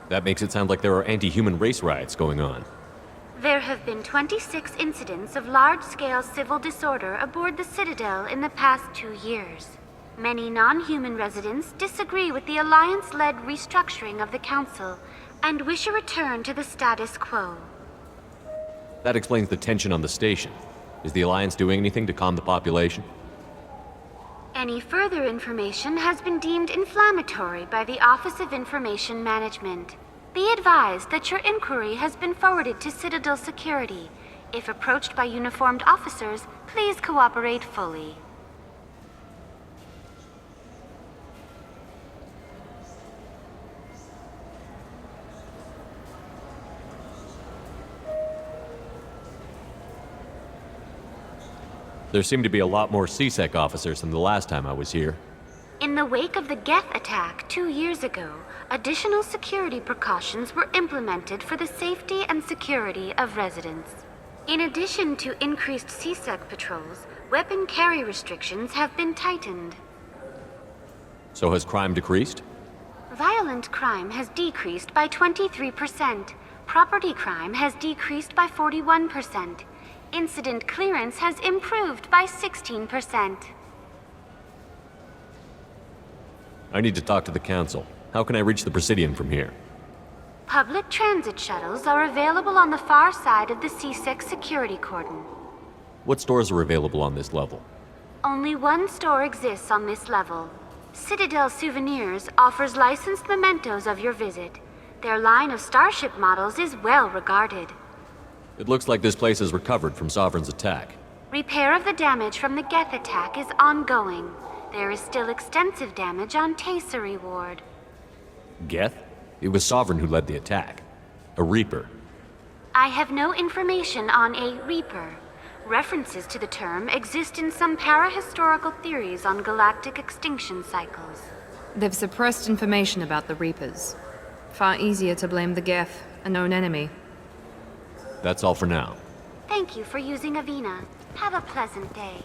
That makes it sound like there are anti-human race riots going on. There have been 26 incidents of large-scale civil disorder aboard the Citadel in the past 2 years. Many non-human residents disagree with the Alliance-led restructuring of the Council and wish a return to the status quo. That explains the tension on the station. Is the Alliance doing anything to calm the population? Any further information has been deemed inflammatory by the Office of Information Management. Be advised that your inquiry has been forwarded to Citadel Security. If approached by uniformed officers, please cooperate fully. There seem to be a lot more CSEC officers than the last time I was here. In the wake of the Geth attack 2 years ago, additional security precautions were implemented for the safety and security of residents. In addition to increased CSEC patrols, weapon carry restrictions have been tightened. So has crime decreased? Violent crime has decreased by 23%. Property crime has decreased by 41%. Incident clearance has improved by 16%. I need to talk to the Council. How can I reach the Presidium from here? Public transit shuttles are available on the far side of the CSEC security cordon. What stores are available on this level? Only one store exists on this level. Citadel Souvenirs offers licensed mementos of your visit. Their line of starship models is well regarded. It looks like this place has recovered from Sovereign's attack. Repair of the damage from the Geth attack is ongoing. There is still extensive damage on Tasery Ward. Geth? It was Sovereign who led the attack. A Reaper. I have no information on a Reaper. References to the term exist in some parahistorical theories on galactic extinction cycles. They've suppressed information about the Reapers. Far easier to blame the Geth, a known enemy. That's all for now. Thank you for using Avina. Have a pleasant day.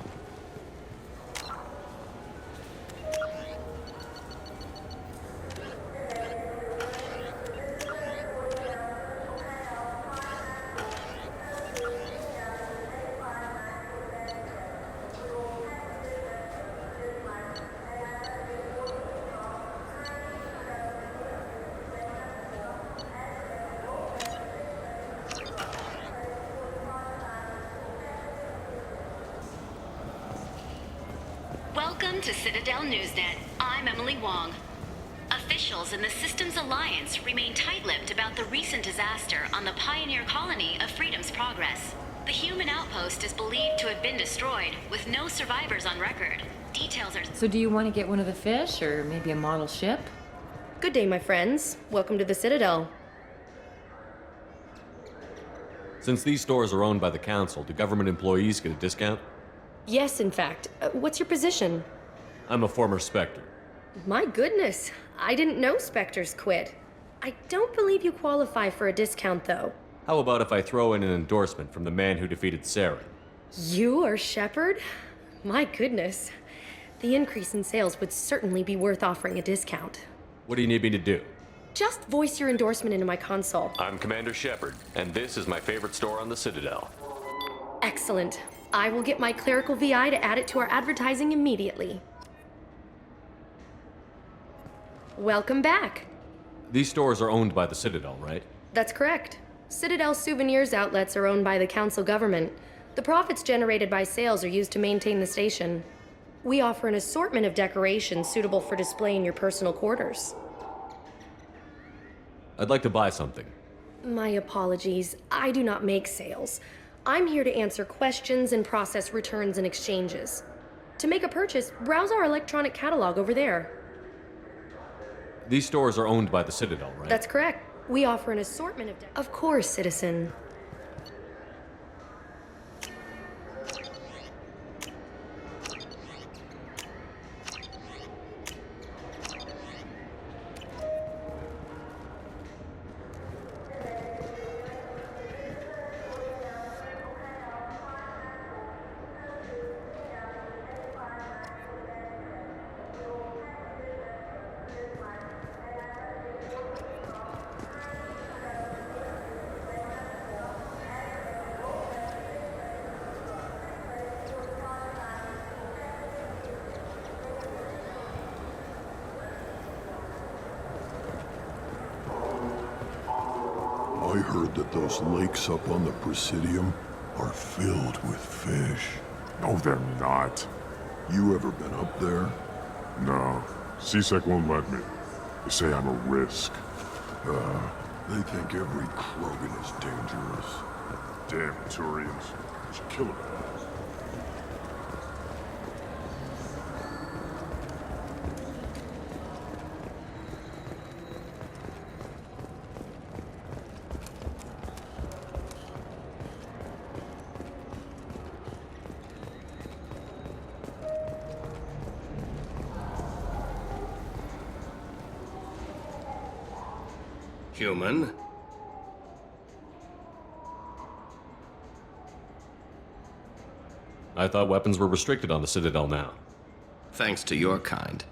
Welcome to Citadel Newsnet. I'm Emily Wong. Officials in the Systems Alliance remain tight-lipped about the recent disaster on the pioneer colony of Freedom's Progress. The human outpost is believed to have been destroyed, with no survivors on record. Details are... So do you want to get one of the fish, or maybe a model ship? Good day, my friends. Welcome to the Citadel. Since these stores are owned by the Council, do government employees get a discount? Yes, in fact. What's your position? I'm a former Spectre. My goodness. I didn't know Spectres quit. I don't believe you qualify for a discount, though. How about if I throw in an endorsement from the man who defeated Sarah? You are Shepard? My goodness. The increase in sales would certainly be worth offering a discount. What do you need me to do? Just voice your endorsement into my console. I'm Commander Shepard, and this is my favorite store on the Citadel. Excellent. I will get my clerical VI to add it to our advertising immediately. Welcome back. These stores are owned by the Citadel, right? That's correct. Citadel Souvenirs outlets are owned by the Council government. The profits generated by sales are used to maintain the station. We offer an assortment of decorations suitable for display in your personal quarters. I'd like to buy something. My apologies. I do not make sales. I'm here to answer questions and process returns and exchanges. To make a purchase, browse our electronic catalog over there. These stores are owned by the Citadel, right? That's correct. We offer an assortment of... Of course, citizen. I heard that those lakes up on the Presidium are filled with fish. No, they're not. You ever been up there? No. CSEC won't let me. They say I'm a risk. They think every Krogan is dangerous. Damn Turians. I should kill them. Human? I thought weapons were restricted on the Citadel now. Thanks to your kind.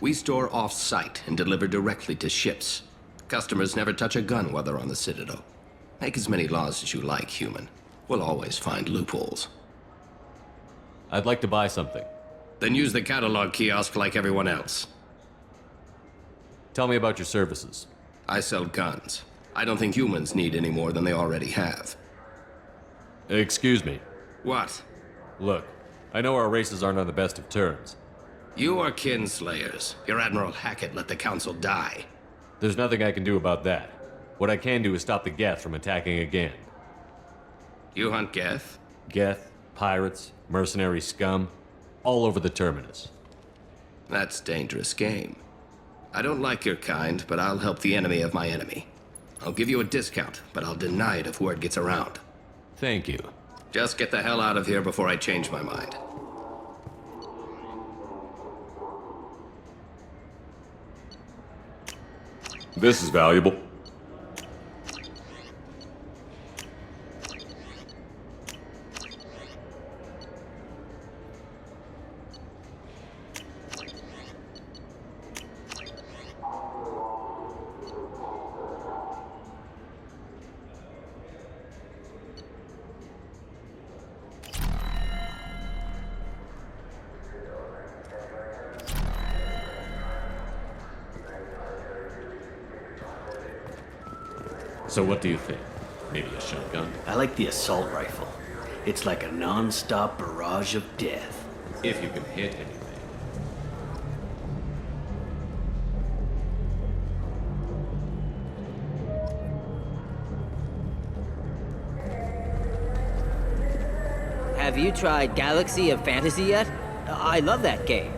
We store off-site and deliver directly to ships. Customers never touch a gun while they're on the Citadel. Make as many laws as you like, human. We'll always find loopholes. I'd like to buy something. Then use the catalog kiosk like everyone else. Tell me about your services. I sell guns. I don't think humans need any more than they already have. Excuse me. What? Look, I know our races aren't on the best of terms. You are kinslayers. Your Admiral Hackett let the Council die. There's nothing I can do about that. What I can do is stop the Geth from attacking again. You hunt Geth? Geth, pirates, mercenary scum, all over the Terminus. That's dangerous game. I don't like your kind, but I'll help the enemy of my enemy. I'll give you a discount, but I'll deny it if word gets around. Thank you. Just get the hell out of here before I change my mind. This is valuable. So what do you think? Maybe a shotgun? I like the assault rifle. It's like a non-stop barrage of death. If you can hit anything. Have you tried Galaxy of Fantasy yet? I love that game.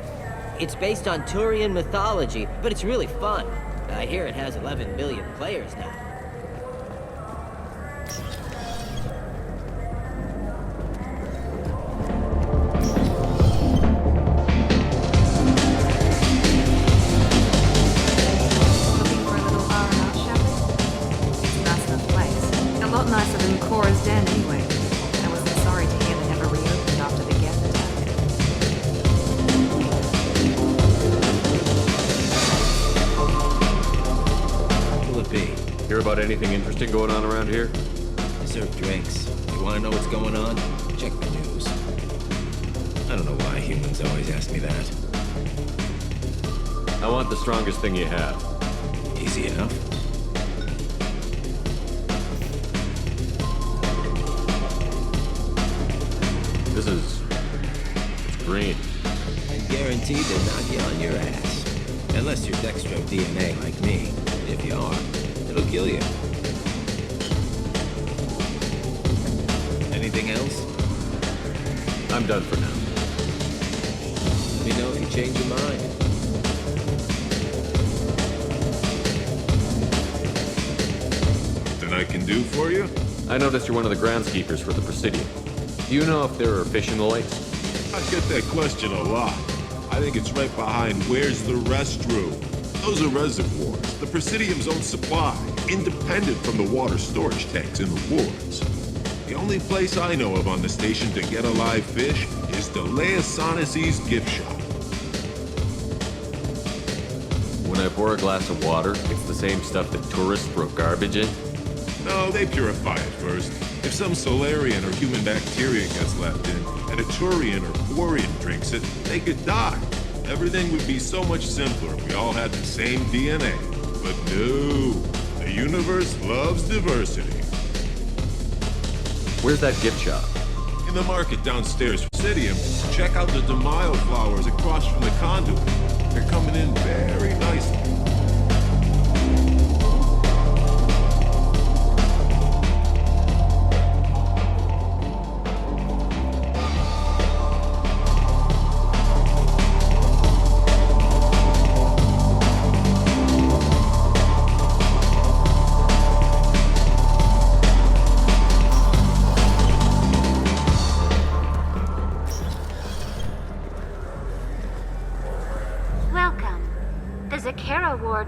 It's based on Turian mythology, but it's really fun. I hear it has 11 million players now. Nicer than Cora's den anyway. I wasn't sorry to hear they never reopened after the Geth attack. Who will it be? Hear about anything interesting going on around here? I serve drinks. You want to know what's going on? Check the news. I don't know why humans always ask me that. I want the strongest thing you have. Easy enough. It's green. I'm guaranteed to knock you on your ass. Unless you're dextro DNA like me. If you are, it'll kill you. Anything else? I'm done for now. Let me know if you change your mind. Nothing I can do for you? I noticed you're one of the groundskeepers for the Presidium. Do you know if there are fish in the lakes? I get that question a lot. I think it's right behind where's the restroom. Those are reservoirs, the Presidium's own supply, independent from the water storage tanks in the wards. The only place I know of on the station to get a live fish is Delea Sonesi's gift shop. When I pour a glass of water, it's the same stuff that tourists throw garbage in? No, they purify it first. If some Solarian or human bacteria gets left in, and a Turian or Quarian drinks it, they could die. Everything would be so much simpler if we all had the same DNA. But no, they The universe loves diversity. Where's that gift shop? In the market downstairs, Presidium, check out the DeMaio flowers across from the conduit. They're coming in very nicely.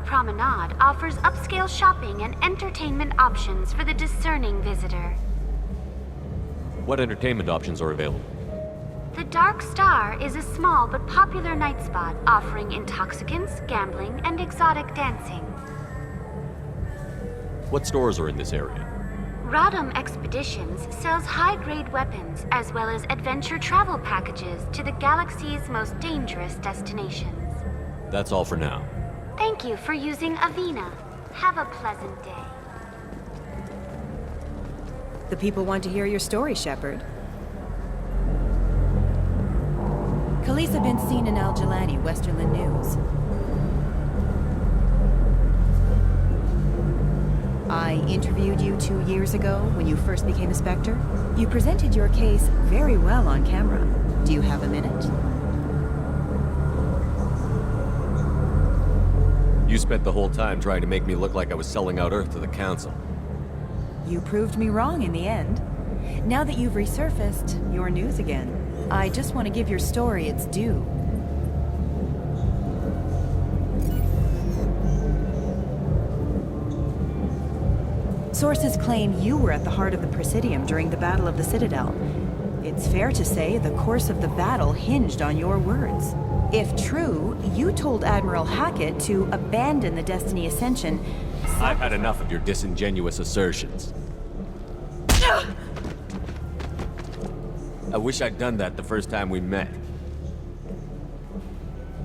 Promenade offers upscale shopping and entertainment options for the discerning visitor. What entertainment options are available? The Dark Star is a small but popular night spot offering intoxicants, gambling, and exotic dancing. What stores are in this area? Rodham Expeditions sells high-grade weapons as well as adventure travel packages to the galaxy's most dangerous destinations. That's all for now. Thank you for using Avena. Have a pleasant day. The people want to hear your story, Shepard. Khaleesa been seen in Al-Jalani, Westerland News. I interviewed you 2 years ago when you first became a Spectre. You presented your case very well on camera. Do you have a minute? You spent the whole time trying to make me look like I was selling out Earth to the Council. You proved me wrong in the end. Now that you've resurfaced, you're news again. I just want to give your story its due. Sources claim you were at the heart of the Presidium during the Battle of the Citadel. It's fair to say the course of the battle hinged on your words. If true, you told Admiral Hackett to abandon the Destiny Ascension. I've had enough of your disingenuous assertions. I wish I'd done that the first time we met.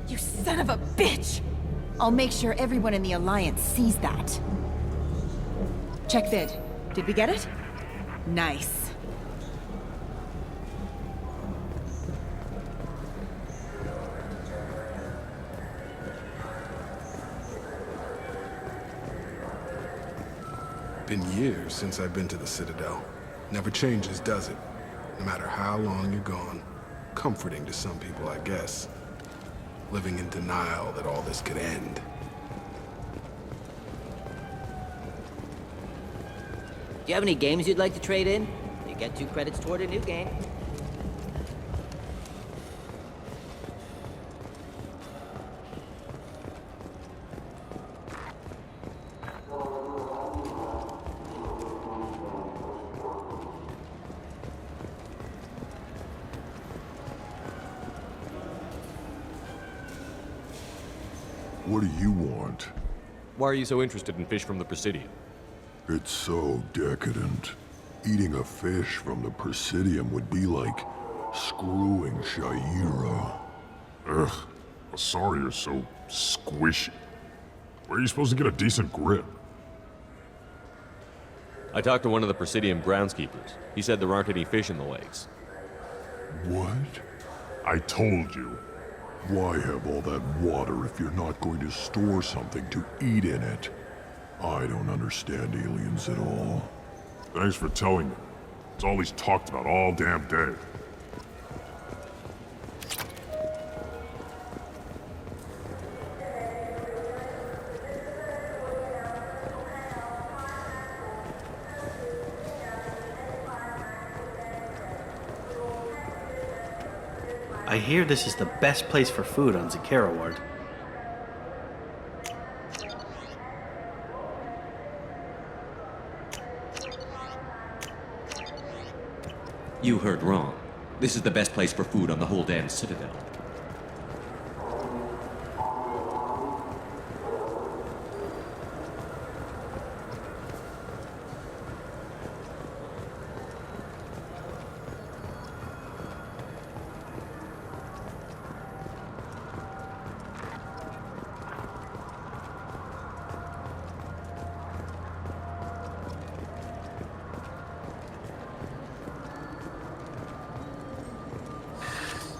You son of a bitch! I'll make sure everyone in the Alliance sees that. Check vid. Did we get it? Nice. Been years since I've been to the Citadel. Never changes, does it? No matter how long you're gone. Comforting to some people, I guess. Living in denial that all this could end. Do you have any games you'd like to trade in? You get 2 credits toward a new game. What do you want? Why are you so interested in fish from the Presidium? It's so decadent. Eating a fish from the Presidium would be like screwing Shaira. Ugh, Asari are so squishy. Where are you supposed to get a decent grip? I talked to one of the Presidium groundskeepers. He said there aren't any fish in the lakes. What? I told you. Why have all that water if you're not going to store something to eat in it? I don't understand aliens at all. Thanks for telling me. It's all he's talked about all damn day. I hear this is the best place for food on Zakera Ward. You heard wrong. This is the best place for food on the whole damn Citadel.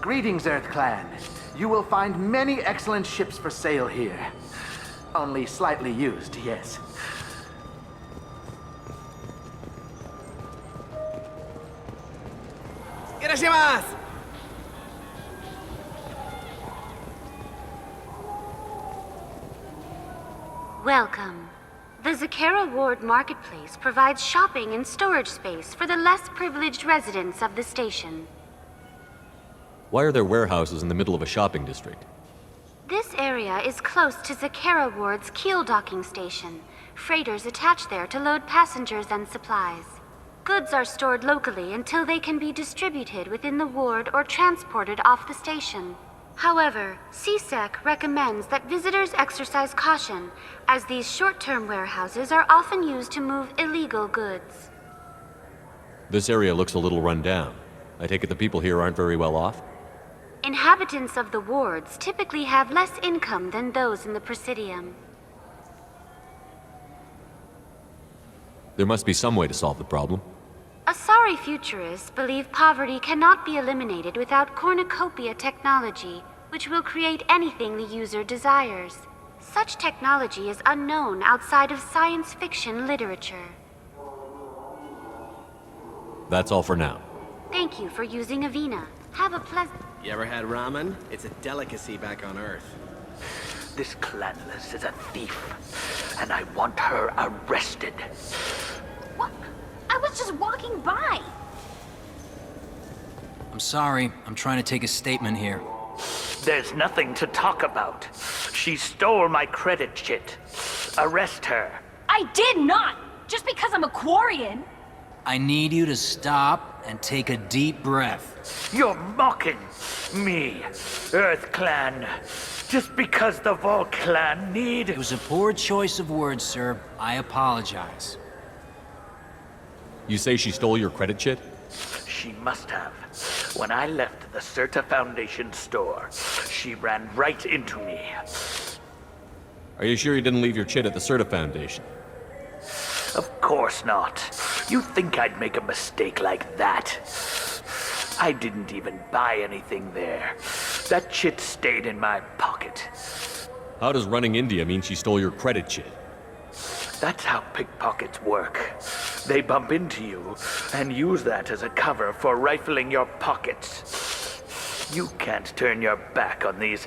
Greetings, Earth Clan. You will find many excellent ships for sale here. Only slightly used, yes. Irashimasu! Welcome. The Zakera Ward Marketplace provides shopping and storage space for the less privileged residents of the station. Why are there warehouses in the middle of a shopping district? This area is close to Zakera Ward's keel docking station. Freighters attach there to load passengers and supplies. Goods are stored locally until they can be distributed within the ward or transported off the station. However, CSEC recommends that visitors exercise caution, as these short-term warehouses are often used to move illegal goods. This area looks a little run down. I take it the people here aren't very well off? Inhabitants of the wards typically have less income than those in the Presidium. There must be some way to solve the problem. Asari futurists believe poverty cannot be eliminated without cornucopia technology, which will create anything the user desires. Such technology is unknown outside of science fiction literature. That's all for now. Thank you for using Avina. Have a pleasant... You ever had ramen? It's a delicacy back on Earth. This clanless is a thief, and I want her arrested. What? I was just walking by. I'm sorry. I'm trying to take a statement here. There's nothing to talk about. She stole my credit chit. Arrest her. I did not! Just because I'm a Quarian. I need you to stop and take a deep breath. You're mocking me, Earth Clan. Just because the Vol Clan need... It was a poor choice of words, sir. I apologize. You say she stole your credit chit? She must have. When I left the Certa Foundation store, she ran right into me. Are you sure you didn't leave your chit at the Certa Foundation? Of course not. You think I'd make a mistake like that? I didn't even buy anything there. That chit stayed in my pocket. How does running India mean she stole your credit chit? That's how pickpockets work. They bump into you and use that as a cover for rifling your pockets. You can't turn your back on these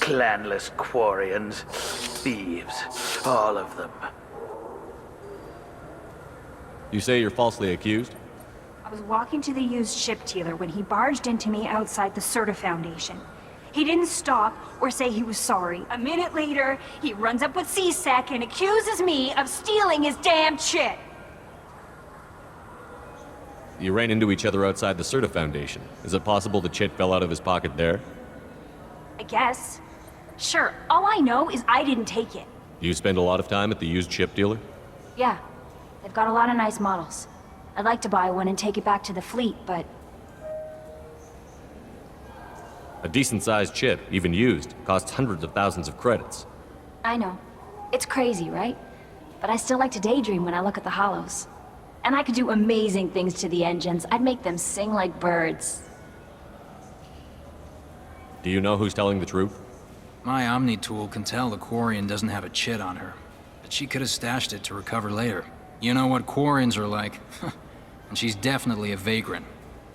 clanless Quarians. Thieves, all of them. You say you're falsely accused? I was walking to the used ship dealer when he barged into me outside the Certa Foundation. He didn't stop or say he was sorry. A minute later, he runs up with CSEC and accuses me of stealing his damn chit. You ran into each other outside the Certa Foundation. Is it possible the chit fell out of his pocket there? I guess. Sure, all I know is I didn't take it. Do you spend a lot of time at the used ship dealer? Yeah, they've got a lot of nice models. I'd like to buy one and take it back to the fleet, but... A decent-sized chip, even used, costs hundreds of thousands of credits. I know. It's crazy, right? But I still like to daydream when I look at the hollows. And I could do amazing things to the engines. I'd make them sing like birds. Do you know who's telling the truth? My Omni tool can tell the Quarian doesn't have a chit on her. But she could have stashed it to recover later. You know what Quarians are like. And she's definitely a vagrant.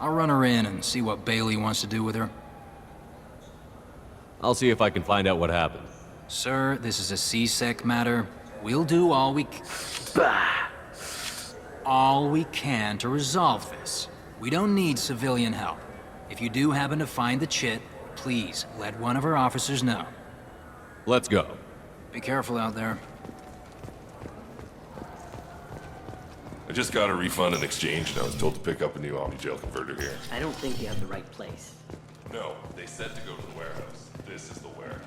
I'll run her in and see what Bailey wants to do with her. I'll see if I can find out what happened. Sir, this is a CSEC matter. We'll do all we can to resolve this. We don't need civilian help. If you do happen to find the chit, please let one of our officers know. Let's go. Be careful out there. I just got a refund in exchange, and I was told to pick up a new Omni-Gel converter here. I don't think you have the right place. No, they said to go to the warehouse. This is the warehouse.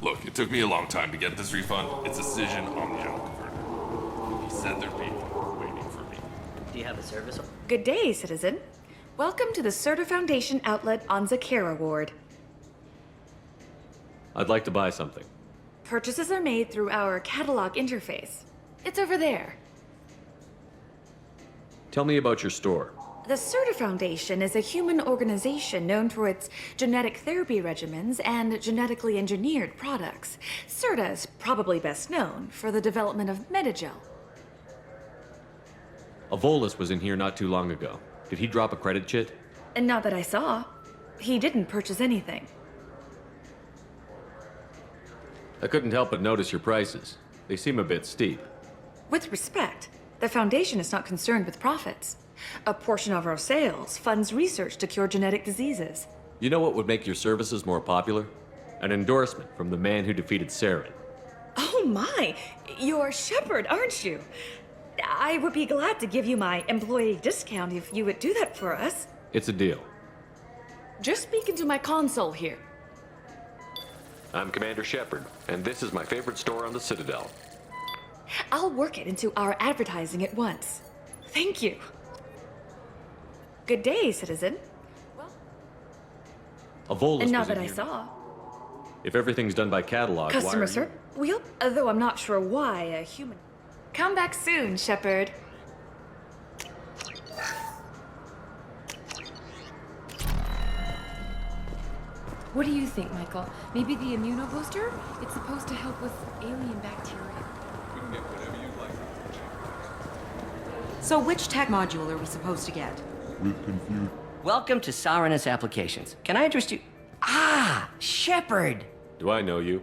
Look, it took me a long time to get this refund. It's a Cision Omni-Gel converter. He said there'd be one waiting for me. Do you have a service? Good day, citizen. Welcome to the Certa Foundation outlet on Zakera Ward. I'd like to buy something. Purchases are made through our catalog interface. It's over there. Tell me about your store. The Certa Foundation is a human organization known for its genetic therapy regimens and genetically engineered products. Certa is probably best known for the development of Metagel. Avolis was in here not too long ago. Did he drop a credit chit? And not that I saw. He didn't purchase anything. I couldn't help but notice your prices. They seem a bit steep. With respect, the Foundation is not concerned with profits. A portion of our sales funds research to cure genetic diseases. You know what would make your services more popular? An endorsement from the man who defeated Saren. Oh my! You're Shepard, aren't you? I would be glad to give you my employee discount if you would do that for us. It's a deal. Just speak into my console here. I'm Commander Shepard, and this is my favorite store on the Citadel. I'll work it into our advertising at once. Thank you. Good day, citizen. Avolis And now was in that I here. saw. If everything's done by catalog, Customer, why sir? Well, though I'm not sure why a human... Come back soon, Shepard. What do you think, Michael? Maybe the immunobooster? It's supposed to help with alien bacteria. We can get whatever you'd like. So which tech module are we supposed to get? We're confused. Welcome to Saranus Applications. Can I interest you? Ah, Shepard! Do I know you?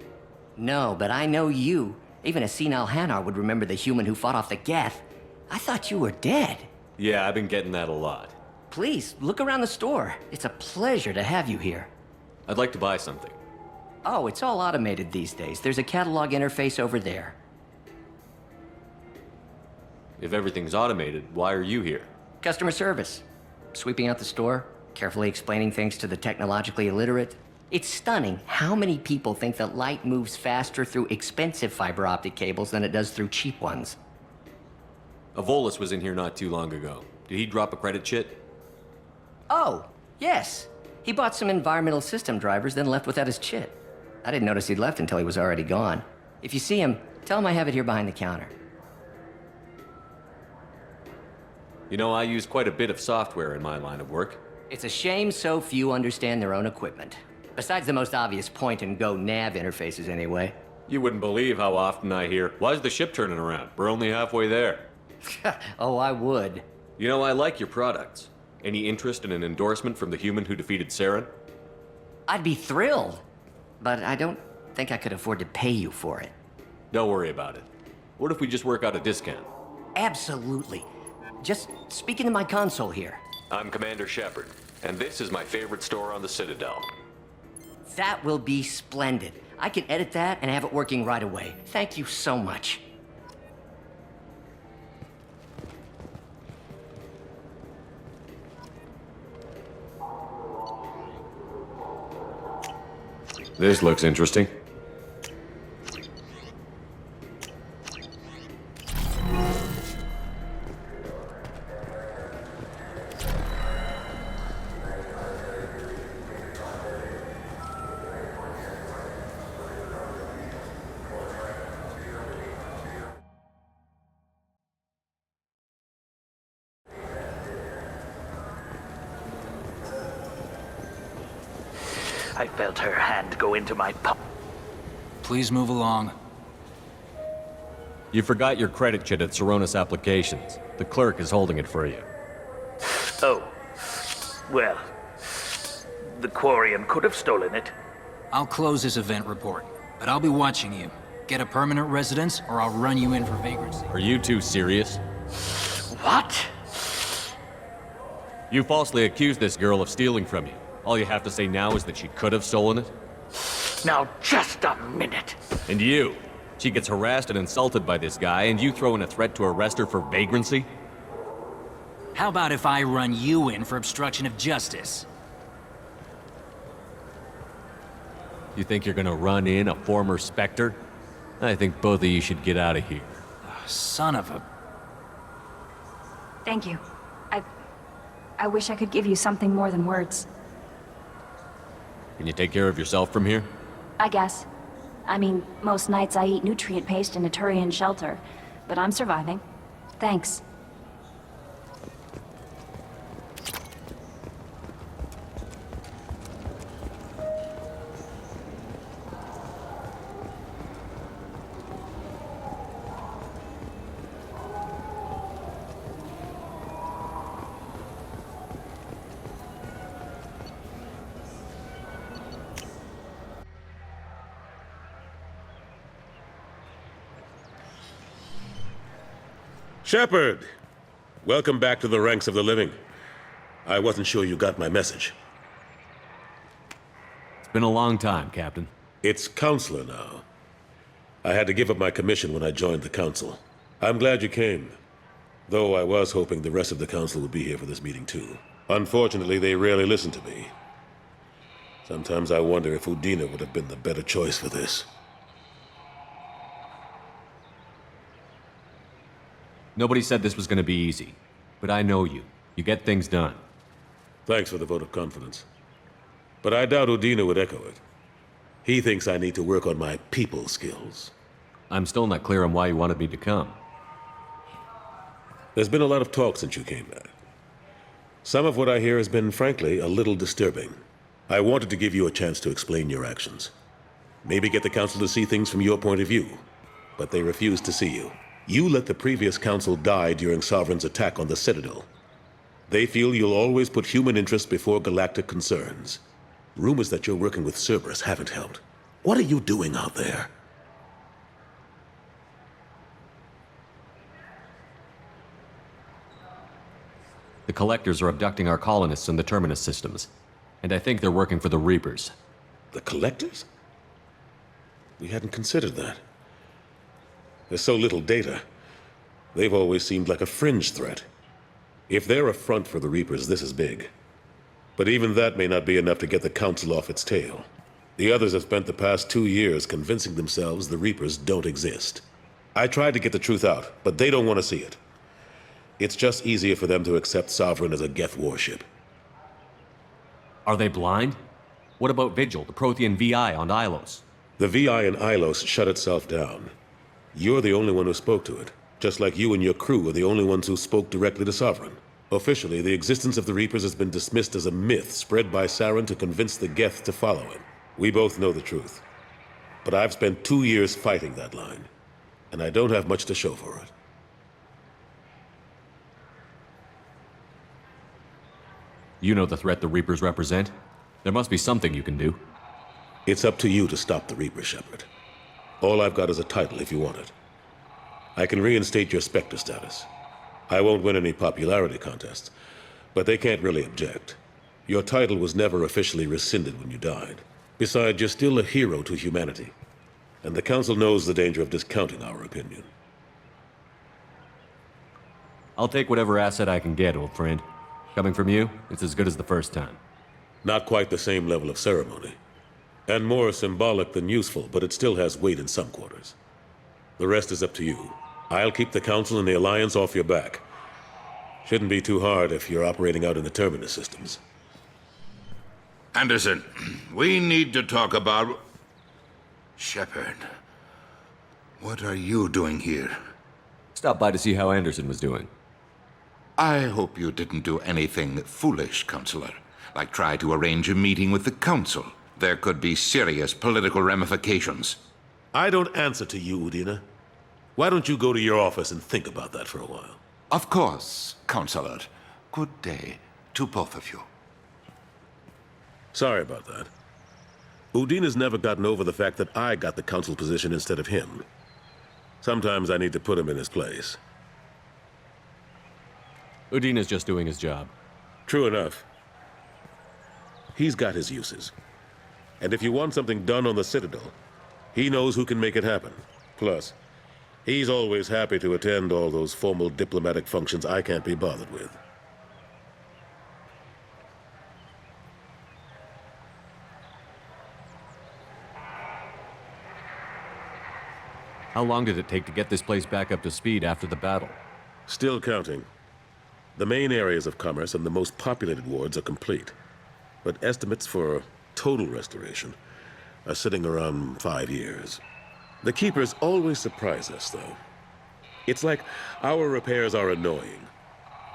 No, but I know you. Even a senile Hanar would remember the human who fought off the Geth. I thought you were dead. Yeah, I've been getting that a lot. Please, look around the store. It's a pleasure to have you here. I'd like to buy something. Oh, it's all automated these days. There's a catalog interface over there. If everything's automated, why are you here? Customer service. Sweeping out the store, carefully explaining things to the technologically illiterate. It's stunning how many people think that light moves faster through expensive fiber optic cables than it does through cheap ones. Avolis was in here not too long ago. Did he drop a credit chit? Oh, yes. He bought some environmental system drivers, then left without his chit. I didn't notice he'd left until he was already gone. If you see him, tell him I have it here behind the counter. You know, I use quite a bit of software in my line of work. It's a shame so few understand their own equipment. Besides the most obvious point-and-go nav interfaces, anyway. You wouldn't believe how often I hear, "Why's the ship turning around? We're only halfway there." Oh, I would. You know, I like your products. Any interest in an endorsement from the human who defeated Saren? I'd be thrilled. But I don't think I could afford to pay you for it. Don't worry about it. What if we just work out a discount? Absolutely. Just speak into my console here. I'm Commander Shepard, and this is my favorite store on the Citadel. That will be splendid. I can edit that and have it working right away. Thank you so much. This looks interesting. I felt her hand go into my pocket. Please move along. You forgot your credit chit at Saranus Applications. The clerk is holding it for you. Oh. Well, the Quarian could have stolen it. I'll close this event report, but I'll be watching you. Get a permanent residence, or I'll run you in for vagrancy. Are you two serious? What? You falsely accused this girl of stealing from you. All you have to say now is that she could have stolen it? Now, just a minute. And you? She gets harassed and insulted by this guy, and you throw in a threat to arrest her for vagrancy? How about if I run you in for obstruction of justice? You think you're gonna run in a former Spectre? I think both of you should get out of here. Son of a... Thank you. I wish I could give you something more than words. Can you take care of yourself from here? I guess. I mean, most nights I eat nutrient paste in a Turian shelter, but I'm surviving. Thanks. Shepard! Welcome back to the ranks of the living. I wasn't sure you got my message. It's been a long time, Captain. It's Counselor now. I had to give up my commission when I joined the Council. I'm glad you came. Though I was hoping the rest of the Council would be here for this meeting too. Unfortunately, they rarely listen to me. Sometimes I wonder if Udina would have been the better choice for this. Nobody said this was going to be easy. But I know you. You get things done. Thanks for the vote of confidence. But I doubt Udina would echo it. He thinks I need to work on my people skills. I'm still not clear on why you wanted me to come. There's been a lot of talk since you came back. Some of what I hear has been, frankly, a little disturbing. I wanted to give you a chance to explain your actions. Maybe get the Council to see things from your point of view. But they refused to see you. You let the previous Council die during Sovereign's attack on the Citadel. They feel you'll always put human interests before galactic concerns. Rumors that you're working with Cerberus haven't helped. What are you doing out there? The Collectors are abducting our colonists in the Terminus systems. And I think they're working for the Reapers. The Collectors? We hadn't considered that. There's so little data. They've always seemed like a fringe threat. If they're a front for the Reapers, this is big. But even that may not be enough to get the Council off its tail. The others have spent the past 2 years convincing themselves the Reapers don't exist. I tried to get the truth out, but they don't want to see it. It's just easier for them to accept Sovereign as a Geth warship. Are they blind? What about Vigil, the Prothean VI on Ilos? The VI in Ilos shut itself down. You're the only one who spoke to it, just like you and your crew are the only ones who spoke directly to Sovereign. Officially, the existence of the Reapers has been dismissed as a myth spread by Saren to convince the Geth to follow him. We both know the truth. But I've spent 2 years fighting that line, and I don't have much to show for it. You know the threat the Reapers represent. There must be something you can do. It's up to you to stop the Reaper, Shepard. All I've got is a title if you want it. I can reinstate your Spectre status. I won't win any popularity contests, but they can't really object. Your title was never officially rescinded when you died. Besides, you're still a hero to humanity, and the Council knows the danger of discounting our opinion. I'll take whatever asset I can get, old friend. Coming from you, it's as good as the first time. Not quite the same level of ceremony. And more symbolic than useful, but it still has weight in some quarters. The rest is up to you. I'll keep the Council and the Alliance off your back. Shouldn't be too hard if you're operating out in the Terminus systems. Anderson, we need to talk about... Shepard, what are you doing here? Stopped by to see how Anderson was doing. I hope you didn't do anything foolish, Counselor. Like try to arrange a meeting with the Council. There could be serious political ramifications. I don't answer to you, Udina. Why don't you go to your office and think about that for a while? Of course, Counselor. Good day to both of you. Sorry about that. Udina's never gotten over the fact that I got the Council position instead of him. Sometimes I need to put him in his place. Udina's just doing his job. True enough. He's got his uses. And if you want something done on the Citadel, he knows who can make it happen. Plus, he's always happy to attend all those formal diplomatic functions I can't be bothered with. How long did it take to get this place back up to speed after the battle? Still counting. The main areas of commerce and the most populated wards are complete. But estimates for total restoration are sitting around 5 years. The Keepers always surprise us, though. It's like our repairs are annoying.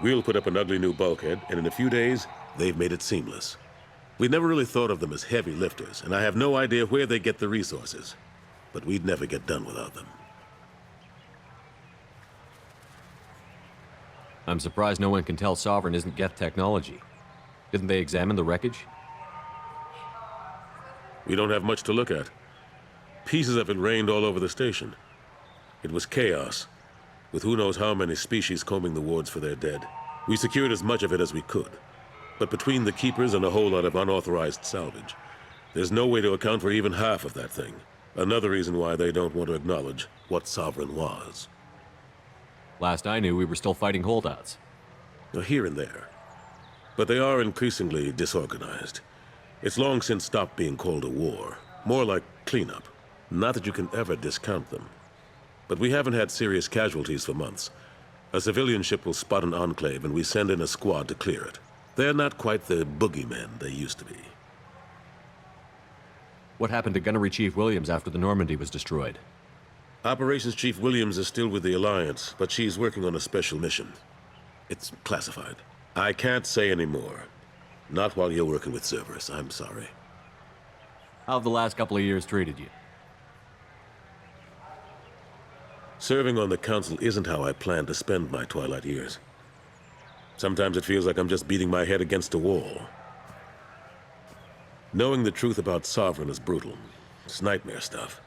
We'll put up an ugly new bulkhead, and in a few days, they've made it seamless. We never really thought of them as heavy lifters, and I have no idea where they get the resources. But we'd never get done without them. I'm surprised no one can tell Sovereign isn't Geth technology. Didn't they examine the wreckage? We don't have much to look at. Pieces of it rained all over the station. It was chaos. with who knows how many species combing the wards for their dead. We secured as much of it as we could. But between the keepers and a whole lot of unauthorized salvage, there's no way to account for even half of that thing. Another reason why they don't want to acknowledge what Sovereign was. Last I knew, we were still fighting holdouts. Here and there. But they are increasingly disorganized. It's long since stopped being called a war. More like cleanup. Not that you can ever discount them. But we haven't had serious casualties for months. A civilian ship will spot an enclave and we send in a squad to clear it. They're not quite the boogeymen they used to be. What happened to Gunnery Chief Williams after the Normandy was destroyed? Operations Chief Williams is still with the Alliance, but she's working on a special mission. It's classified. I can't say any more. Not while you're working with Cerberus, I'm sorry. How have the last couple of years treated you? Serving on the Council isn't how I plan to spend my twilight years. Sometimes it feels like I'm just beating my head against a wall. Knowing the truth about Sovereign is brutal. It's nightmare stuff.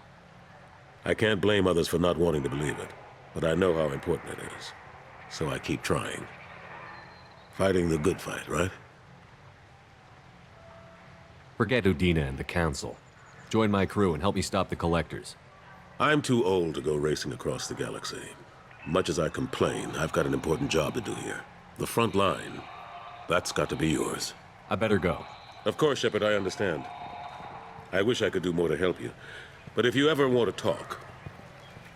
I can't blame others for not wanting to believe it, but I know how important it is. So I keep trying. Fighting the good fight, right? Forget Udina and the Council. Join my crew and help me stop the Collectors. I'm too old to go racing across the galaxy. Much as I complain, I've got an important job to do here. The front line. That's got to be yours. I better go. Of course, Shepard, I understand. I wish I could do more to help you. But if you ever want to talk,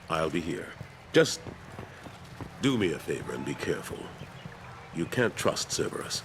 I'll be here. Just do me a favor and be careful. You can't trust Cerberus.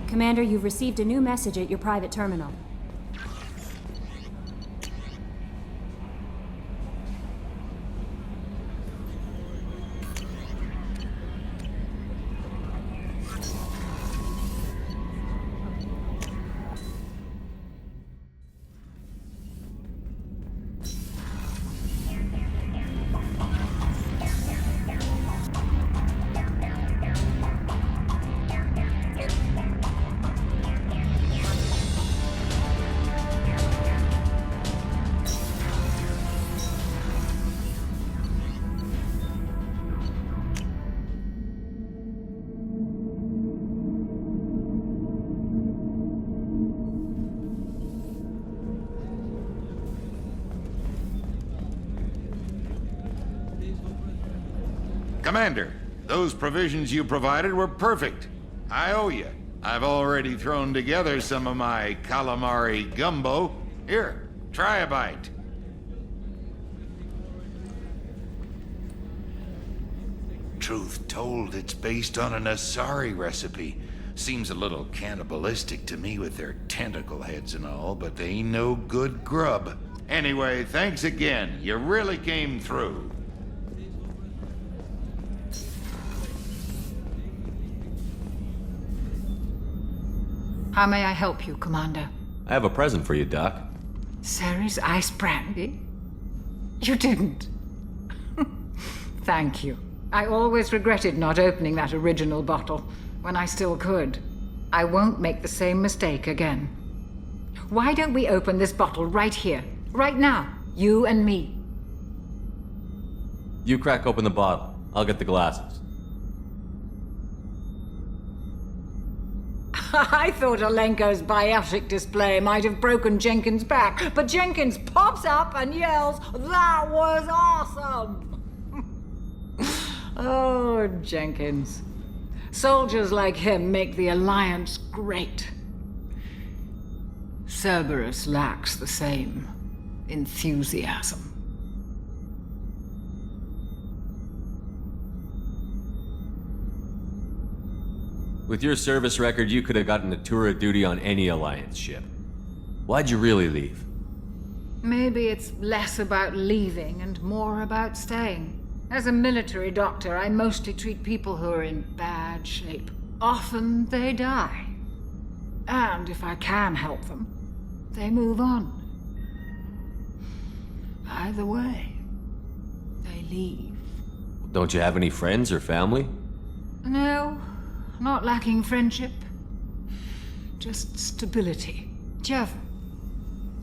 Commander, you've received a new message at your private terminal. Commander, those provisions you provided were perfect. I owe you. I've already thrown together some of my calamari gumbo. Here, try a bite. Truth told, it's based on an Asari recipe. Seems a little cannibalistic to me with their tentacle heads and all, but they ain't no good grub. Anyway, thanks again. You really came through. How may I help you, Commander? I have a present for you, Doc. Ceres ice brandy? You didn't. Thank you. I always regretted not opening that original bottle when I still could. I won't make the same mistake again. Why don't we open this bottle right here, right now, you and me? You crack open the bottle. I'll get the glasses. I thought Alenko's biotic display might have broken Jenkins' back, but Jenkins pops up and yells, "That was awesome!" Oh, Jenkins. Soldiers like him make the Alliance great. Cerberus lacks the same enthusiasm. With your service record, you could have gotten a tour of duty on any Alliance ship. Why'd you really leave? Maybe it's less about leaving and more about staying. As a military doctor, I mostly treat people who are in bad shape. Often they die. And if I can help them, they move on. Either way, they leave. Don't you have any friends or family? No, not lacking friendship. Just stability.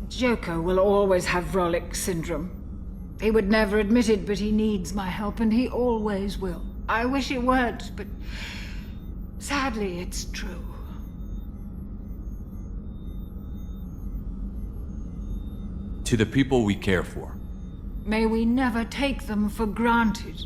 Joko will always have Vrolik syndrome. He would never admit it, but he needs my help, and he always will. I wish it weren't, but sadly, it's true. To the people we care for. May we never take them for granted.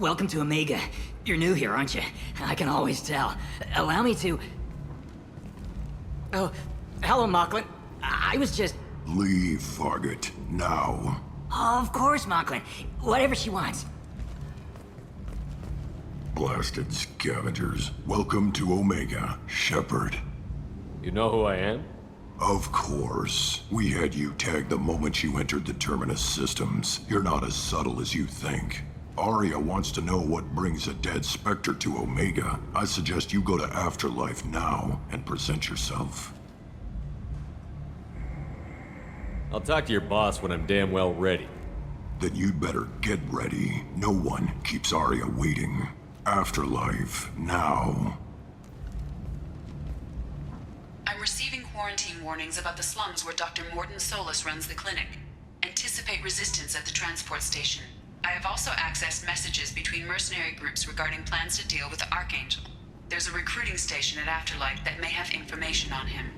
Welcome to Omega. You're new here, aren't you? I can always tell. Allow me to... Oh, hello, Mocklin. I was just... Leave, Fargate, now. Of course, Mocklin. Whatever she wants. Blasted scavengers. Welcome to Omega, Shepard. You know who I am? Of course. We had you tagged the moment you entered the Terminus systems. You're not as subtle as you think. Arya wants to know what brings a dead Spectre to Omega. I suggest you go to Afterlife now and present yourself. I'll talk to your boss when I'm damn well ready. Then you'd better get ready. No one keeps Arya waiting. Afterlife now. I'm receiving quarantine warnings about the slums where Dr. Morden Solus runs the clinic. Anticipate resistance at the transport station. I have also accessed messages between mercenary groups regarding plans to deal with the Archangel. There's a recruiting station at Afterlife that may have information on him.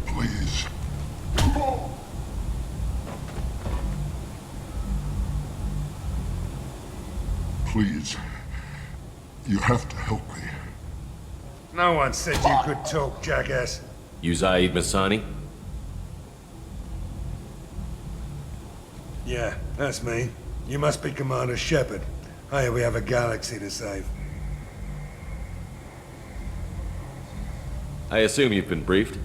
Please. Please. You have to help me. No one said you could talk, jackass. You Zaid Masani? Yeah, that's me. You must be Commander Shepard. Hey, we have a galaxy to save. I assume you've been briefed?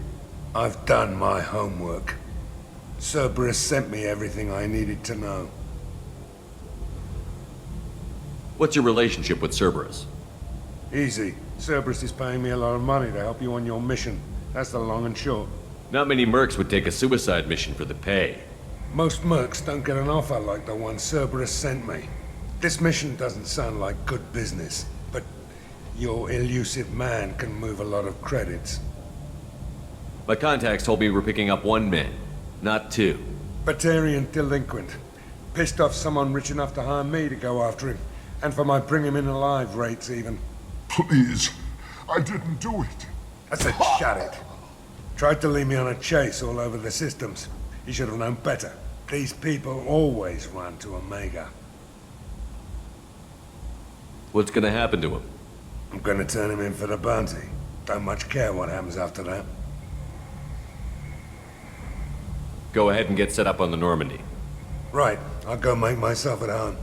I've done my homework. Cerberus sent me everything I needed to know. What's your relationship with Cerberus? Easy. Cerberus is paying me a lot of money to help you on your mission. That's the long and short. Not many mercs would take a suicide mission for the pay. Most mercs don't get an offer like the one Cerberus sent me. This mission doesn't sound like good business, but your elusive man can move a lot of credits. My contacts told me we're picking up one man, not two. Batarian delinquent. Pissed off someone rich enough to hire me to go after him. And for my bring him in alive rates, even. Please, I didn't do it. I said shut it. Tried to lead me on a chase all over the systems. He should have known better. These people always run to Omega. What's gonna happen to him? I'm gonna turn him in for the bounty. Don't much care what happens after that. Go ahead and get set up on the Normandy. Right, I'll go make myself at home.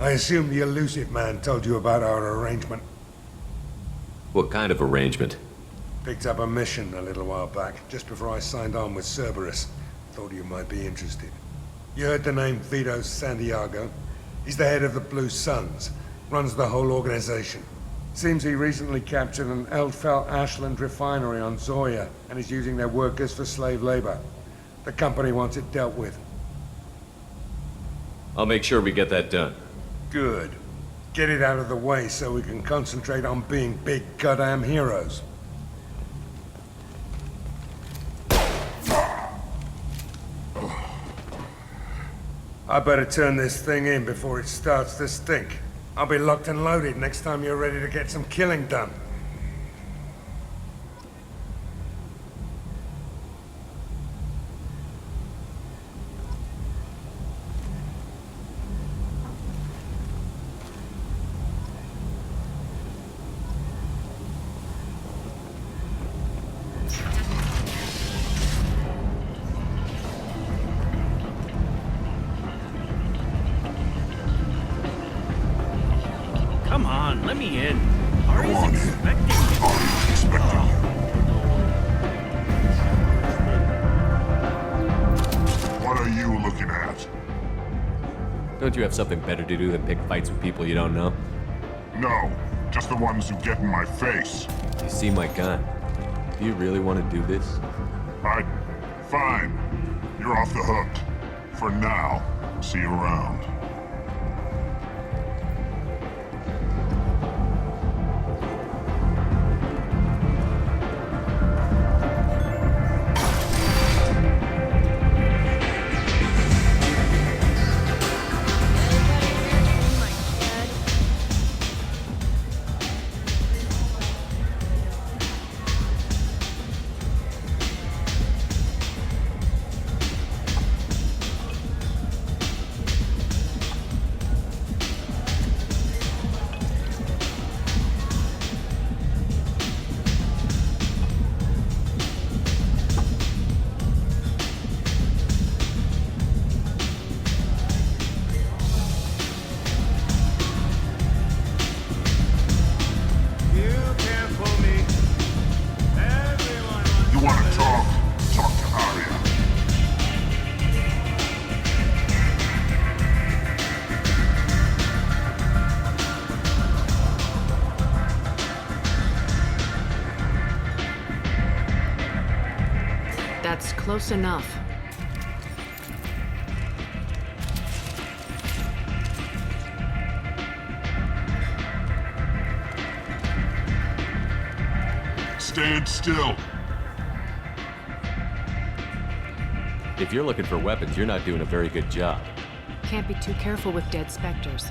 I assume the elusive man told you about our arrangement. What kind of arrangement? Picked up a mission a little while back, just before I signed on with Cerberus. Thought you might be interested. You heard the name Vito Santiago? He's the head of the Blue Suns, runs the whole organization. Seems he recently captured an Eldfell Ashland refinery on Zoya, and is using their workers for slave labor. The company wants it dealt with. I'll make sure we get that done. Good. Get it out of the way so we can concentrate on being big goddamn heroes. I better turn this thing in before it starts to stink. I'll be locked and loaded next time you're ready to get some killing done. Come on, let me in. Ari's expecting me. Ari's expecting you. What are you looking at? Don't you have something better to do than pick fights with people you don't know? No, just the ones who get in my face. You see my gun. Do you really want to do this? Fine. You're off the hook. For now. See you around. That's close enough. Stand still. If you're looking for weapons, you're not doing a very good job. Can't be too careful with dead specters.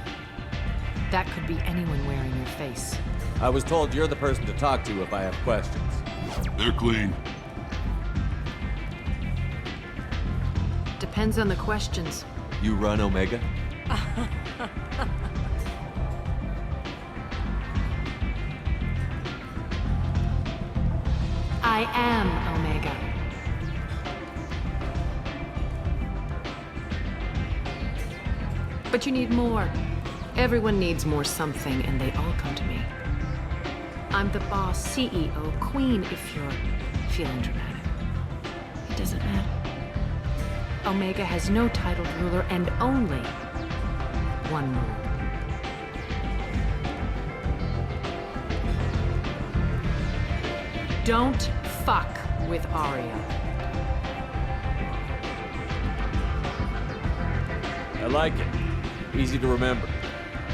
That could be anyone wearing your face. I was told you're the person to talk to if I have questions. They're clean. Depends on the questions. You run Omega? I am Omega. But you need more. Everyone needs more something, and they all come to me. I'm the boss, CEO, queen, if you're feeling dramatic. It doesn't matter. Omega has no titled ruler and only one rule. Don't fuck with Arya. I like it. Easy to remember.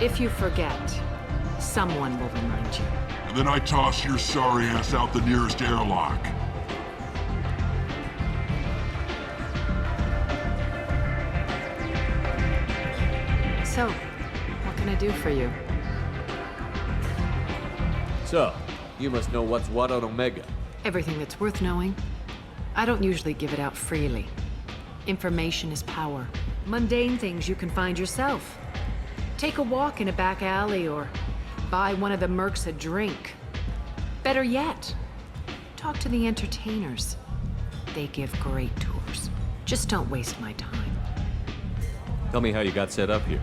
If you forget, someone will remind you. And then I toss your sorry ass out the nearest airlock. So, what can I do for you? So, you must know what's what on Omega. Everything that's worth knowing. I don't usually give it out freely. Information is power. Mundane things you can find yourself. Take a walk in a back alley or buy one of the mercs a drink. Better yet, talk to the entertainers. They give great tours. Just don't waste my time. Tell me how you got set up here.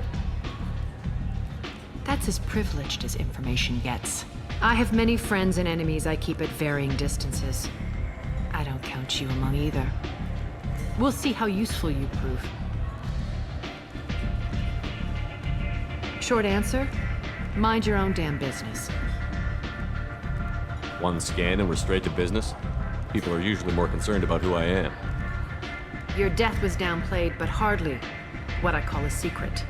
That's as privileged as information gets. I have many friends and enemies I keep at varying distances. I don't count you among either. We'll see how useful you prove. Short answer, mind your own damn business. One scan and we're straight to business? People are usually more concerned about who I am. Your death was downplayed, but hardly what I call a secret.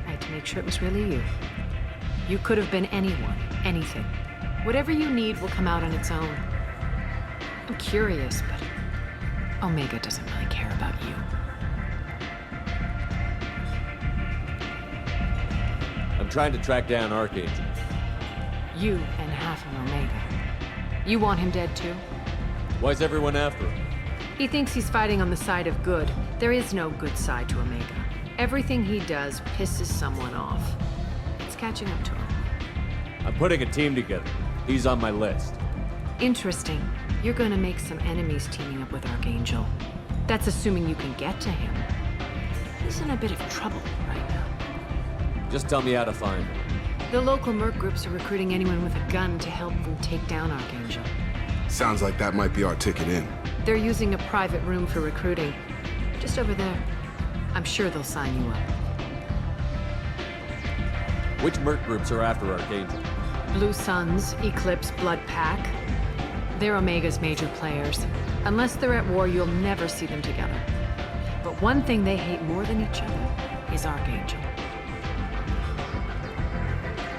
I had to make sure it was really you. You could have been anyone, anything. Whatever you need will come out on its own. I'm curious, but Omega doesn't really care about you. I'm trying to track down Archangel. You and half of Omega. You want him dead too? Why's everyone after him? He thinks he's fighting on the side of good. There is no good side to Omega. Everything he does pisses someone off. It's catching up to him. I'm putting a team together. He's on my list. Interesting. You're gonna make some enemies teaming up with Archangel. That's assuming you can get to him. He's in a bit of trouble right now. Just tell me how to find him. The local merc groups are recruiting anyone with a gun to help them take down Archangel. Sounds like that might be our ticket in. They're using a private room for recruiting. Just over there. I'm sure they'll sign you up. Which merc groups are after Archangel? Blue Suns, Eclipse, Blood Pack. They're Omega's major players. Unless they're at war, you'll never see them together. But one thing they hate more than each other is Archangel.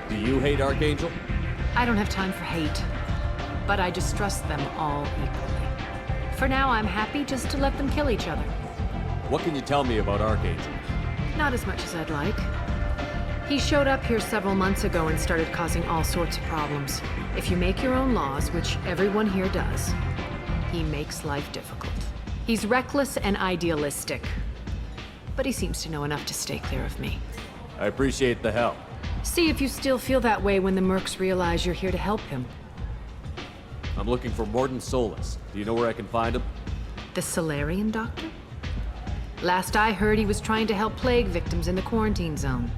Do you hate Archangel? I don't have time for hate, but I distrust them all equally. For now, I'm happy just to let them kill each other. What can you tell me about Archangel? Not as much as I'd like. He showed up here several months ago and started causing all sorts of problems. If you make your own laws, which everyone here does, he makes life difficult. He's reckless and idealistic, but he seems to know enough to stay clear of me. I appreciate the help. See if you still feel that way when the mercs realize you're here to help him. I'm looking for Morden Solus. Do you know where I can find him? The Solarian doctor? Last I heard, he was trying to help plague victims in the quarantine zone.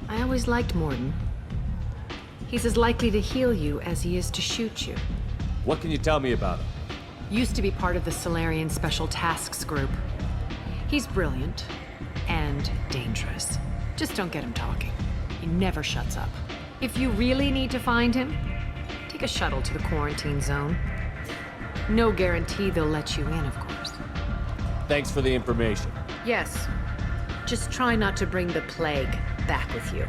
I always liked Morden. He's as likely to heal you as he is to shoot you. What can you tell me about him? Used to be part of the Solarian Special Tasks Group. He's brilliant and dangerous. Just don't get him talking. He never shuts up. If you really need to find him, take a shuttle to the quarantine zone. No guarantee they'll let you in, of course. Thanks for the information. Yes. Just try not to bring the plague back with you.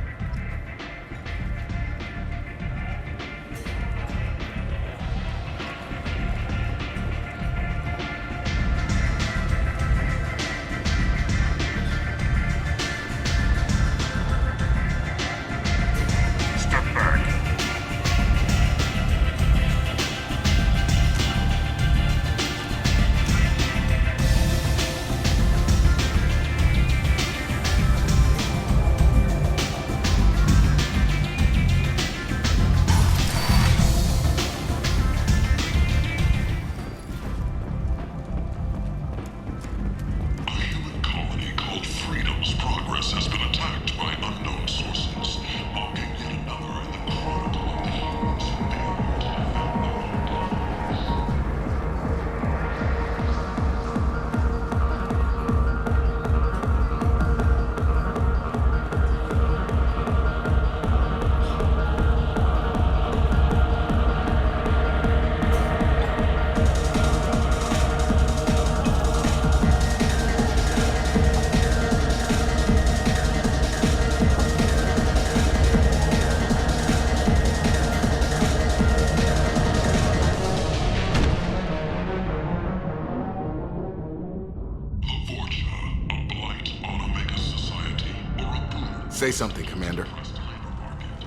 Say something, Commander.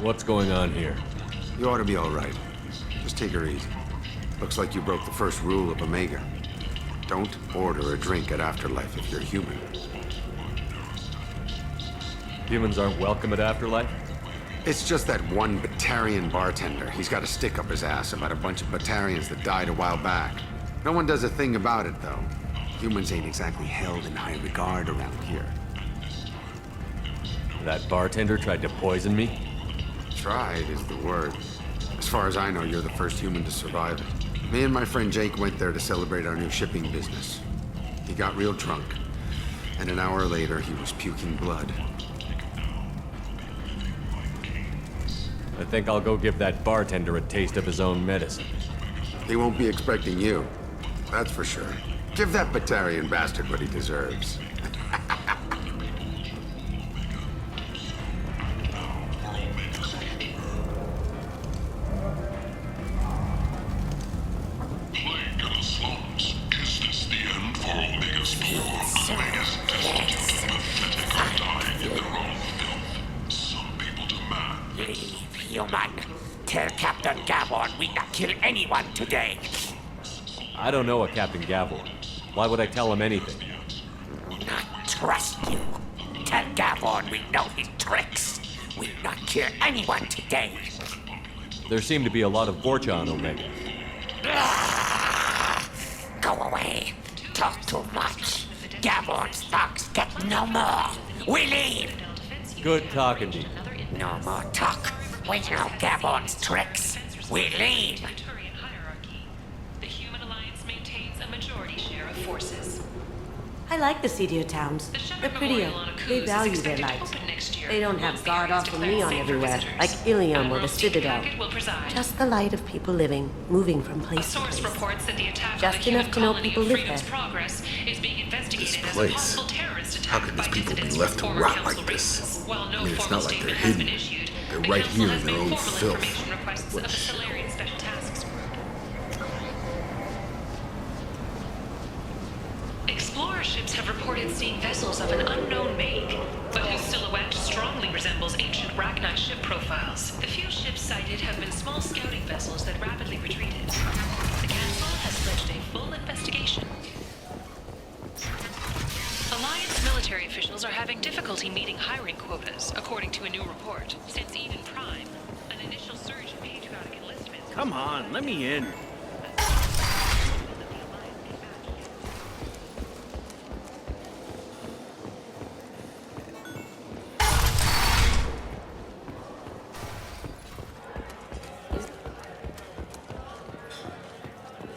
What's going on here? You ought to be all right. Just take her easy. Looks like you broke the first rule of Omega. Don't order a drink at Afterlife if you're human. Humans aren't welcome at Afterlife? It's just that one Batarian bartender. He's got a stick up his ass about a bunch of Batarians that died a while back. No one does a thing about it, though. Humans ain't exactly held in high regard around here. That bartender tried to poison me? Tried is the word. As far as I know, you're the first human to survive it. Me and my friend Jake went there to celebrate our new shipping business. He got real drunk, and an hour later, he was puking blood. I think I'll go give that bartender a taste of his own medicine. He won't be expecting you. That's for sure. Give that Batarian bastard what he deserves. Human. Tell Captain Gavon we not kill anyone today. I don't know a Captain Gavor. Why would I tell him anything? Not trust you. Tell Gavon we know his tricks. We not kill anyone today. There seem to be a lot of Vorcha on Omega. Go away. Talk too much. Gavon's thugs get no more. We leave. Good talking to you. No more talk. We know Gavon's tricks. We leave. The human alliance maintains a majority share of forces. I like the Cedia towns. They're prettier. They value their light. They don't have god-awful neon everywhere, like Ilium or the Citadel. Just the light of people living, moving from place to place. Reports that the attack Just enough to know people live there. Progress is being investigated This place. How can these people be left to rot like this? I mean, it's not like they're hidden. They're right here in their own filth. What a shit. Explorer ships have reported seeing vessels of an unknown make, but whose silhouette strongly resembles ancient Rachni ship profiles. The few ships sighted have been small scouting vessels that rapidly retreated. The Council has pledged a full investigation. Alliance military officials are having difficulty meeting hiring quotas, according to a new report. Since Eden Prime, an initial surge in patriotic enlistment... Come on, let me in.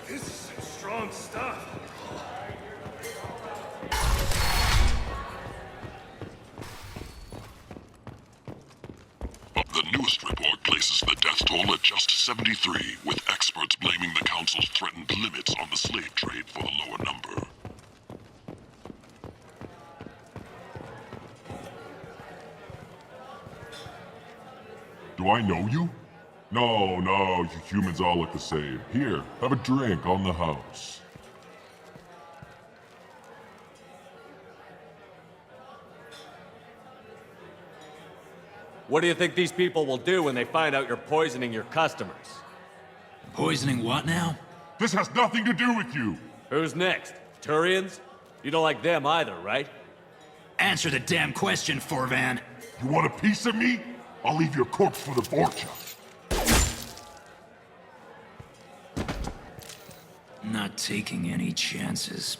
This is some strong stuff. The newest report places the death toll at just 73, with experts blaming the Council's threatened limits on the slave trade for the lower number. Do I know you? No, you humans all look the same. Here, have a drink on the house. What do you think these people will do when they find out you're poisoning your customers? Poisoning what now? This has nothing to do with you! Who's next? Turians? You don't like them either, right? Answer the damn question, Forvan. You want a piece of me? I'll leave your corpse for the Vorcha. Not taking any chances.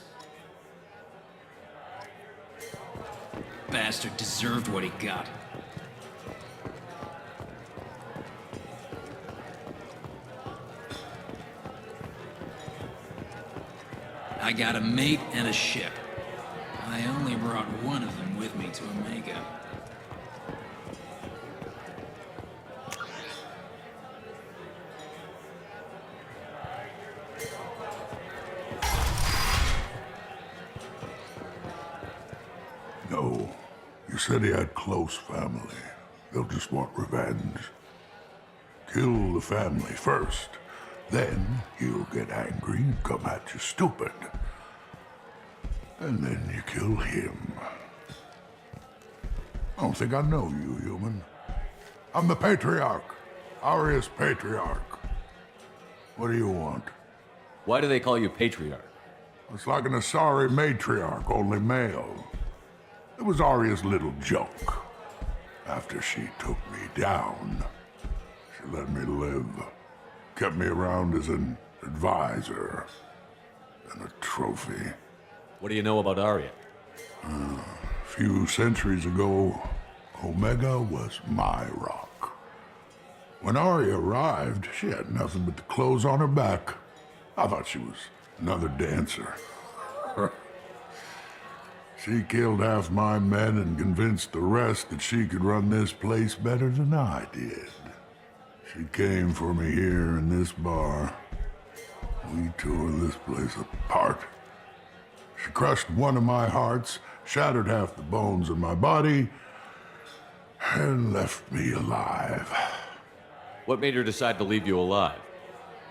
Bastard deserved what he got. I got a mate and a ship. I only brought one of them with me to Omega. No. You said he had close family. They'll just want revenge. Kill the family first. Then he'll get angry and come at you stupid. And then you kill him. I don't think I know you, human. I'm the Patriarch. Aria's Patriarch. What do you want? Why do they call you Patriarch? It's like an Asari matriarch, only male. It was Aria's little joke. After she took me down, she let me live. Kept me around as an advisor and a trophy. What do you know about Aria? A few centuries ago, Omega was my rock. When Aria arrived, she had nothing but the clothes on her back. I thought she was another dancer. She killed half my men and convinced the rest that she could run this place better than I did. She came for me here in this bar. We tore this place apart. She crushed one of my hearts, shattered half the bones in my body, and left me alive. What made her decide to leave you alive?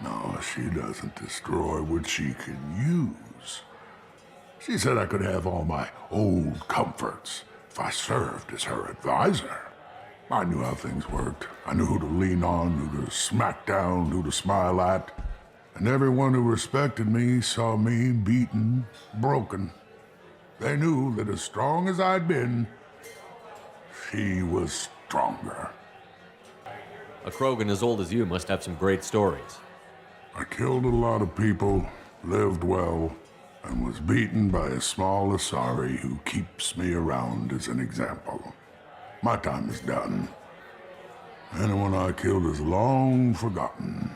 No, she doesn't destroy what she can use. She said I could have all my old comforts if I served as her advisor. I knew how things worked. I knew who to lean on, who to smack down, who to smile at. And everyone who respected me saw me beaten, broken. They knew that as strong as I'd been, she was stronger. A Krogan as old as you must have some great stories. I killed a lot of people, lived well, and was beaten by a small Asari who keeps me around as an example. My time is done. Anyone I killed is long forgotten.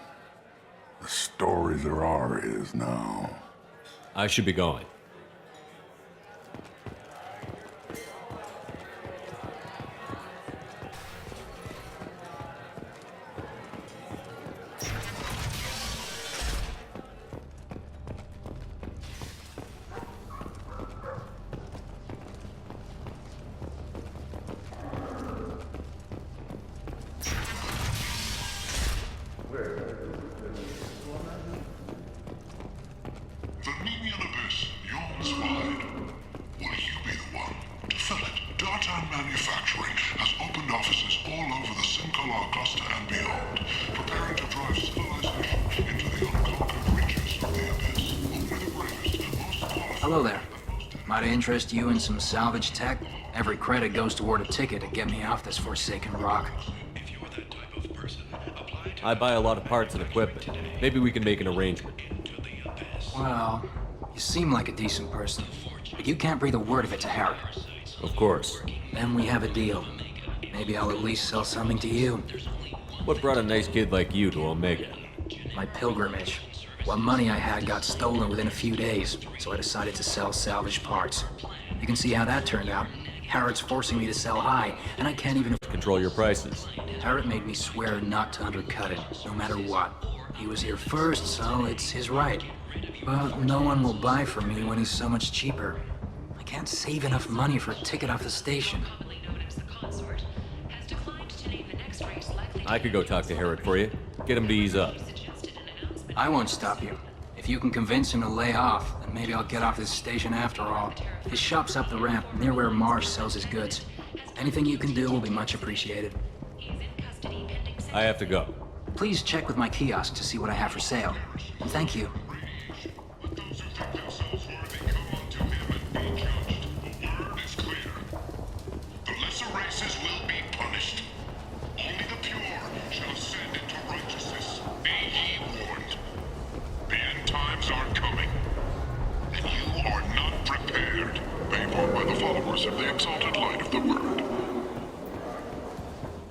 The stories are Aria's now. I should be going. The Nemean Abyss yawns wide. Will you be the one to fill it? Dartan Manufacturing has opened offices all over the Simcolar cluster and beyond, preparing to drive civilization into the unconquered reaches of the Abyss. Only the bravest, most qualified... Hello there. Might I interest you in some salvage tech? Every credit goes toward a ticket to get me off this forsaken rock. I buy a lot of parts and equipment. Maybe we can make an arrangement. Well, you seem like a decent person, but you can't breathe a word of it to Harry. Of course. Then we have a deal. Maybe I'll at least sell something to you. What brought a nice kid like you to Omega? My pilgrimage. What money I had got stolen within a few days, so I decided to sell salvaged parts. You can see how that turned out. Harrod's forcing me to sell high, and I can't even control your prices. Harrod made me swear not to undercut it, no matter what. He was here first, so it's his right. But no one will buy from me when he's so much cheaper. I can't save enough money for a ticket off the station. I could go talk to Harrod for you. Get him to ease up. I won't stop you. If you can convince him to lay off, then maybe I'll get off this station after all. His shop's up the ramp, near where Marsh sells his goods. Anything you can do will be much appreciated. I have to go. Please check with my kiosk to see what I have for sale. Thank you. Of the exalted light of the word.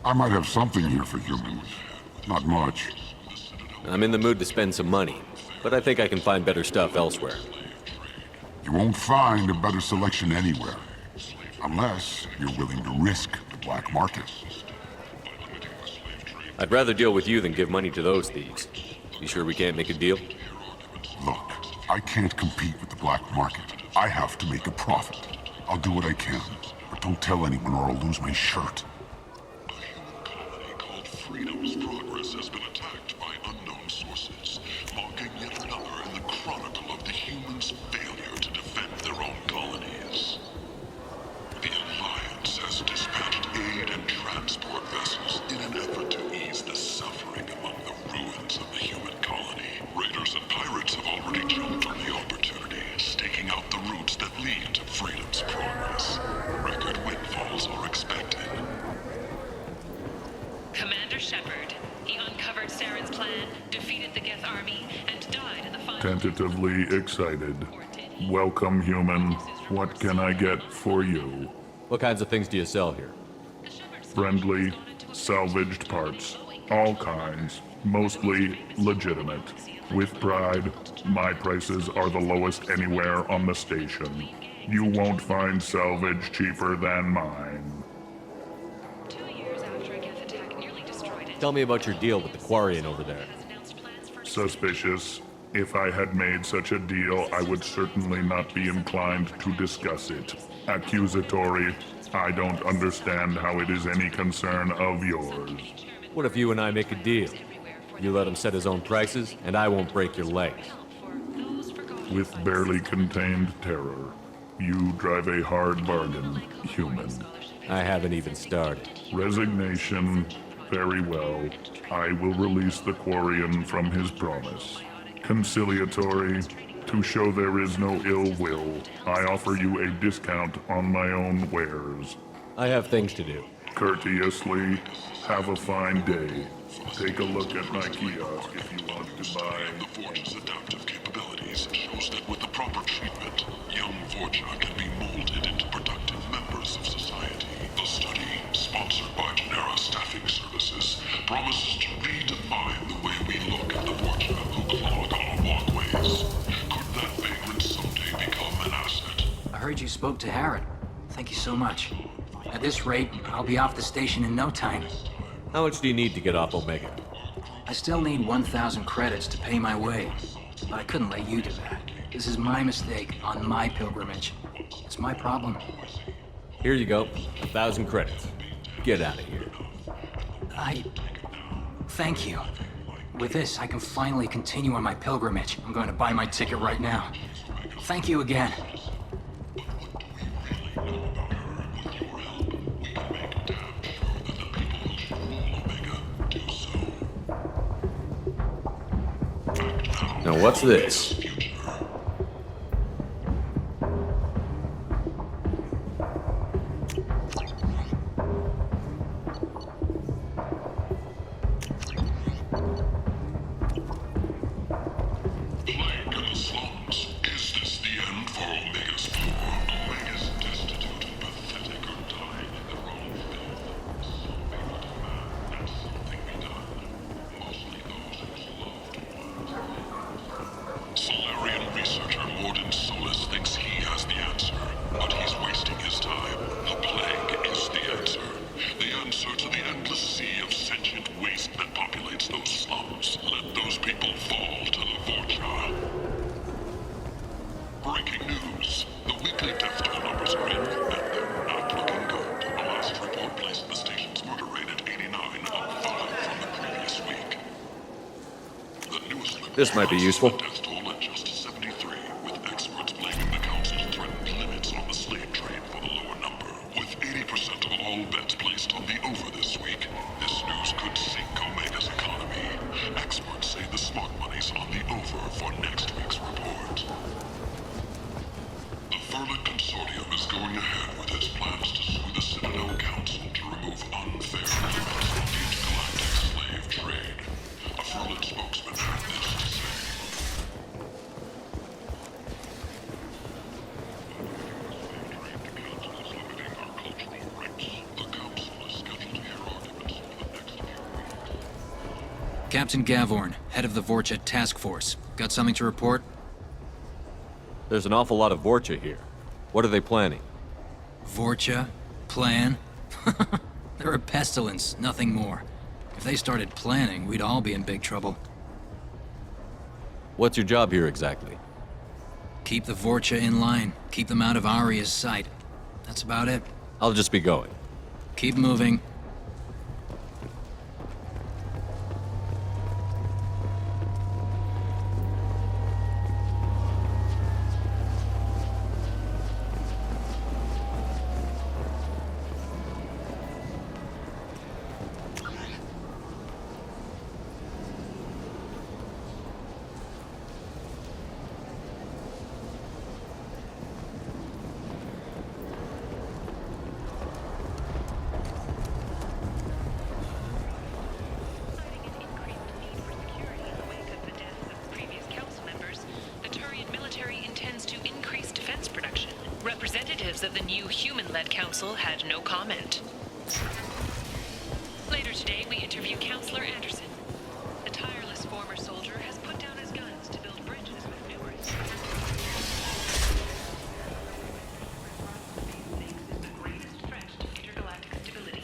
I might have something here for humans. Not much. I'm in the mood to spend some money, but I think I can find better stuff elsewhere. You won't find a better selection anywhere. Unless you're willing to risk the black market. I'd rather deal with you than give money to those thieves. You sure we can't make a deal? Look, I can't compete with the black market. I have to make a profit. I'll do what I can, but don't tell anyone or I'll lose my shirt. A human colony called Freedom's Progress has been attacked by unknown sources, marking yet another in the chronicle of the humans' failure to defend their own colonies. The Alliance has disbanded Tentatively excited. Welcome, human. What can I get for you? What kinds of things do you sell here? Friendly, salvaged parts. All kinds. Mostly legitimate. With pride, my prices are the lowest anywhere on the station. You won't find salvage cheaper than mine. Tell me about your deal with the Quarian over there. Suspicious. If I had made such a deal, I would certainly not be inclined to discuss it. Accusatory. I don't understand how it is any concern of yours. What if you and I make a deal? You let him set his own prices, and I won't break your legs. With barely contained terror, you drive a hard bargain, human. I haven't even started. Resignation. Very well. I will release the Quarian from his promise. Conciliatory. To show there is no ill will, I offer you a discount on my own wares. I have things to do. Courteously, have a fine day. Take a look at my kiosk if you want to buy. The Vorch's adaptive capabilities shows that with the proper treatment, young Vorcha can be molded into productive members of society. The study, sponsored by Genera Staffing Services, promises to redefine the way we look at the Vorcha who clog our walkways. Could that vagrant someday become an asset? I heard you spoke to Harrod. Thank you so much. At this rate, I'll be off the station in no time. How much do you need to get off Omega? I still need 1,000 credits to pay my way. But I couldn't let you do that. This is my mistake on my pilgrimage. It's my problem. Here you go. 1,000 credits. Get out of here. Thank you. With this, I can finally continue on my pilgrimage. I'm going to buy my ticket right now. Thank you again. Now what's this? This might be useful. Captain Gavorn, head of the Vorcha Task Force. Got something to report? There's an awful lot of Vorcha here. What are they planning? Vorcha? Plan? They're a pestilence, nothing more. If they started planning, we'd all be in big trouble. What's your job here exactly? Keep the Vorcha in line. Keep them out of Aria's sight. That's about it. I'll just be going. Keep moving. new human-led council had no comment. Later today, we interview Counselor Anderson. The tireless former soldier has put down his guns to build bridges with numerous... is the greatest threat to intergalactic stability.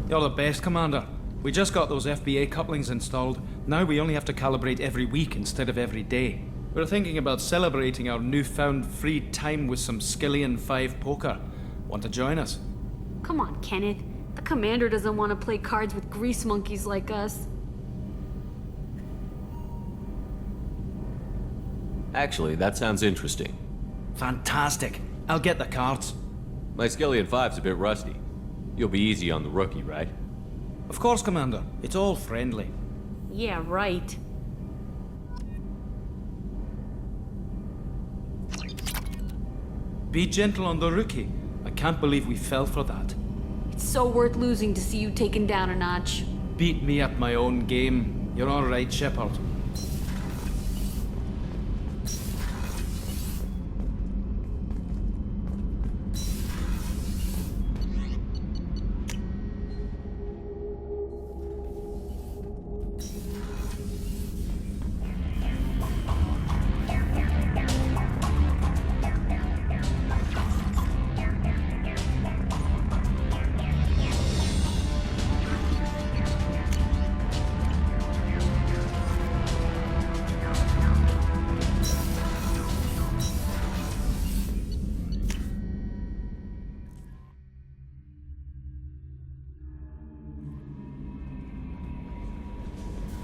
You're the best, Commander. We just got those FBA couplings installed. Now we only have to calibrate every week instead of every day. We're thinking about celebrating our newfound free time with some Skillian 5 poker. Want to join us? Come on, Kenneth. The commander doesn't want to play cards with grease monkeys like us. Actually, that sounds interesting. Fantastic. I'll get the cards. My Skillian 5's a bit rusty. You'll be easy on the rookie, right? Of course, Commander. It's all friendly. Yeah, right. Be gentle on the rookie. I can't believe we fell for that. It's so worth losing to see you taken down a notch. Beat me at my own game. You're all right, Shepard.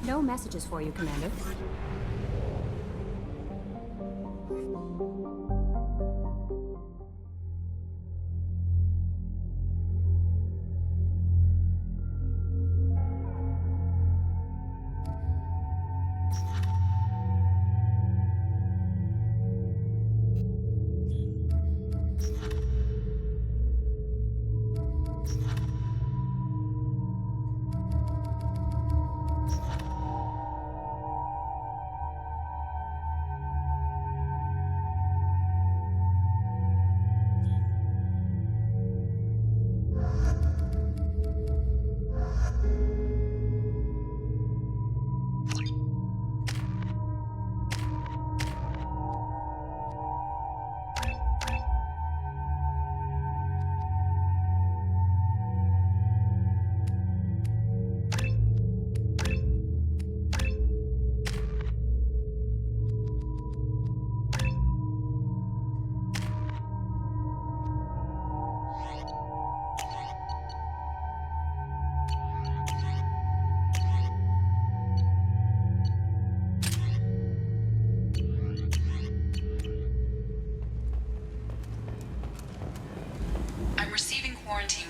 No messages for you, Commander.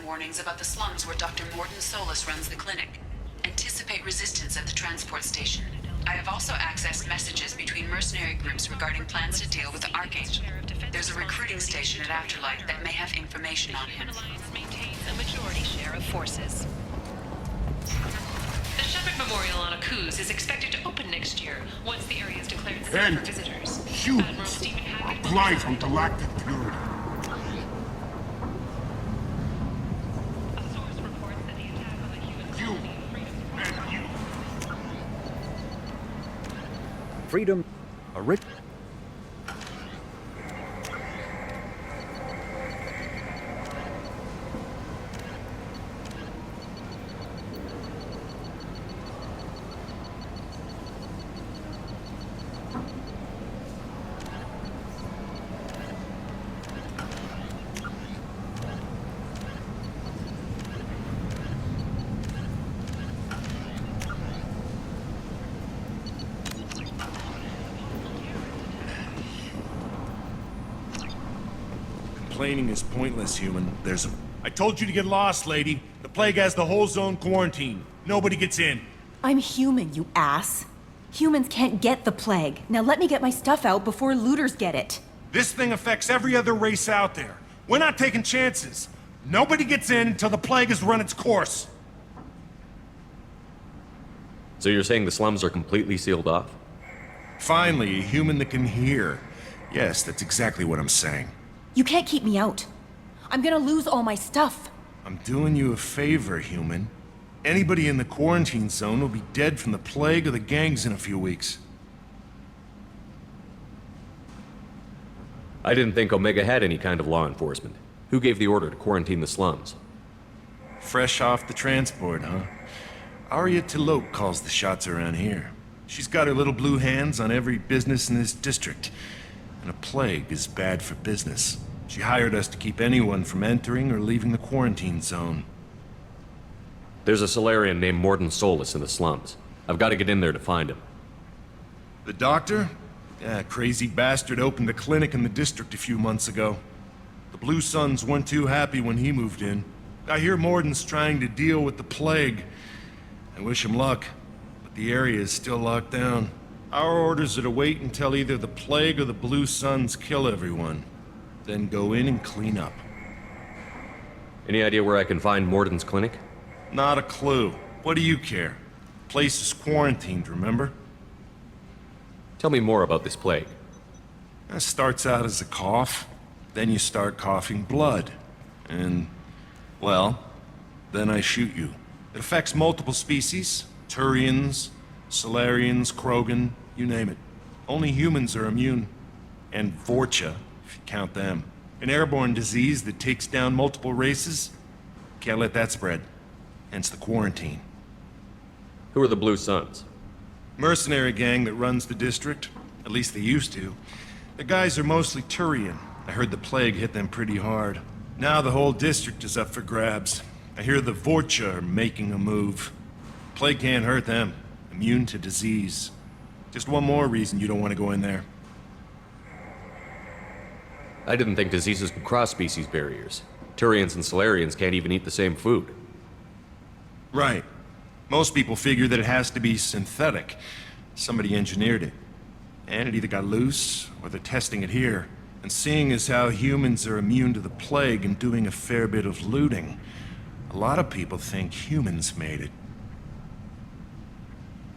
Warnings about the slums where Dr. Morden Solus runs the clinic. Anticipate resistance at the transport station. I have also accessed messages between mercenary groups regarding plans to deal with the Archangel. There's a recruiting station at Afterlight that may have information on him. Alliance maintains a majority share of forces. The Shepard Memorial on Akuz is expected to open next year, once the area is declared safe for visitors. Shoot! Admiral Stephen Hackett will... Apply from galactic purity. Freedom, a rich... complaining is pointless, human. There's a... I told you to get lost, lady. The plague has the whole zone quarantined. Nobody gets in. I'm human, you ass. Humans can't get the plague. Now let me get my stuff out before looters get it. This thing affects every other race out there. We're not taking chances. Nobody gets in until the plague has run its course. So you're saying the slums are completely sealed off? Finally, a human that can hear. Yes, that's exactly what I'm saying. You can't keep me out. I'm gonna lose all my stuff. I'm doing you a favor, human. Anybody in the quarantine zone will be dead from the plague or the gangs in a few weeks. I didn't think Omega had any kind of law enforcement. Who gave the order to quarantine the slums? Fresh off the transport, huh? Arya Tilope calls the shots around here. She's got her little blue hands on every business in this district. And a plague is bad for business. She hired us to keep anyone from entering or leaving the quarantine zone. There's a Solarian named Morden Solus in the slums. I've got to get in there to find him. The doctor? Yeah, crazy bastard opened a clinic in the district a few months ago. The Blue Suns weren't too happy when he moved in. I hear Morden's trying to deal with the plague. I wish him luck, but the area is still locked down. Our orders are to wait until either the plague or the Blue Suns kill everyone. Then go in and clean up. Any idea where I can find Morden's clinic? Not a clue. What do you care? Place is quarantined, remember? Tell me more about this plague. It starts out as a cough, then you start coughing blood. And, well, then I shoot you. It affects multiple species. Turians, Solarians, Krogan, you name it. Only humans are immune. And Vorcha, if you count them. An airborne disease that takes down multiple races. Can't let that spread. Hence the quarantine. Who are the Blue Suns? Mercenary gang that runs the district. At least they used to. The guys are mostly Turian. I heard the plague hit them pretty hard. Now the whole district is up for grabs. I hear the Vorcha are making a move. Plague can't hurt them. Immune to disease. Just one more reason you don't want to go in there. I didn't think diseases could cross species barriers. Turians and Solarians can't even eat the same food. Right. Most people figure that it has to be synthetic. Somebody engineered it. And it either got loose, or they're testing it here. And seeing as how humans are immune to the plague and doing a fair bit of looting, a lot of people think humans made it.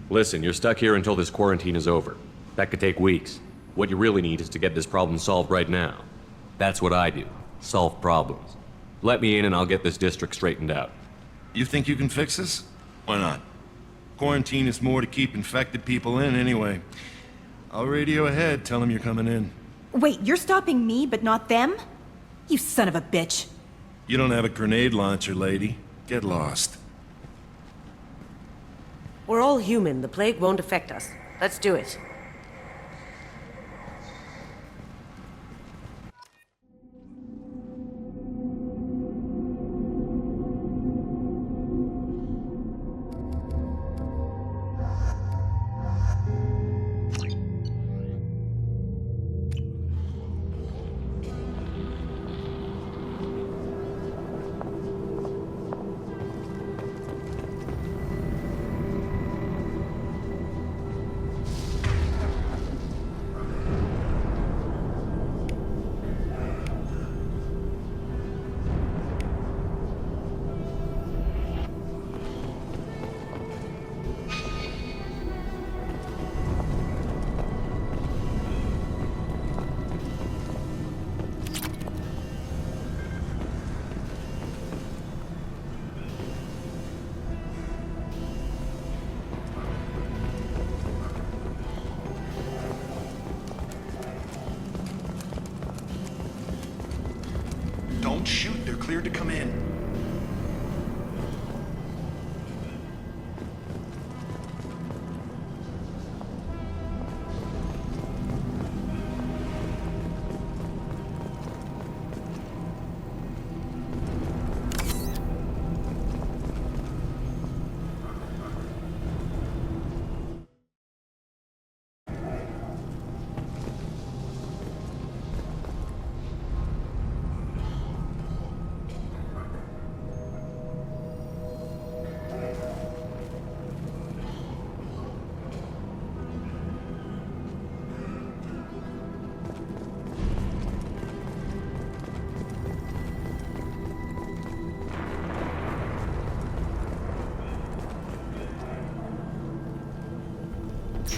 Listen, you're stuck here until this quarantine is over. That could take weeks. What you really need is to get this problem solved right now. That's what I do. Solve problems. Let me in and I'll get this district straightened out. You think you can fix this? Why not? Quarantine is more to keep infected people in anyway. I'll radio ahead, tell them you're coming in. Wait, you're stopping me, but not them? You son of a bitch. You don't have a grenade launcher, lady. Get lost. We're all human. The plague won't affect us. Let's do it.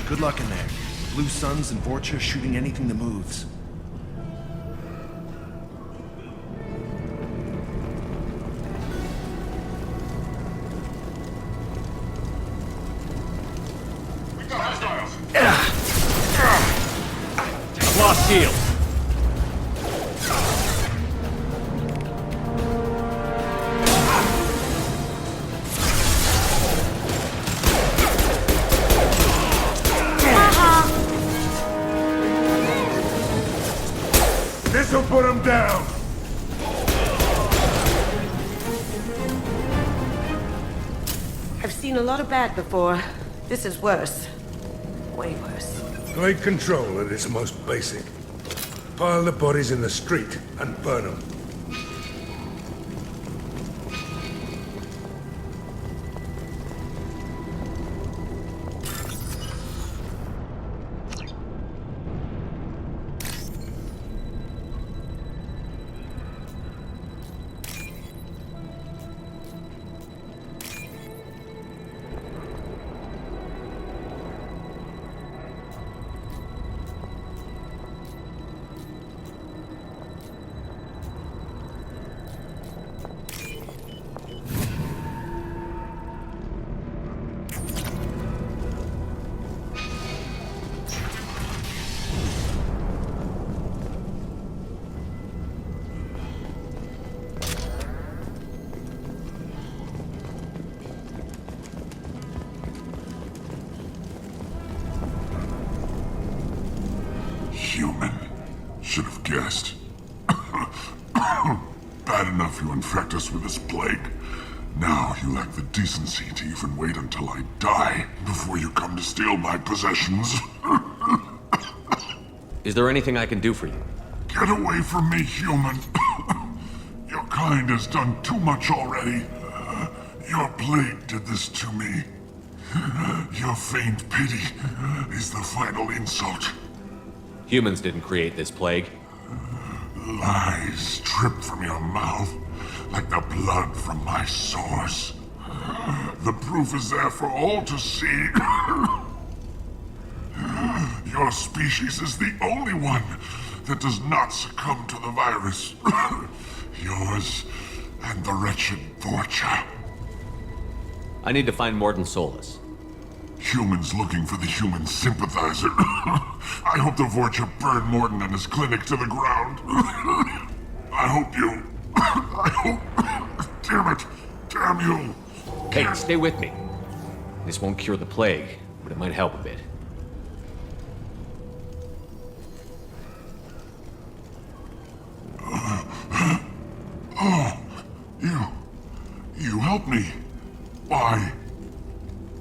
Good luck in there. Blue Suns and Vorcha shooting anything that moves. I've lost shield. This'll put him down! I've seen a lot of bad before. This is worse. Way worse. Take control at its most basic. Pile the bodies in the street and burn them. Human. Should have guessed. Bad enough you infect us with this plague. Now you lack the decency to even wait until I die before you come to steal my possessions. Is there anything I can do for you? Get away from me, human. Your kind has done too much already. Your plague did this to me. Your faint pity is the final insult. Humans didn't create this plague. Lies drip from your mouth like the blood from my sores. The proof is there for all to see. Your species is the only one that does not succumb to the virus. Yours and the wretched Vorcha. I need to find Morden Solus. Humans looking for the human sympathizer. I hope the Vorcha burn Morden and his clinic to the ground. I hope you... I hope... Damn it! Damn you! Hey, stay with me. This won't cure the plague, but it might help a bit. Oh, you helped me. Why?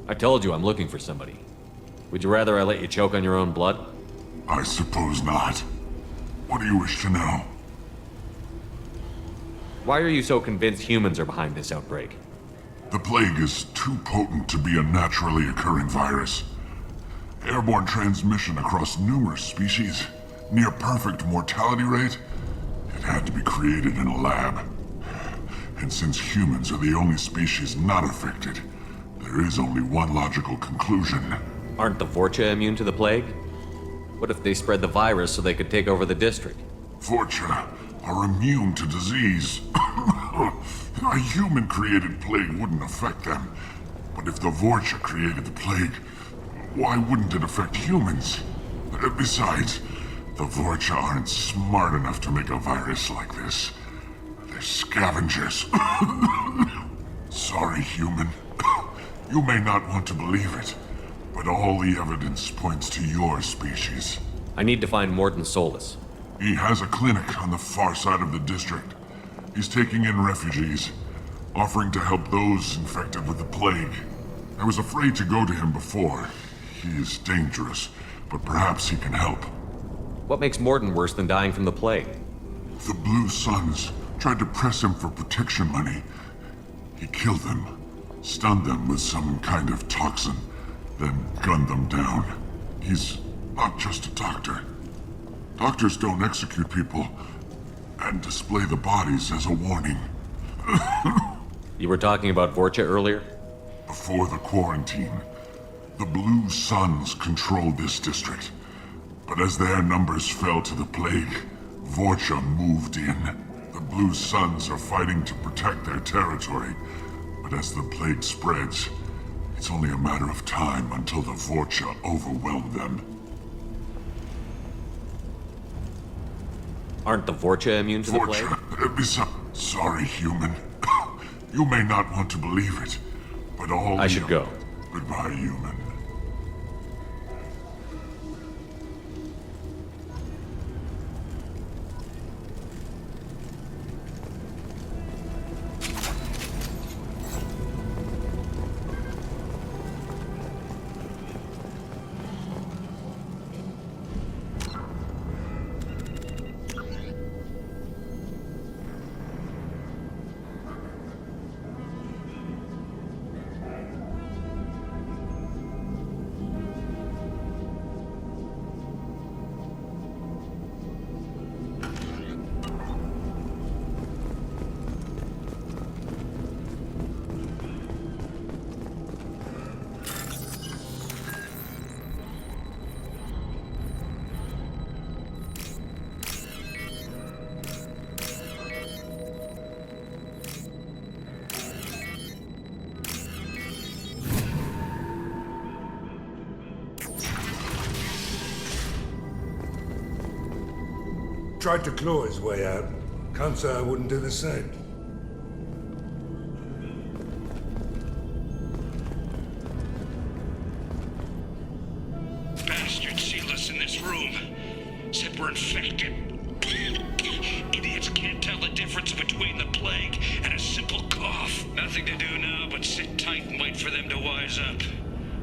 I told you I'm looking for somebody. Would you rather I let you choke on your own blood? I suppose not. What do you wish to know? Why are you so convinced humans are behind this outbreak? The plague is too potent to be a naturally occurring virus. Airborne transmission across numerous species, near perfect mortality rate. It had to be created in a lab. And since humans are the only species not affected, there is only one logical conclusion. Aren't the Vorcha immune to the plague? What if they spread the virus so they could take over the district? Vorcha are immune to disease. A human-created plague wouldn't affect them. But if the Vorcha created the plague, why wouldn't it affect humans? Besides, the Vorcha aren't smart enough to make a virus like this. They're scavengers. Sorry, human. You may not want to believe it, but all the evidence points to your species. I need to find Morden Solus. He has a clinic on the far side of the district. He's taking in refugees, offering to help those infected with the plague. I was afraid to go to him before. He is dangerous, but perhaps he can help. What makes Morden worse than dying from the plague? The Blue Suns tried to press him for protection money. He killed them, stunned them with some kind of toxin, then gunned them down. He's not just a doctor. Doctors don't execute people and display the bodies as a warning. You were talking about Vorcha earlier? Before the quarantine, The Blue Suns control this district. But as their numbers fell to the plague, Vorcha moved in. The Blue Suns are fighting to protect their territory. But as the plague spreads, it's only a matter of time until the Vorcha overwhelm them. Aren't the Vorcha immune to the plague? Sorry, human. You may not want to believe it, but all I should go. Goodbye, human. Tried to claw his way out. Can't say I wouldn't do the same. Bastards seal us in this room. Said we're infected. Idiots can't tell the difference between the plague and a simple cough. Nothing to do now but sit tight and wait for them to wise up.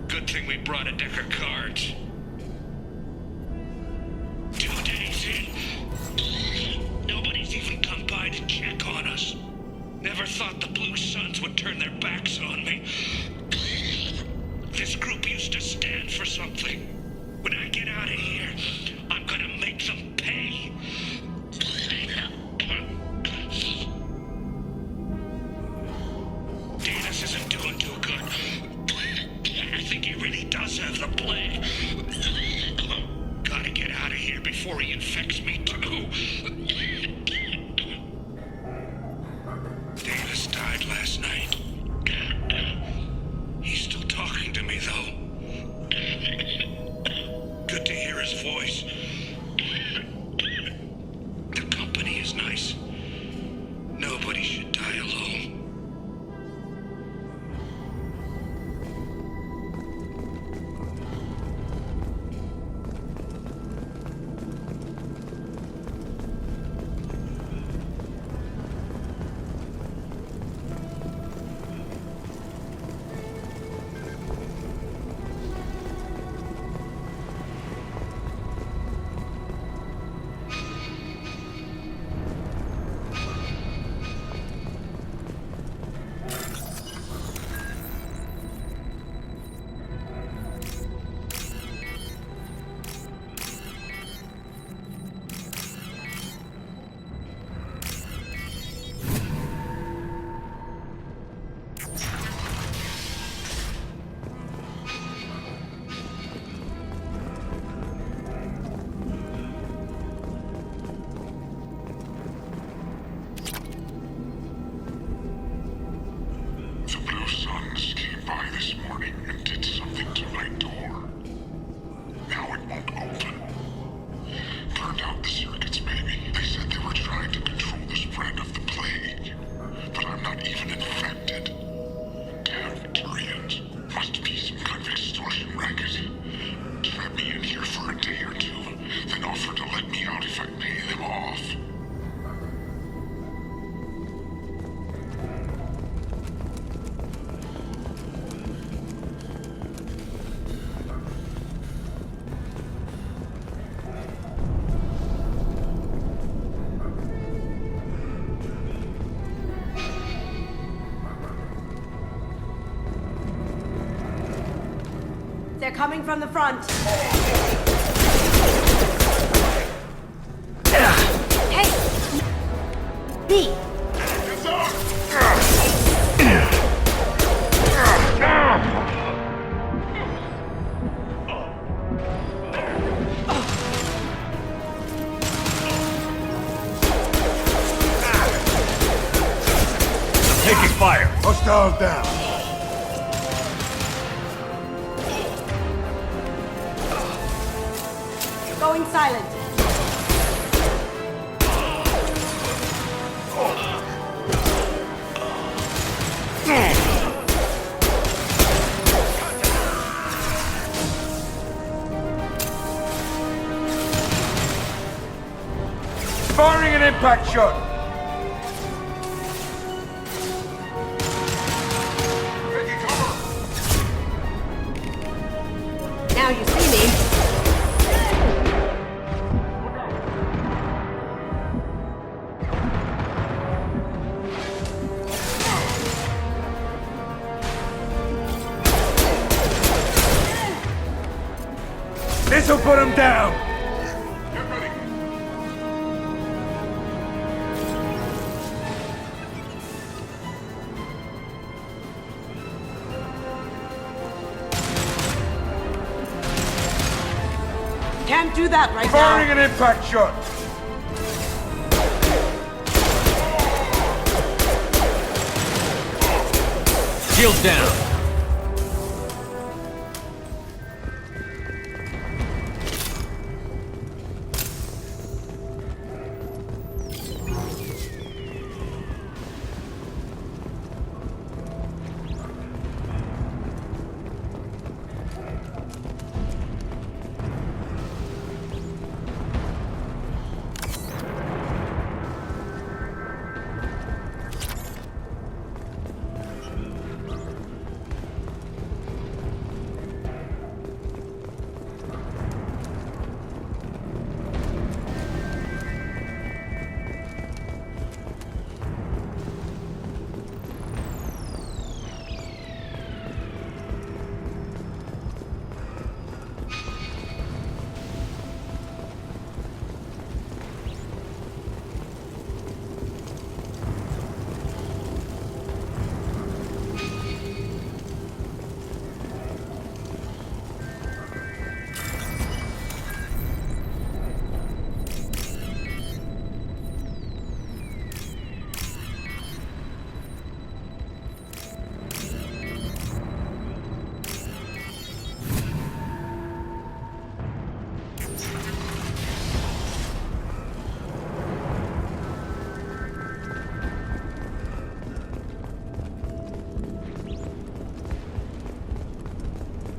Good thing we brought a deck of cards. 2 days in. Nobody's even come by to check on us. Never thought the Blue Suns would turn their backs on me. This group used to stand for something. When I get out of here, I'm gonna make them pay. Danis isn't doing too good. I think he really does have the plague. Gotta get out of here before he infects me too. Davis died last night. He's still talking to me, though. Good to hear his voice. The company is nice. Nobody should die alone. They're coming from the front. Hey! B! Hostile down. Going silent. Firing an impact shot. Now you see me. This'll put him down. Can't do that right Firing now. an impact shot. Shields down.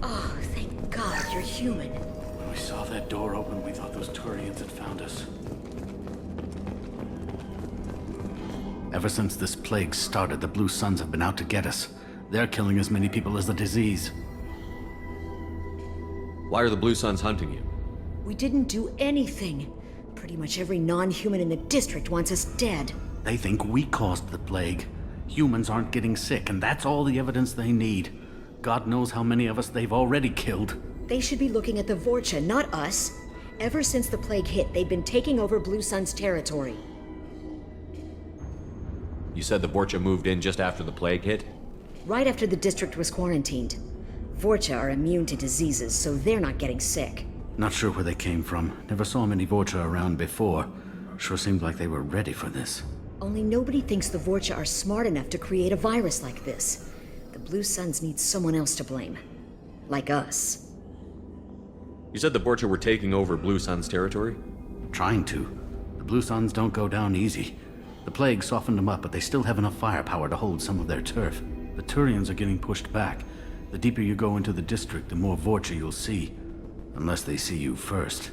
Oh, thank God you're human. When we saw that door open, we thought those Turians had found us. Ever since this plague started, the Blue Suns have been out to get us. They're killing as many people as the disease. Why are the Blue Suns hunting you? We didn't do anything. Pretty much every non-human in the district wants us dead. They think we caused the plague. Humans aren't getting sick, and that's all the evidence they need. God knows how many of us they've already killed. They should be looking at the Vorcha, not us. Ever since the plague hit, they've been taking over Blue Sun's territory. You said the Vorcha moved in just after the plague hit? Right after the district was quarantined. Vorcha are immune to diseases, so they're not getting sick. Not sure where they came from. Never saw many Vorcha around before. Sure seemed like they were ready for this. Only nobody thinks the Vorcha are smart enough to create a virus like this. The Blue Suns need someone else to blame. Like us. You said the Vorcha were taking over Blue Sun's territory? Trying to. The Blue Suns don't go down easy. The plague softened them up, but they still have enough firepower to hold some of their turf. The Turians are getting pushed back. The deeper you go into the district, the more Vorcha you'll see. Unless they see you first.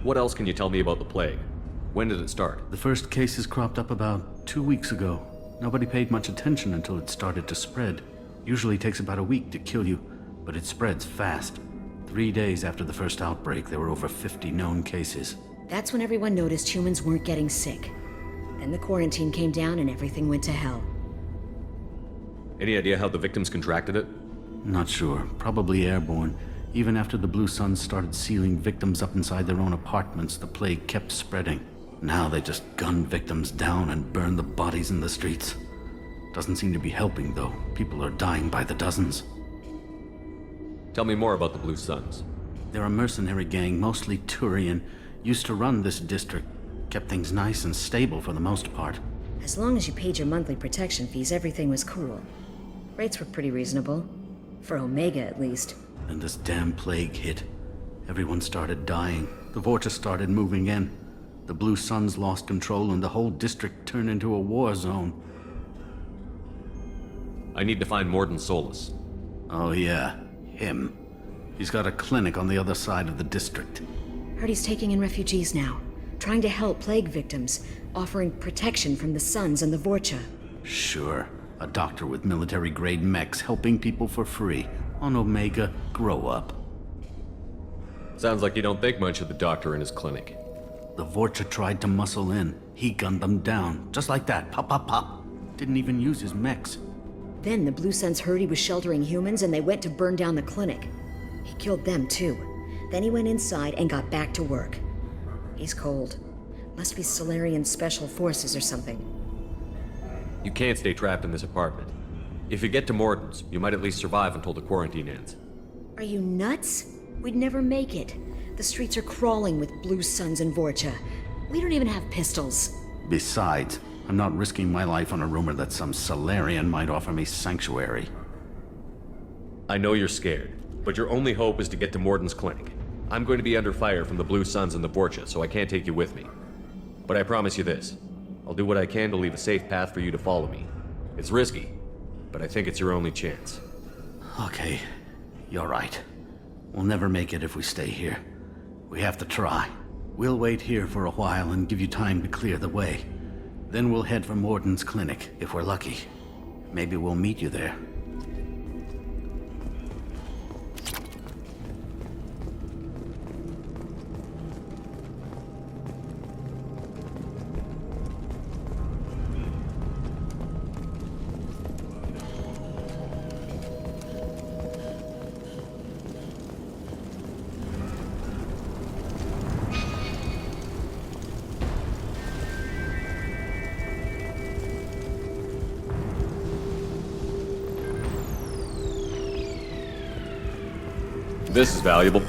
What else can you tell me about the plague? When did it start? The first cases cropped up about 2 weeks ago. Nobody paid much attention until it started to spread. Usually takes about a week to kill you, but it spreads fast. 3 days after the first outbreak, there were over 50 known cases. That's when everyone noticed humans weren't getting sick. Then the quarantine came down and everything went to hell. Any idea how the victims contracted it? Not sure. Probably airborne. Even after the Blue Suns started sealing victims up inside their own apartments, the plague kept spreading. Now they just gun victims down and burn the bodies in the streets. Doesn't seem to be helping, though. People are dying by the dozens. Tell me more about the Blue Suns. They're a mercenary gang, mostly Turian. Used to run this district. Kept things nice and stable for the most part. As long as you paid your monthly protection fees, everything was cool. Rates were pretty reasonable. For Omega, at least. Then this damn plague hit. Everyone started dying. The Vorcha started moving in. The Blue Suns lost control and the whole district turned into a war zone. I need to find Morden Solus. Oh yeah, him. He's got a clinic on the other side of the district. Heard he's taking in refugees now. Trying to help plague victims. Offering protection from the Suns and the Vorcha. Sure. A doctor with military-grade mechs helping people for free. On Omega, grow up. Sounds like you don't think much of the doctor in his clinic. The Vorcha tried to muscle in. He gunned them down. Just like that. Pop, pop, pop. Didn't even use his mechs. Then the Blue Suns heard he was sheltering humans and they went to burn down the clinic. He killed them too. Then he went inside and got back to work. He's cold. Must be Solarian Special Forces or something. You can't stay trapped in this apartment. If you get to Morden's, you might at least survive until the quarantine ends. Are you nuts? We'd never make it. The streets are crawling with Blue Suns and Vorcha. We don't even have pistols. Besides, I'm not risking my life on a rumor that some Solarian might offer me sanctuary. I know you're scared, but your only hope is to get to Morden's clinic. I'm going to be under fire from the Blue Suns and the Vorcha, so I can't take you with me. But I promise you this. I'll do what I can to leave a safe path for you to follow me. It's risky, but I think it's your only chance. Okay, you're right. We'll never make it if we stay here. We have to try. We'll wait here for a while and give you time to clear the way. Then we'll head for Morden's clinic, if we're lucky. Maybe we'll meet you there. This is valuable.